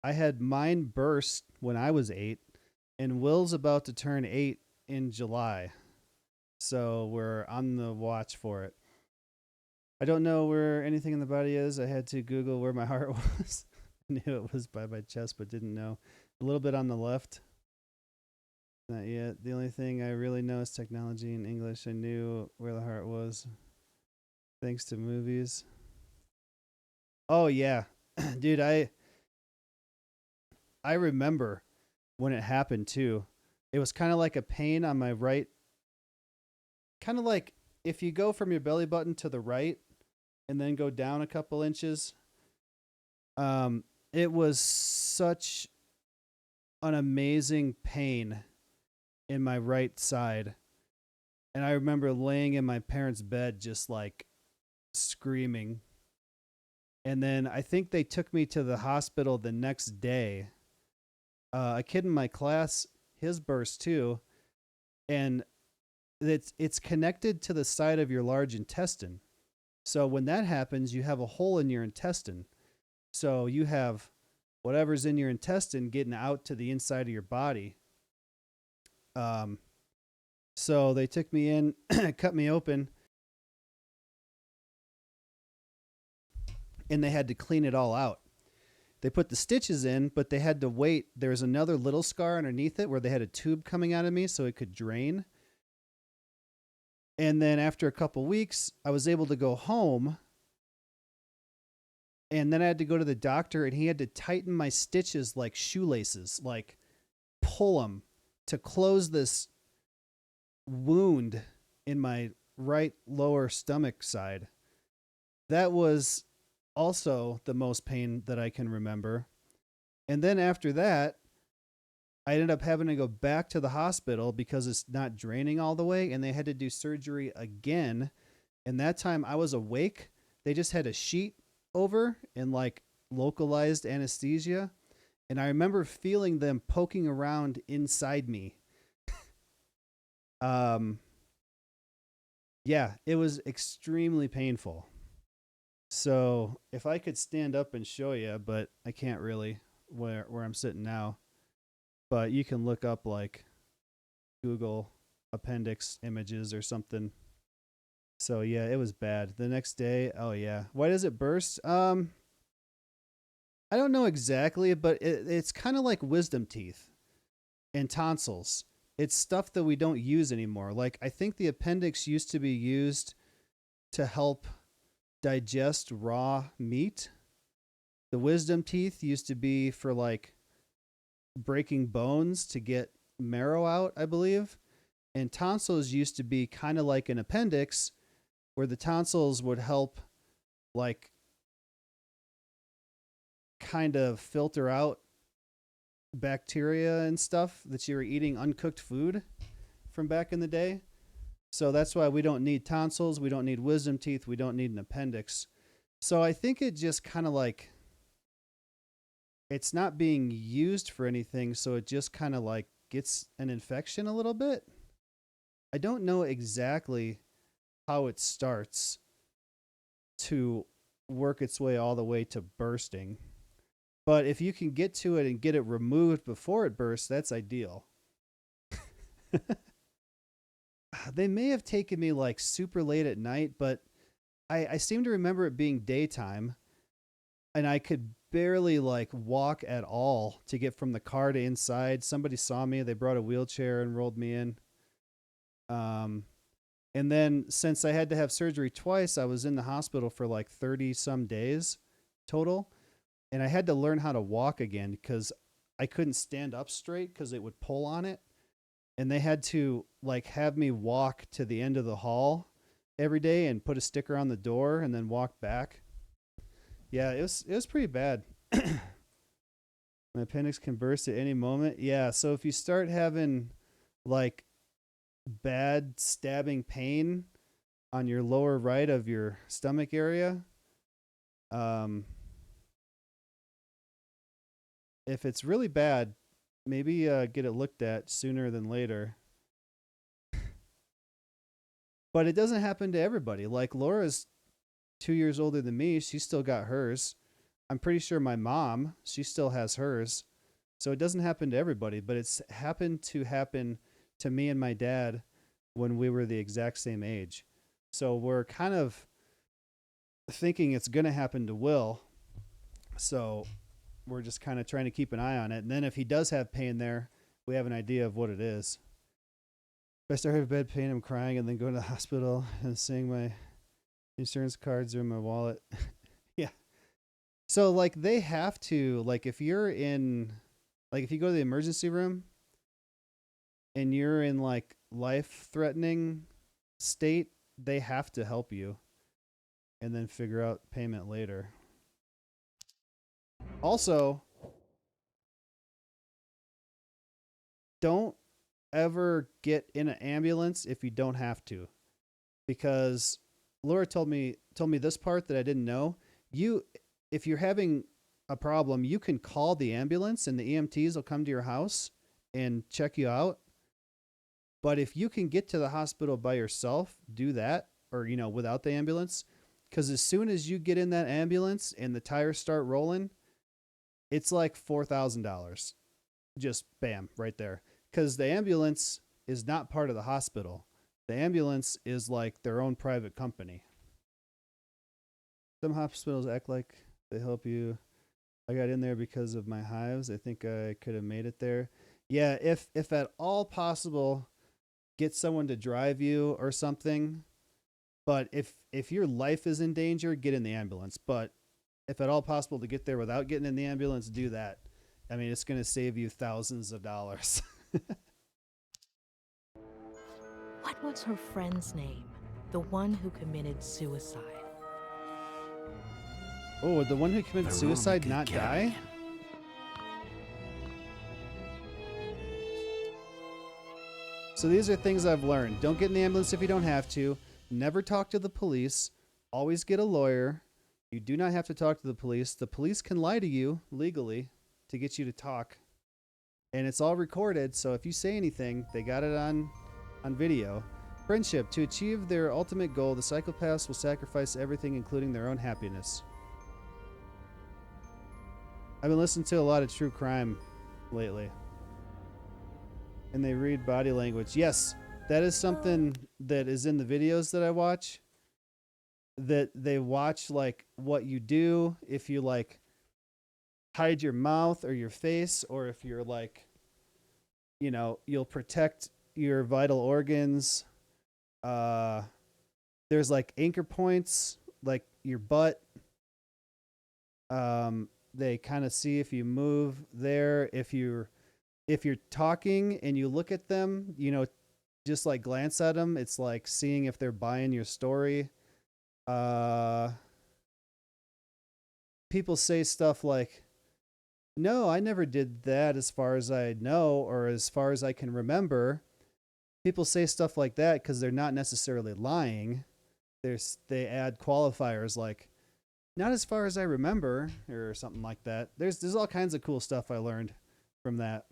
S1: I had mine burst when I was 8. And Will's about to turn 8 in July. So we're on the watch for it. I don't know where anything in the body is. I had to Google where my heart was. I knew it was by my chest, but didn't know. A little bit on the left. Not yet. The only thing I really know is technology and English. I knew where the heart was. Thanks to movies. Oh, yeah. Dude, I remember when it happened, too. It was kind of like a pain on my right. Kind of like if you go from your belly button to the right and then go down a couple inches. It was such an amazing pain in my right side. And I remember laying in my parents' bed just like screaming. And then I think they took me to the hospital the next day. A kid in my class, his burst too. And it's connected to the side of your large intestine. So when that happens, you have a hole in your intestine. So you have whatever's in your intestine getting out to the inside of your body. So they took me in, cut me open, and they had to clean it all out. They put the stitches in, but they had to wait. There was another little scar underneath it where they had a tube coming out of me so it could drain. And then after a couple weeks, I was able to go home. And then I had to go to the doctor, and he had to tighten my stitches like shoelaces, like pull them to close this wound in my right lower stomach side. That was also the most pain that I can remember. And then after that, I ended up having to go back to the hospital because it's not draining all the way, and they had to do surgery again. And that time I was awake. They just had a sheet over and like localized anesthesia. And I remember feeling them poking around inside me. Yeah, it was extremely painful. So if I could stand up and show you, but I can't really where I'm sitting now. But you can look up like Google appendix images or something. So yeah, it was bad. The next day, oh yeah. Why does it burst? I don't know exactly, but it's kind of like wisdom teeth and tonsils. It's stuff that we don't use anymore. Like I think the appendix used to be used to help digest raw meat. The wisdom teeth used to be for like breaking bones to get marrow out, I believe. And tonsils used to be kind of like an appendix where the tonsils would help like kind of filter out bacteria and stuff that you were eating uncooked food from back in the day. So that's why we don't need tonsils, we don't need wisdom teeth, we don't need an appendix. So I think it just kind of like it's not being used for anything, so it just kind of like gets an infection a little bit. I don't know exactly how it starts to work its way all the way to bursting. But if you can get to it and get it removed before it bursts, that's ideal. They may have taken me like super late at night, but I seem to remember it being daytime. and I could barely like walk at all to get from the car to inside. Somebody saw me. They brought a wheelchair and rolled me in. And then since I had to have surgery twice, I was in the hospital for like 30 some days total. And I had to learn how to walk again because I couldn't stand up straight because it would pull on it. And they had to like have me walk to the end of the hall every day and put a sticker on the door and then walk back. Yeah, it was pretty bad. My appendix can burst at any moment. Yeah, so if you start having like bad stabbing pain on your lower right of your stomach area, if it's really bad, maybe get it looked at sooner than later. But it doesn't happen to everybody. Like Laura's 2 years older than me. She still got hers. I'm pretty sure my mom, she still has hers. So it doesn't happen to everybody, but it's happened to me and my dad when we were the exact same age. So we're kind of thinking it's going to happen to Will. So we're just kind of trying to keep an eye on it. And then if he does have pain there, we have an idea of what it is. If I start having bad pain, I'm crying and then going to the hospital and seeing my insurance cards are in my wallet. Yeah. So like they have to, like if you're in, like if you go to the emergency room and you're in like life-threatening state, they have to help you and then figure out payment later. Also, don't ever get in an ambulance if you don't have to, because Laura told me this part that I didn't know. If you're having a problem, you can call the ambulance and the EMTs will come to your house and check you out. But if you can get to the hospital by yourself, do that, or without the ambulance, because as soon as you get in that ambulance and the tires start rolling, it's like $4,000. Just bam, right there. Because the ambulance is not part of the hospital. The ambulance is like their own private company. Some hospitals act like they help you. I got in there because of my hives. I think I could have made it there. Yeah, if at all possible, get someone to drive you or something. But if your life is in danger, get in the ambulance. But if at all possible to get there without getting in the ambulance, do that. I mean, it's going to save you thousands of dollars.
S17: What was her friend's name? The one who committed suicide.
S1: Oh, would the one who committed suicide not die? So these are things I've learned. Don't get in the ambulance if you don't have to. Never talk to the police. Always get a lawyer. You do not have to talk to the police. The police can lie to you legally to get you to talk. And it's all recorded, so if you say anything, they got it on video. Friendship. To achieve their ultimate goal, the psychopaths will sacrifice everything, including their own happiness. I've been listening to a lot of true crime lately. And they read body language. Yes, that is something that is in the videos that I watch. That they watch like what you do, if you like hide your mouth or your face, or if you're like, you'll protect your vital organs. There's like anchor points, like your butt. They kind of see if you move there. If you're talking and you look at them, just like glance at them, it's like seeing if they're buying your story. People say stuff like, no, I never did that as far as I know, or as far as I can remember. People say stuff like that because they're not necessarily lying. They add qualifiers like, not as far as I remember, or something like that. There's all kinds of cool stuff I learned from that.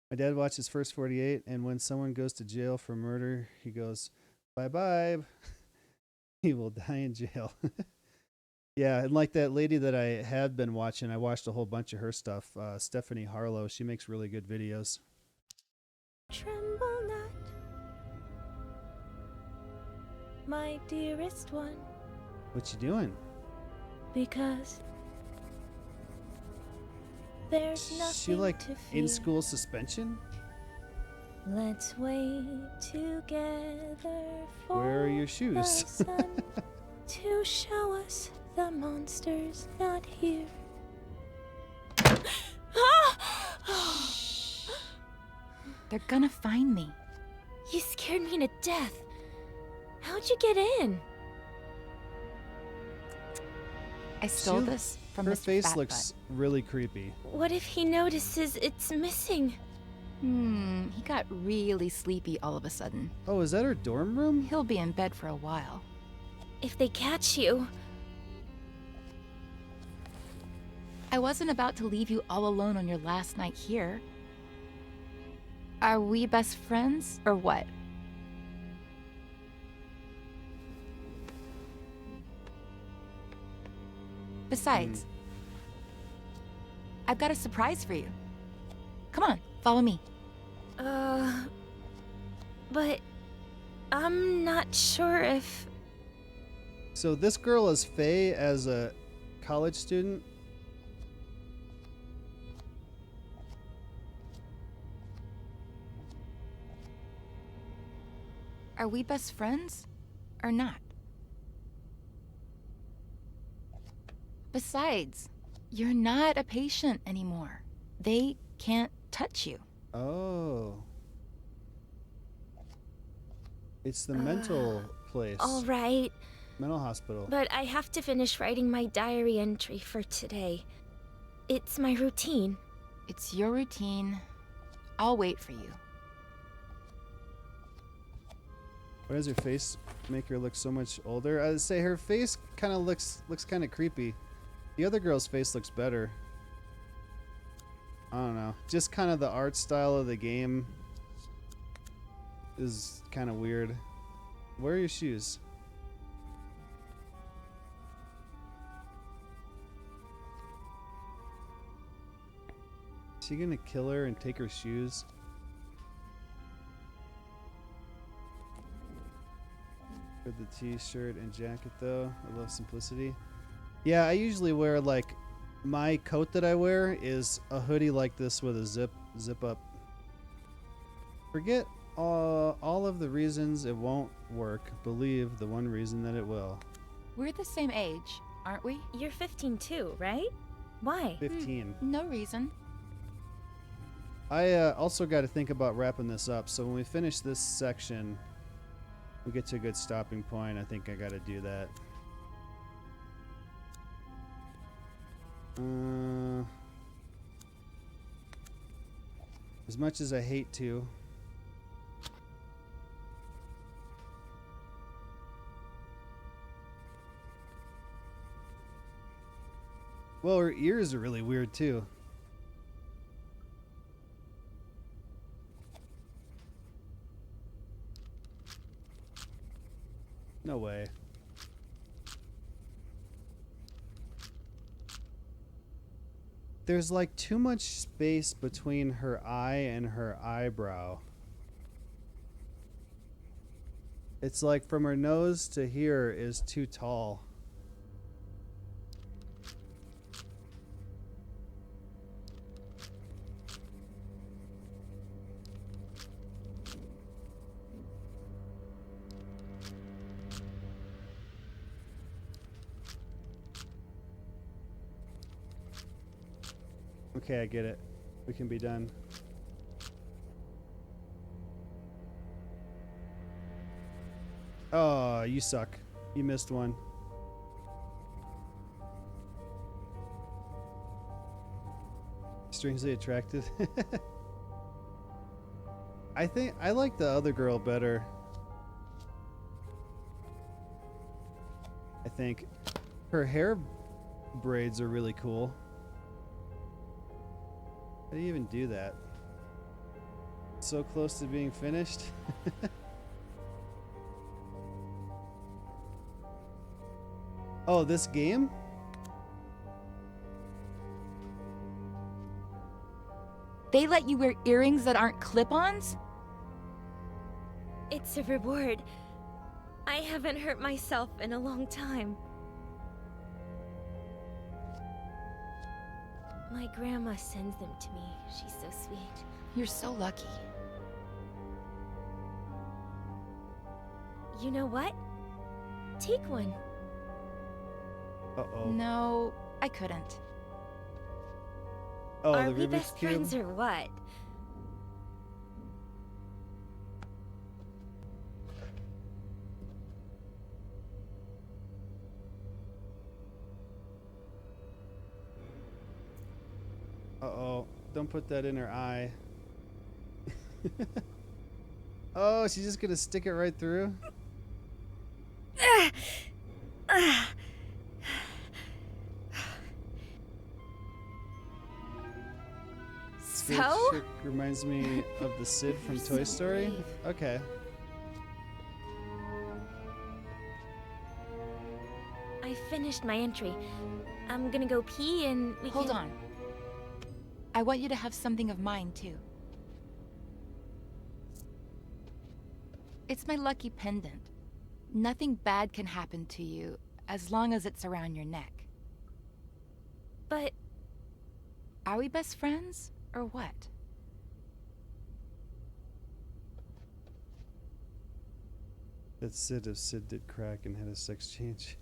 S1: My dad watched his first 48, and when someone goes to jail for murder, he goes, bye-bye. He will die in jail. Yeah, and like that lady that I had been watching, I watched a whole bunch of her stuff. Stephanie Harlow, she makes really good videos.
S9: Tremble not, my dearest one.
S1: What you doing?
S9: because there's nothing
S1: She like
S9: to fear.
S1: in school suspension?
S9: Let's wait together for
S1: Where are your
S9: the
S1: shoes?
S9: sun to show us the monster's not here.
S3: They're gonna find me.
S9: You scared me to death. How'd you get in?
S3: I stole
S1: She-
S3: this from
S1: Her
S3: Mr.
S1: face
S3: Fatbutt.
S1: looks really creepy.
S9: What if he notices it's missing?
S3: He got really sleepy all of a sudden.
S1: Oh, is that her dorm room?
S3: He'll be in bed for a while.
S9: If they catch you...
S3: I wasn't about to leave you all alone on your last night here. Are we best friends, or what? Besides, I've got a surprise for you. Come on, follow me.
S9: But I'm not sure if...
S1: So this girl is Faye as a college student?
S3: Are we best friends, or not? Besides, you're not a patient anymore. They can't touch you.
S1: Oh. It's the mental place.
S9: All right,
S1: Mental hospital.
S9: but I have to finish writing my diary entry for today. It's my routine.
S3: It's your routine. I'll wait for you.
S1: Why does her face make her look so much older? I'd say her face kind of looks kind of creepy. The other girl's face looks better. I don't know. Just kind of the art style of the game is kind of weird. Where are your shoes? Is she gonna kill her and take her shoes? For the t-shirt and jacket though. I love simplicity. Yeah, I usually wear like my coat that I wear is a hoodie like this with a zip up. Forget all of the reasons it won't work. Believe the one reason that it will.
S3: We're the same age, aren't we?
S9: You're 15 too, right? Why?
S1: 15.
S3: No reason.
S1: I also got to think about wrapping this up. So when we finish this section, we get to a good stopping point. I think I got to do that. As much as I hate to. Well, her ears are really weird too. No way. There's like too much space between her eye and her eyebrow. It's like from her nose to here is too tall. Okay, I get it. We can be done. Oh, you suck. You missed one. Strangely attracted. I think I like the other girl better. I think her hair braids are really cool. How do you even do that? So close to being finished. Oh, this game?
S3: They let you wear earrings that aren't clip-ons?
S9: It's a reward. I haven't hurt myself in a long time. My grandma sends them to me. She's so sweet.
S3: You're so lucky.
S9: You know what? Take one.
S1: Uh-oh.
S3: No, I couldn't.
S1: Oh,
S9: Are
S1: the
S9: we
S1: Rubik's
S9: best
S1: Cube?
S9: friends or what?
S1: Uh-oh. Don't put that in her eye. Oh, she's just gonna stick it right through? This chick reminds me of the Sid from Toy Story. Okay.
S9: I finished my entry. I'm gonna go pee and we
S3: Hold
S9: can...
S3: on. I want you to have something of mine, too. It's my lucky pendant. Nothing bad can happen to you as long as it's around your neck.
S9: But...
S3: Are we best friends, or what?
S1: That's Sid if Sid did crack and had a sex change.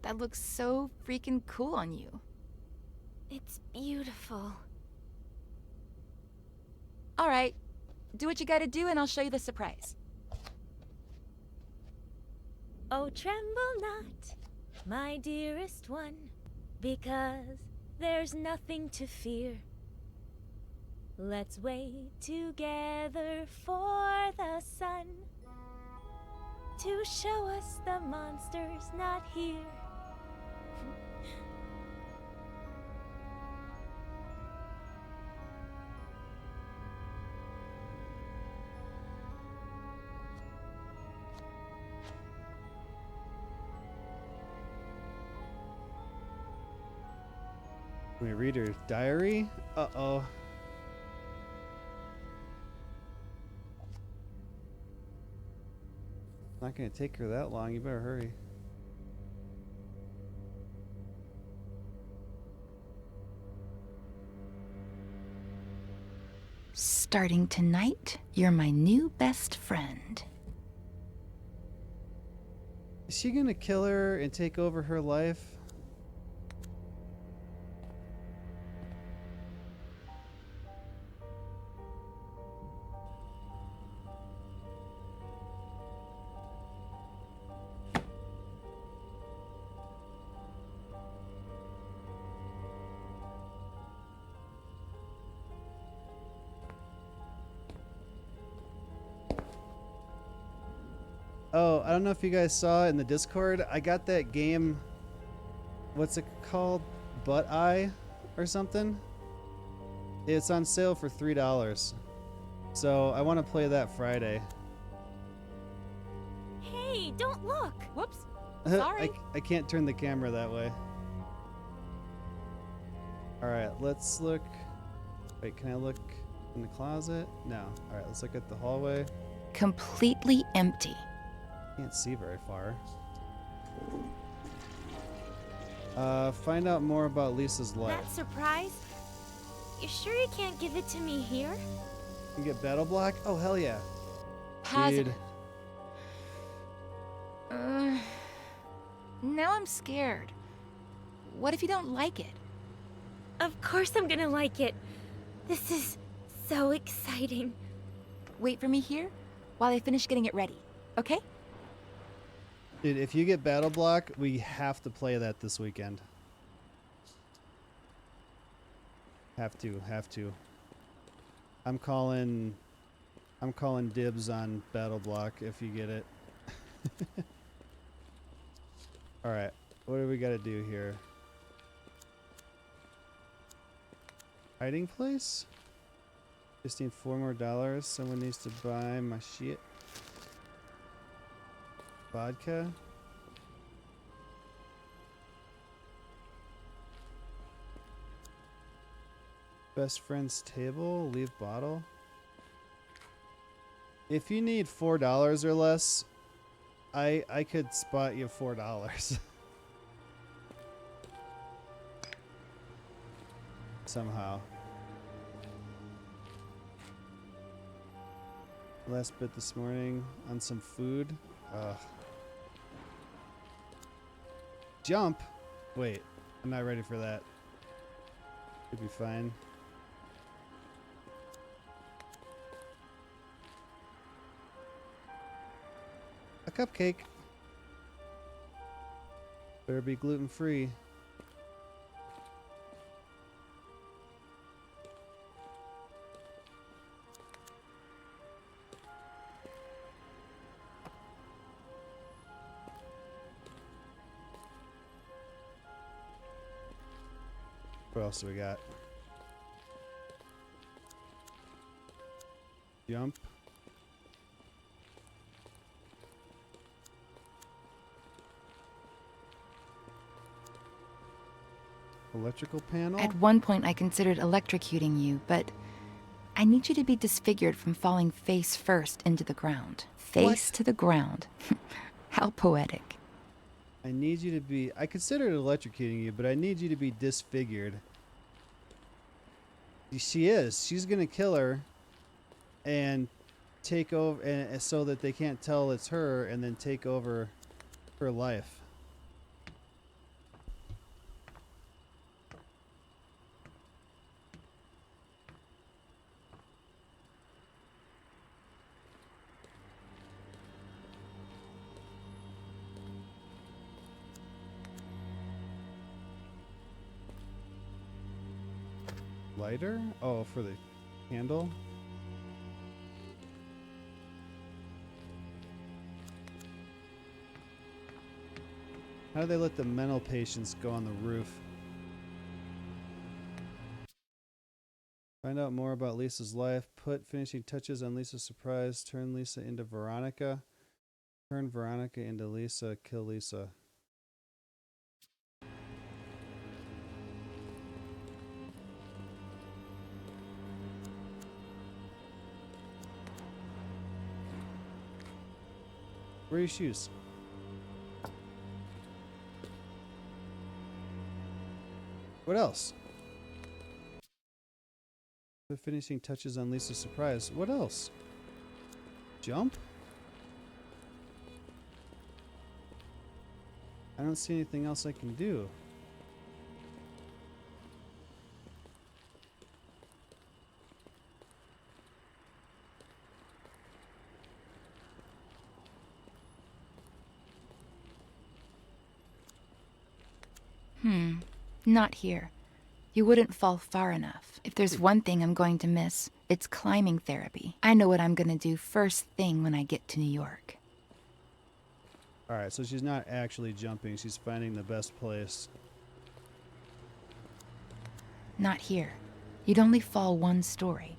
S3: That looks so freaking cool on you.
S9: It's beautiful.
S3: All right, do what you gotta do and I'll show you the surprise.
S9: Oh, tremble not, my dearest one, because there's nothing to fear. Let's wait together for the sun to show us the monster's not here.
S1: Can we read her diary? Uh-oh. Not gonna take her that long. You better hurry.
S3: Starting tonight, you're my new best friend.
S1: Is she gonna kill her and take over her life? Oh, I don't know if you guys saw in the Discord. I got that game. What's it called? Butt Eye or something? It's on sale for $3. So I want to play that Friday.
S9: Hey, don't look!
S3: Whoops. Sorry.
S1: I can't turn the camera that way. Alright, let's look. Wait, can I look in the closet? No. Alright, let's look at the hallway.
S3: Completely empty.
S1: Can't see very far. Find out more about Lisa's life.
S9: That surprise? You sure you can't give it to me here?
S1: You get Battle Block? Oh, hell yeah.
S3: Positive.
S1: Dude.
S3: Now I'm scared. What if you don't like it?
S9: Of course I'm gonna like it. This is so exciting.
S3: Wait for me here while I finish getting it ready, okay?
S1: Dude, if you get Battle Block, we have to play that this weekend. Have to. I'm calling dibs on Battle Block if you get it. Alright, what do we gotta do here? Hiding place? Just need $4 more. Someone needs to buy my shit. Vodka. Best friend's table. Leave bottle. If you need $4 or less, I could spot you $4. Somehow. Last bit this morning on some food. Ugh. Jump? Wait, I'm not ready for that. Should be fine. A cupcake. Better be gluten-free. What else do we got? Jump. Electrical panel?
S3: At one point, I considered electrocuting you, but I need you to be disfigured from falling face first into the ground. Face to the ground. How poetic.
S1: I need you to be... I considered electrocuting you, but I need you to be disfigured. She is. She's going to kill her and take over... and so that they can't tell it's her, and then take over her life. Lighter? Oh, for the candle? How do they let the mental patients go on the roof? Find out more about Lisa's life. Put finishing touches on Lisa's surprise. Turn Lisa into Veronica. Turn Veronica into Lisa. Kill Lisa. Where are your shoes? What else? The finishing touches on Lisa's surprise. What else? Jump? I don't see anything else I can do.
S3: Not here. You wouldn't fall far enough. If there's one thing I'm going to miss, it's climbing therapy. I know what I'm going to do first thing when I get to New York.
S1: Alright, so she's not actually jumping. She's finding the best place.
S3: Not here. You'd only fall one story.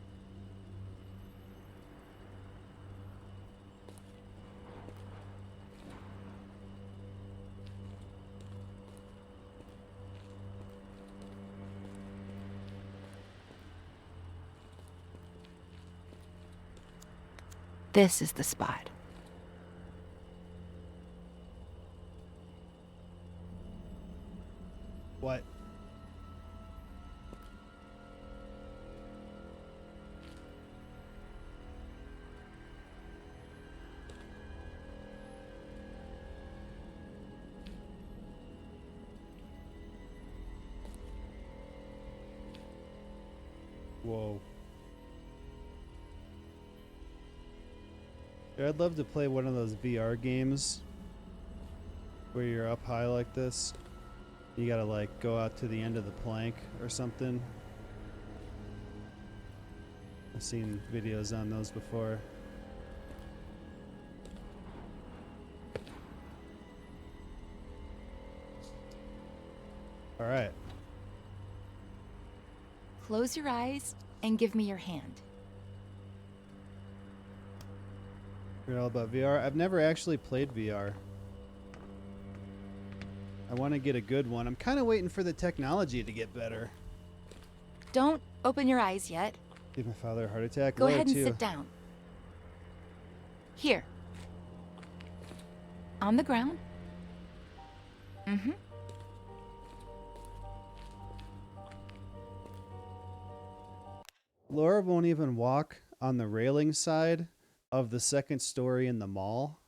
S3: This is the spot.
S1: What? Whoa. I'd love to play one of those VR games where you're up high like this. You gotta like go out to the end of the plank or something. I've seen videos on those before. All right.
S3: Close your eyes and give me your hand.
S1: You're all about VR. I've never actually played VR. I want to get a good one. I'm kind of waiting for the technology to get better.
S3: Don't open your eyes yet.
S1: Give my father a heart attack.
S3: Go
S1: Later
S3: ahead and
S1: too.
S3: sit down. Here. On the ground. Mm-hmm.
S1: Laura won't even walk on the railing side of the second story in the mall.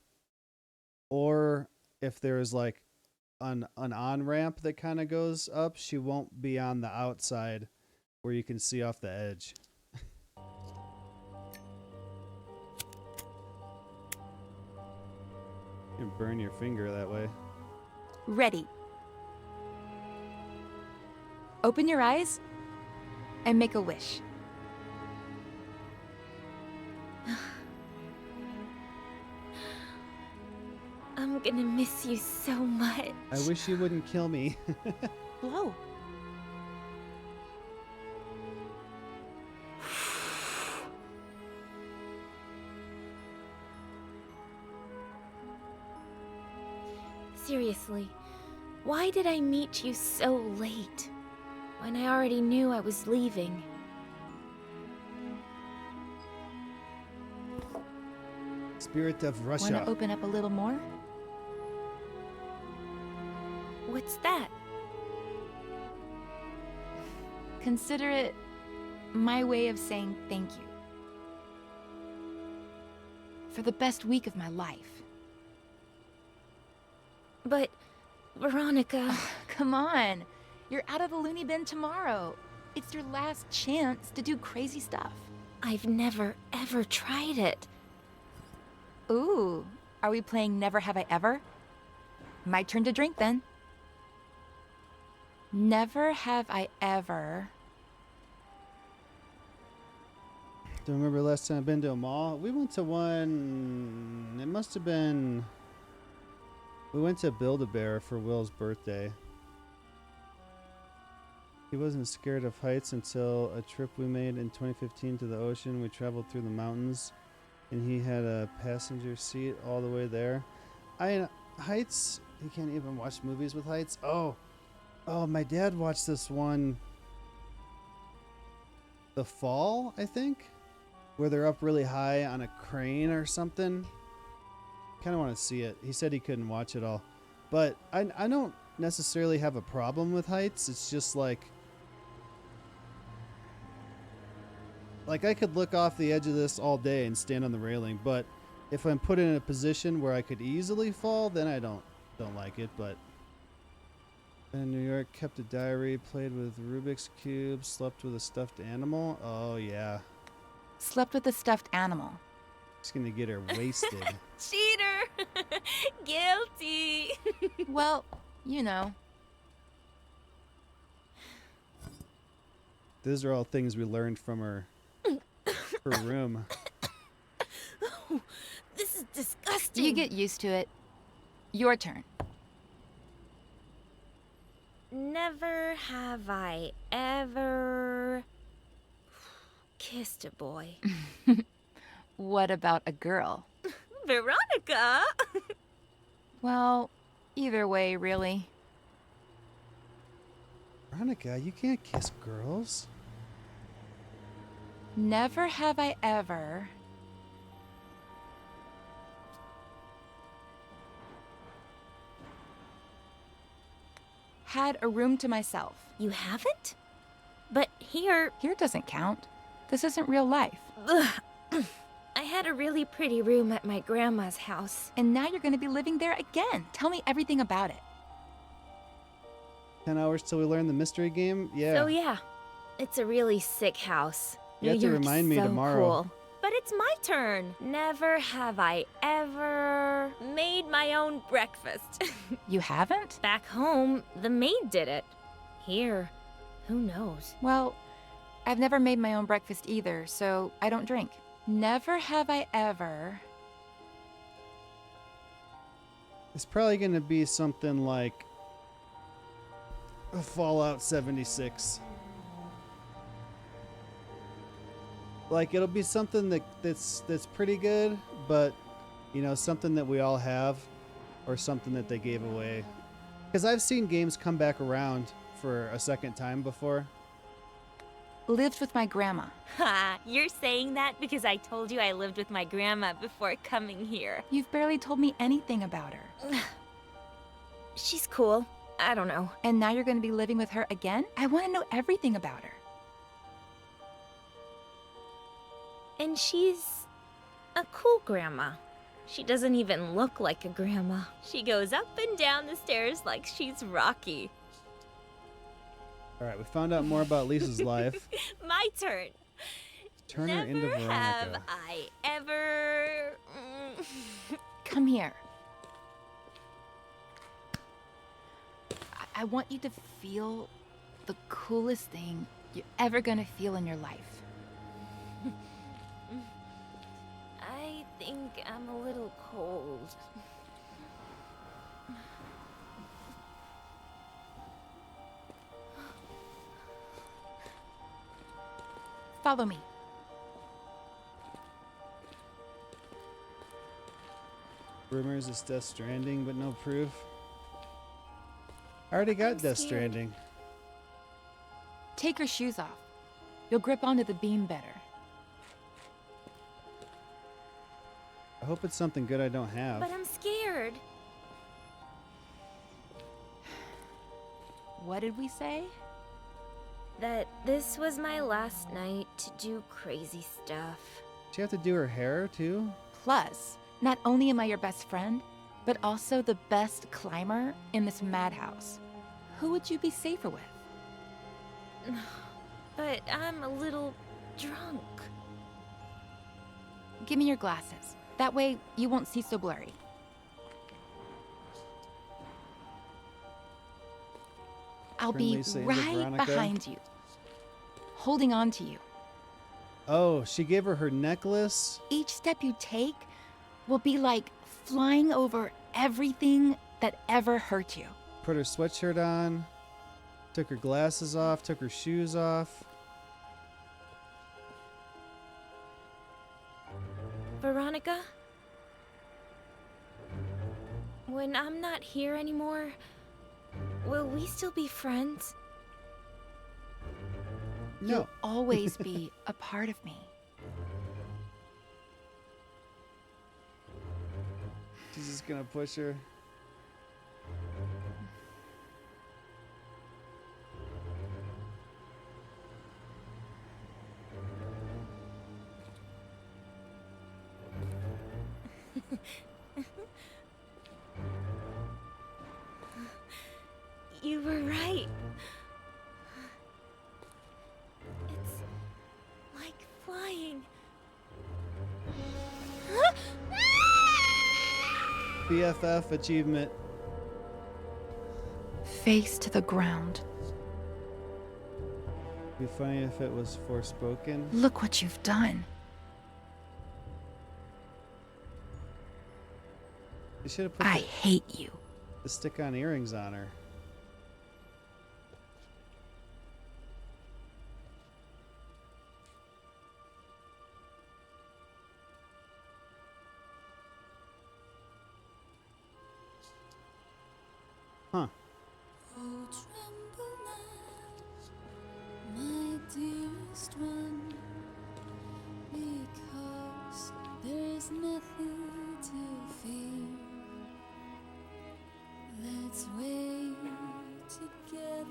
S1: Or if there's like an on-ramp that kind of goes up, she won't be on the outside where you can see off the edge. You can burn your finger that way.
S3: Ready. Open your eyes and make a wish.
S9: I'm gonna miss you so much.
S1: I wish you wouldn't kill me.
S3: Blow.
S9: Seriously, why did I meet you so late? When I already knew I was leaving.
S1: Spirit of Russia.
S3: Want to open up a little more?
S9: What's that?
S3: Consider it my way of saying thank you. For the best week of my life.
S9: But, Veronica...
S3: Come on. You're out of the loony bin tomorrow. It's your last chance to do crazy stuff.
S9: I've never, ever tried it.
S3: Ooh, are we playing Never Have I Ever? My turn to drink then. Never have I ever...
S1: Don't remember the last time I've been to a mall. We went to one... It must have been... We went to Build-A-Bear for Will's birthday. He wasn't scared of heights until a trip we made in 2015 to the ocean. We traveled through the mountains, and he had a passenger seat all the way there. Heights, he can't even watch movies with heights. Oh, my dad watched this one, The Fall, I think, where they're up really high on a crane or something. Kind of want to see it. He said he couldn't watch it all, but I don't necessarily have a problem with heights. It's just like I could look off the edge of this all day and stand on the railing, but if I'm put in a position where I could easily fall, then I don't like it. But in New York, kept a diary, played with Rubik's Cube, slept with a stuffed animal. Oh yeah.
S3: Slept with a stuffed animal.
S1: Just gonna get her wasted.
S9: Cheater! Guilty!
S3: Well, you know.
S1: Those are all things we learned from her room.
S9: Oh, this is disgusting.
S3: You get used to it. Your turn.
S9: Never have I ever kissed a boy.
S3: What about a girl?
S9: Veronica!
S3: Well, either way, really.
S1: Veronica, you can't kiss girls.
S3: Never have I ever... had a room to myself.
S9: You haven't? But here...
S3: Here doesn't count. This isn't real life.
S9: Ugh. I had a really pretty room at my grandma's house.
S3: And now you're going to be living there again. Tell me everything about it.
S1: 10 hours till we learn the mystery game? Yeah.
S9: So yeah, it's a really sick house.
S1: You have to remind me
S9: so
S1: tomorrow.
S9: Cool. But it's my turn. Never have I ever made my own breakfast.
S3: You haven't?
S9: Back home, the maid did it. Here, who knows?
S3: Well, I've never made my own breakfast either, so I don't drink. Never have I ever...
S1: It's probably going to be something like Fallout 76. Like, it'll be something that's pretty good, but, you know, something that we all have, or something that they gave away. Because I've seen games come back around for a second time before.
S3: Lived with my grandma.
S9: Ha! You're saying that because I told you I lived with my grandma before coming here.
S3: You've barely told me anything about her.
S9: She's cool. I don't know.
S3: And now you're gonna be living with her again? I wanna know everything about her.
S9: And she's a cool grandma. She doesn't even look like a grandma. She goes up and down the stairs like she's Rocky.
S1: All right, we found out more about Lisa's life.
S9: My turn.
S1: Turn her into
S9: Never have
S1: Veronica.
S9: I ever...
S3: Come here. I want you to feel the coolest thing you're ever gonna feel in your life.
S9: I think I'm a little cold.
S3: Follow me.
S1: Rumors it's Death Stranding, but no proof. I already got Death Stranding.
S3: Take your shoes off. You'll grip onto the beam better.
S1: I hope it's something good I don't have.
S9: But I'm scared.
S3: What did we say?
S9: That this was my last night to do crazy stuff.
S1: Did you have to do her hair too?
S3: Plus, not only am I your best friend, but also the best climber in this madhouse. Who would you be safer with?
S9: But I'm a little drunk.
S3: Give me your glasses. That way, you won't see so blurry. I'll
S1: Turn
S3: be
S1: Lisa into
S3: right
S1: Veronica.
S3: behind you, holding on to you.
S1: Oh, she gave her her necklace?
S3: Each step you take will be like flying over everything that ever hurt you.
S1: Put her sweatshirt on, took her glasses off, took her shoes off.
S9: Veronica? When I'm not here anymore, will we still be friends?
S1: No.
S3: You'll always be a part of me.
S1: She's just gonna push her.
S9: You were right. It's like flying.
S1: BFF achievement.
S3: Face to the ground.
S1: Be funny if it was Forspoken.
S3: Look what you've done.
S1: You should have put
S3: I hate you.
S1: the stick-on earrings on her. Huh.
S8: Oh, tremble not, my dearest one, because there's nothing to fear. Let's wait together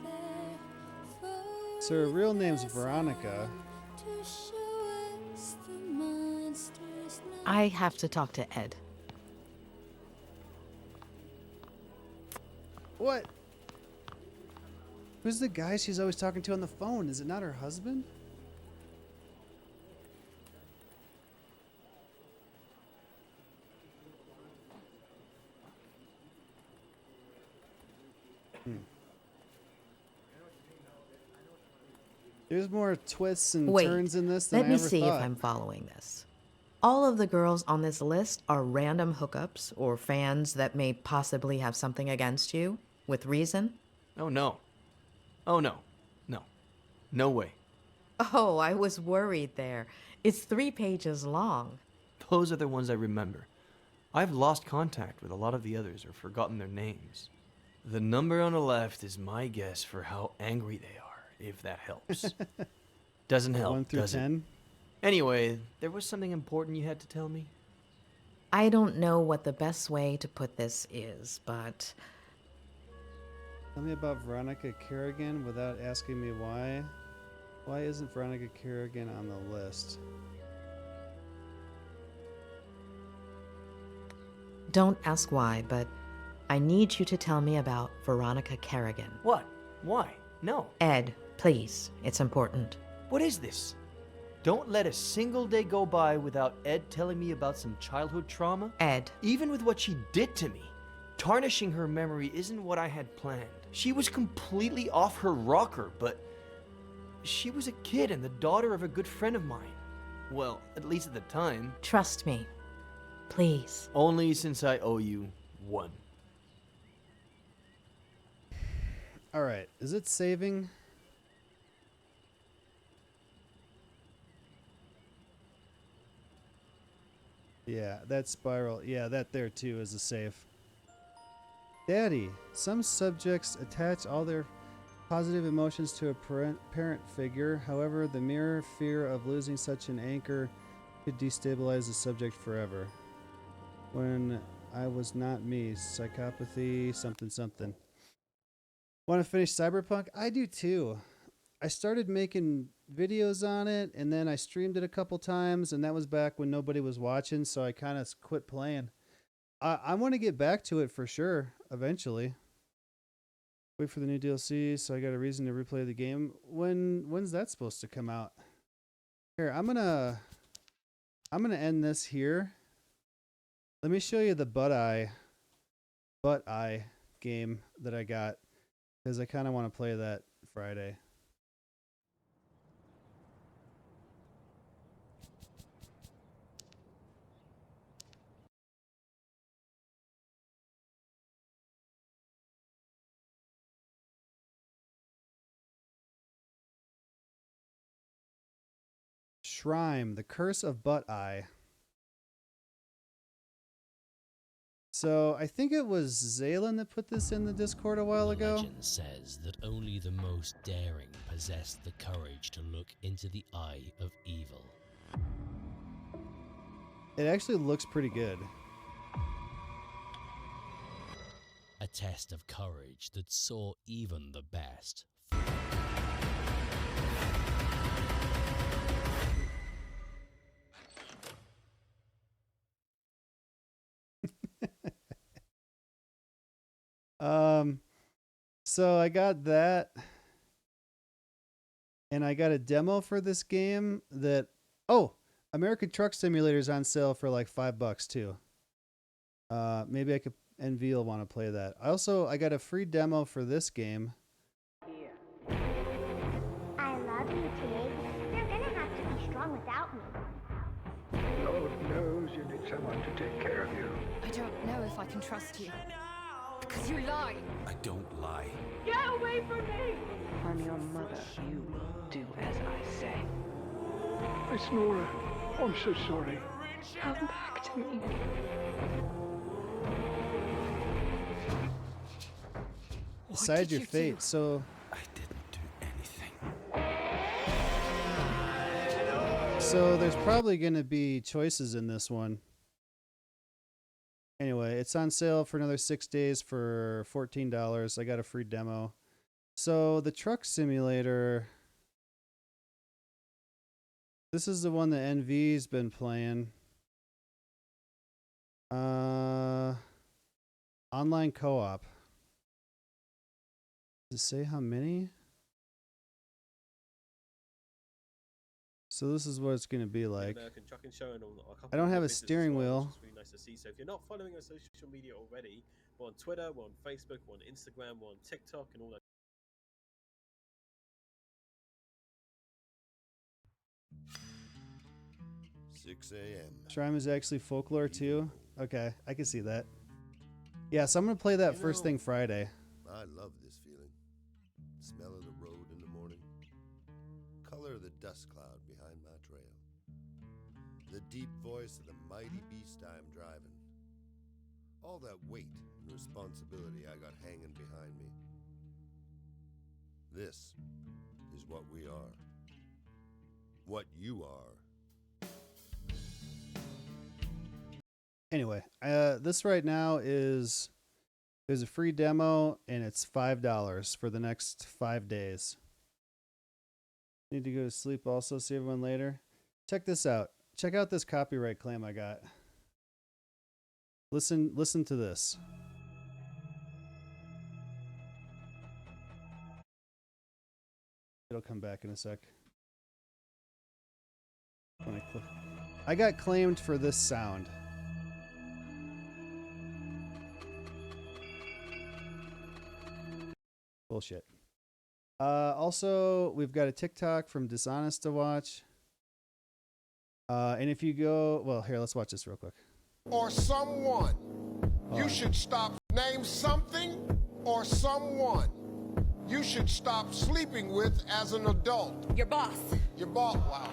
S8: for
S1: So her real name's Veronica.
S8: to show us the monsters now.
S17: I have to talk to Ed.
S1: What? Who's the guy she's always talking to on the phone? Is it not her husband? There's more twists and
S17: Wait,
S1: turns in this than
S17: let
S1: I
S17: me
S1: ever
S17: see
S1: thought.
S17: if I'm following this. All of the girls on this list are random hookups or fans that may possibly have something against you, with reason?
S16: Oh, no. Oh, no. No. No way.
S17: Oh, I was worried there. It's 3 pages long.
S16: Those are the ones I remember. I've lost contact with a lot of the others or forgotten their names. The number on the left is my guess for how angry they are, if that helps.
S5: Doesn't help,
S1: 1 through
S5: does
S1: 10?
S5: it? Anyway, there was something important you had to tell me?
S17: I don't know what the best way to put this is, but
S1: Tell me about Veronica Kerrigan without asking me why. Why isn't Veronica Kerrigan on the list?
S17: don't ask why, but I need you to tell me about Veronica Kerrigan.
S5: What? Why? No.
S17: Ed, please, it's important.
S5: What is this? Don't let a single day go by without Ed telling me about some childhood trauma.
S17: Ed.
S5: Even with what she did to me, tarnishing her memory isn't what I had planned. She was completely off her rocker, but she was a kid and the daughter of a good friend of mine. Well, at least at the time.
S17: Trust me. Please.
S5: Only since I owe you one.
S1: Alright, is it saving? Yeah, that spiral. Yeah, that there too is a save. Daddy, some subjects attach all their positive emotions to a parent figure. However, the mere fear of losing such an anchor could destabilize the subject forever. When I was not me, psychopathy, something something. Want to finish Cyberpunk? I do too. I started making videos on it, and then I streamed it a couple times, and that was back when nobody was watching, so I kind of quit playing. I want to get back to it for sure, eventually. Wait for the new DLC, so I got a reason to replay the game. When's that supposed to come out? Here, I'm gonna end this here. Let me show you the butt eye game that I got, because I kind of want to play that Friday. Shrine, the Curse of Butt Eye. So I think it was Zaylen that put this in the Discord a while ago.
S22: Legend says that only the most daring possess the courage to look into the eye of evil.
S1: It actually looks pretty good.
S22: A test of courage that saw even the best.
S1: So I got that, and I got a demo for this game that, American Truck Simulator is on sale for like $5 too. Maybe NV will want to play that. I got a free demo for this game.
S23: I love you, Tig. You're gonna have to be strong without me.
S24: Lord knows you need someone to take care of you.
S25: I don't know if I can trust you. Because you lie.
S22: I don't lie.
S25: Get away from me!
S26: I'm your mother. You do as I say.
S24: Miss Nora, I'm so sorry.
S26: Come back to me.
S1: Decide your fate. So
S22: I didn't do anything.
S1: So there's probably going to be choices in this one. Anyway, it's on sale for another 6 days for $14. I got a free demo. So the truck simulator, this is the one that NV's been playing. Online co-op. Does it say how many? So this is what it's going to be like.
S27: American Trucking Show and
S1: I don't have a steering wheel.
S27: It's really nice to see. So if you're not following our social media already, we're on Twitter, we're on Facebook, we're on Instagram, we're on TikTok, and all that.
S1: Shrine is actually folklore too. Okay, I can see that. Yeah, so I'm gonna play that first thing Friday.
S28: I love this feeling. Smell of the road in the morning. Color of the dust cloud behind my trail. The deep voice of the mighty beast I'm driving. All that weight and responsibility I got hanging behind me. This is what we are. what you are.
S1: Anyway, this right now is there's a free demo and it's $5 for the next 5 days. Need to go to sleep also, see everyone later. Check this out. Check out this copyright claim I got. Listen to this. It'll come back in a sec. When I got claimed for this sound. Bullshit. Also, we've got a TikTok from Dishonest to watch. And if you go, well, here, let's watch this real quick.
S4: Or someone. You should stop. Name something or someone you should stop sleeping with as an adult.
S25: Your boss.
S4: Your boss. Wow.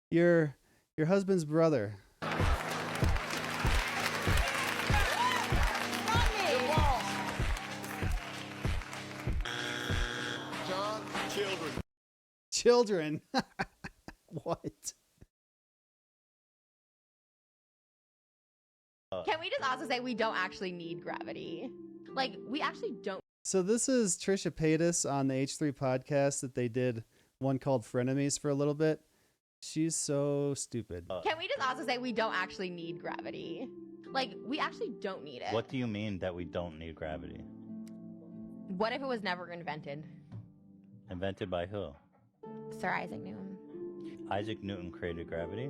S1: Your husband's brother.
S4: John, children.
S1: Children. What?
S6: Can we just also say we don't actually need gravity? Like, we actually don't.
S1: So this is Trisha Paytas on the H3 podcast that they did one called Frenemies for a little bit. She's so stupid.
S6: Can we just also say we don't actually need gravity? Like, we actually don't need it.
S10: What do you mean that we don't need gravity?
S6: What if it was never invented?
S10: Invented by who?
S6: Sir Isaac Newton.
S10: Isaac Newton created gravity?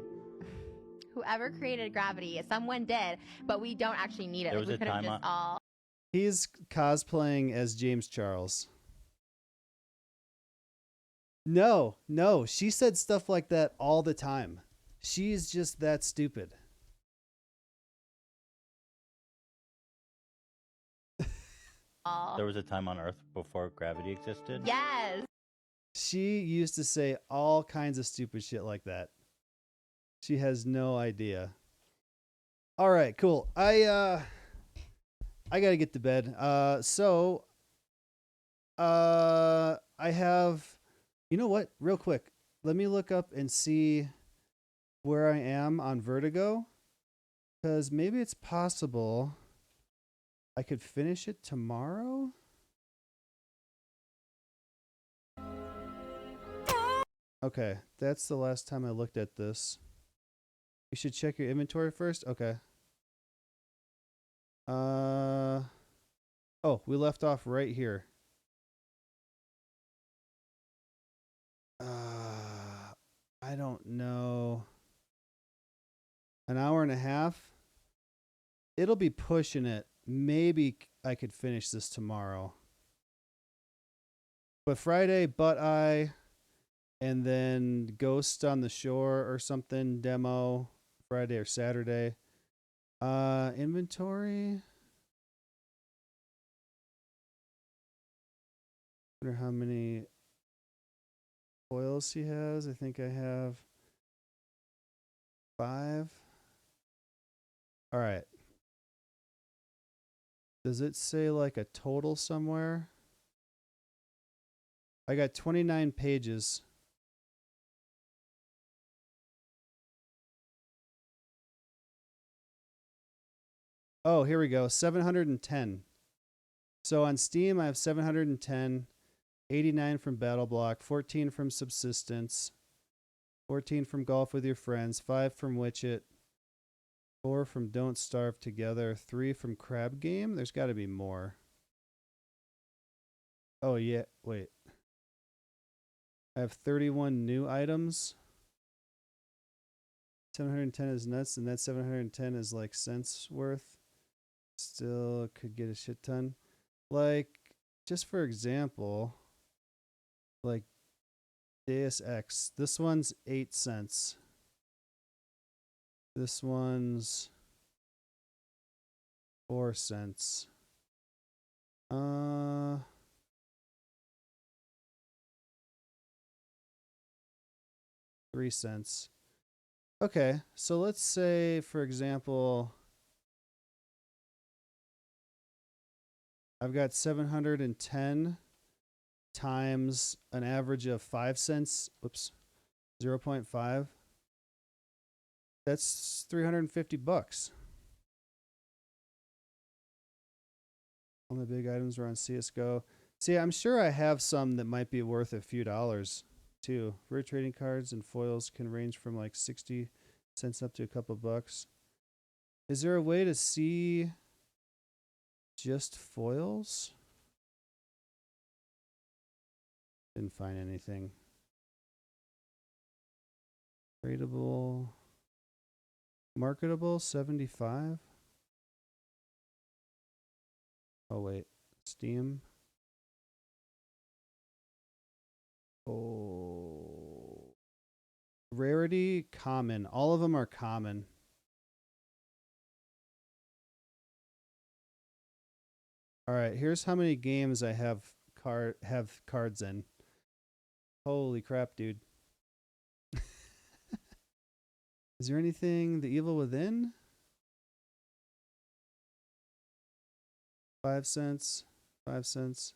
S6: Whoever created gravity, someone did, but we don't actually need it.
S10: There
S6: Like,
S10: was
S6: we
S10: a
S6: could have
S10: time
S6: just all.
S1: He's cosplaying as James Charles. No, she said stuff like that all the time. She's just that stupid.
S10: There was a time on Earth before gravity existed?
S6: Yes.
S1: She used to say all kinds of stupid shit like that. She has no idea. All right, cool. I got to get to bed. I have, you know what? Real quick, let me look up and see where I am on Vertigo, because maybe it's possible I could finish it tomorrow. Okay, that's the last time I looked at this. You should check your inventory first. Okay. Oh, we left off right here. I don't know. An hour and a half? It'll be pushing it. Maybe I could finish this tomorrow. But Friday, Butt Eye, and then Ghost on the Shore or something, demo, Friday or Saturday. Inventory. Wonder how many foils he has. I think I have 5. All right. Does it say like a total somewhere? I got 29 pages. Oh, here we go. 710. So on Steam, I have 710, 89 from Battle Block, 14 from Subsistence, 14 from Golf with Your Friends, 5 from Witch-It, 4 from Don't Starve Together, 3 from Crab Game. There's got to be more. Oh, yeah. Wait. I have 31 new items. 710 is nuts, and that 710 is like cents worth. Still could get a shit ton. Like, just for example, like Deus Ex. This one's 8 cents. This one's 4 cents. 3 cents. Okay, so let's say, for example, I've got 710 times an average of 5 cents. Whoops. 0.5. That's $350. All the big items were on CSGO. See, I'm sure I have some that might be worth a few dollars too. Rare trading cards and foils can range from like 60 cents up to a couple bucks. Is there a way to see just foils? Didn't find anything. Tradable. Marketable, 75. Oh, wait. Steam. Oh. Rarity, common. All of them are common. All right, here's how many games I have cards in. Holy crap, dude. Is there anything, The Evil Within? 5 cents. 5 cents.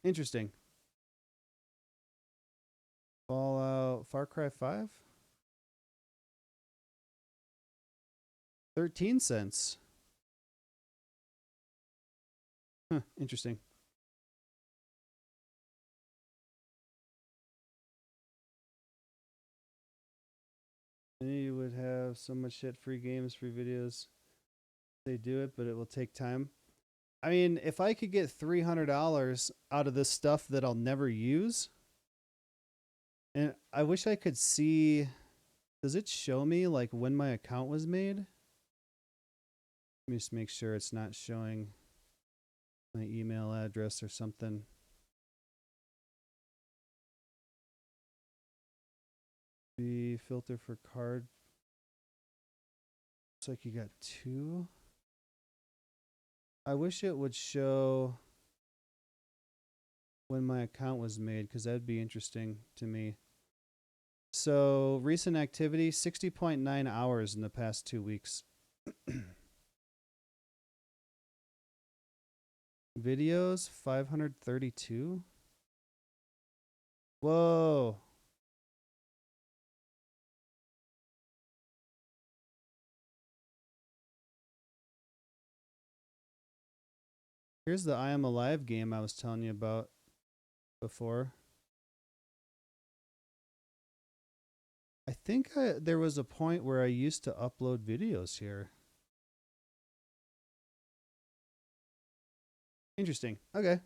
S1: Interesting. Fallout, Far Cry 5? 13 cents. Interesting. You would have so much shit, free games, free videos. They do it, but it will take time. I mean, if I could get $300 out of this stuff that I'll never use, and I wish I could see, does it show me like when my account was made? Let me just make sure it's not showing my email address or something. The filter for card. Looks like you got 2. I wish it would show when my account was made, because that'd be interesting to me. So recent activity, 60.9 hours in the past 2 weeks. Videos, 532. Whoa. Here's the I Am Alive game I was telling you about before. I think there was a point where I used to upload videos here. Interesting. Okay.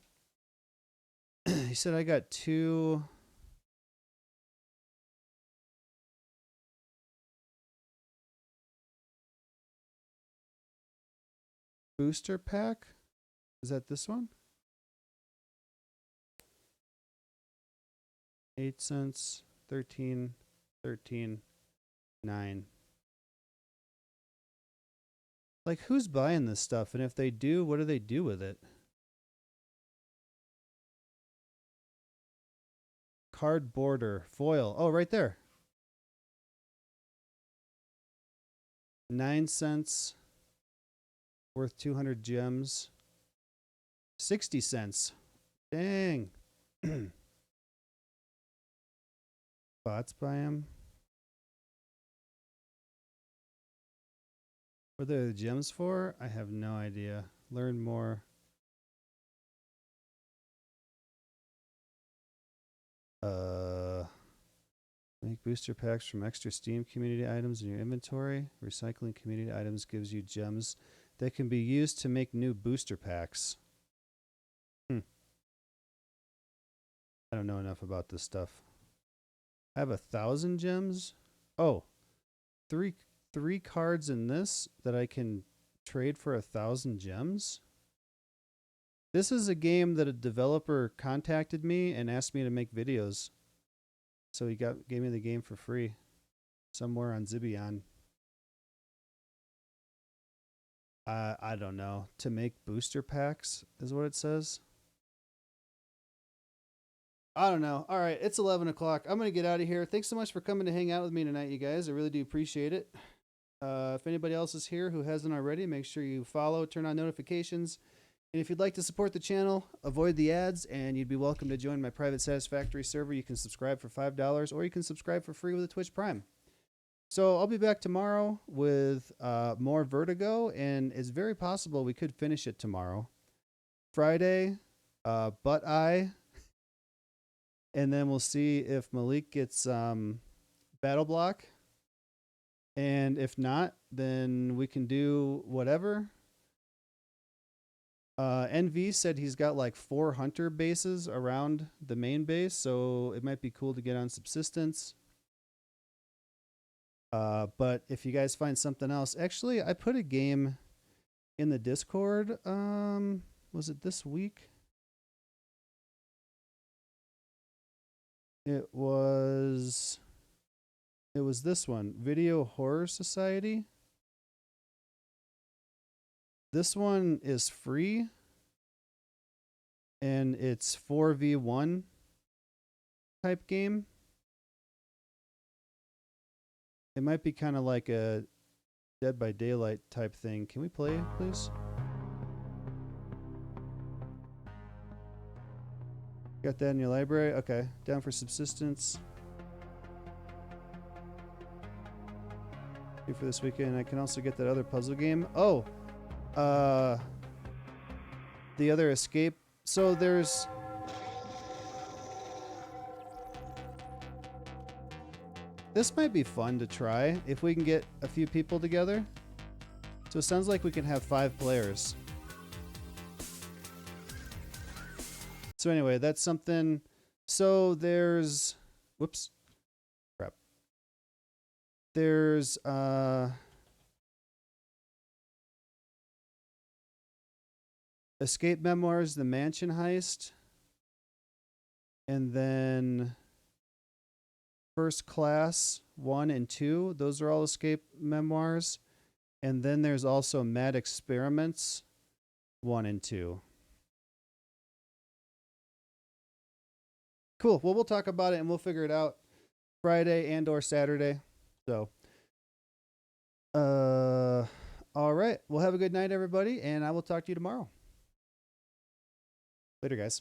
S1: He said I got 2. Booster pack? Is that this one? 8 cents, 13, 13, 9. Like, who's buying this stuff? And if they do, what do they do with it? Card border, foil. Oh, right there. 9 cents. Worth 200 gems. 60 cents. Dang. Bots buy them. What are the gems for? I have no idea. Learn more. Make booster packs from extra Steam community items in your inventory. Recycling community items gives you gems that can be used to make new booster packs. I don't know enough about this stuff. I have 1,000 gems. Oh, three cards in this that I can trade for 1,000 gems. This is a game that a developer contacted me and asked me to make videos. So he gave me the game for free somewhere on Zibion. I don't know. To make booster packs is what it says. I don't know. All right, it's 11 o'clock. I'm going to get out of here. Thanks so much for coming to hang out with me tonight, you guys. I really do appreciate it. If anybody else is here who hasn't already, make sure you follow, turn on notifications, And if you'd like to support the channel, avoid the ads, and you'd be welcome to join my private Satisfactory server. You can subscribe for $5, or you can subscribe for free with a Twitch Prime. So I'll be back tomorrow with more Vertigo, and it's very possible we could finish it tomorrow. Friday, Butt Eye, and then we'll see if Malik gets Battle Block. And if not, then we can do whatever. NV said he's got like 4 hunter bases around the main base, so it might be cool to get on subsistence. But if you guys find something else, actually, I put a game in the Discord. Was it this week? It was this one, Video Horror Society. This one is free, and it's 4v1 type game. It might be kind of like a Dead by Daylight type thing. Can we play, please? Got that in your library? Okay. Down for subsistence. Here for this weekend. I can also get that other puzzle game. Oh! The other escape. So there's... This might be fun to try if we can get a few people together. So it sounds like we can have 5 players. So anyway, that's something. So there's... Whoops. Crap. There's... Escape Memoirs, The Mansion Heist. And then... First Class 1 and 2. Those are all escape memoirs. And then there's also Mad Experiments 1 and 2. Cool. Well, we'll talk about it and we'll figure it out Friday and or Saturday. So, all right. Well, have a good night, everybody, and I will talk to you tomorrow. Later, guys.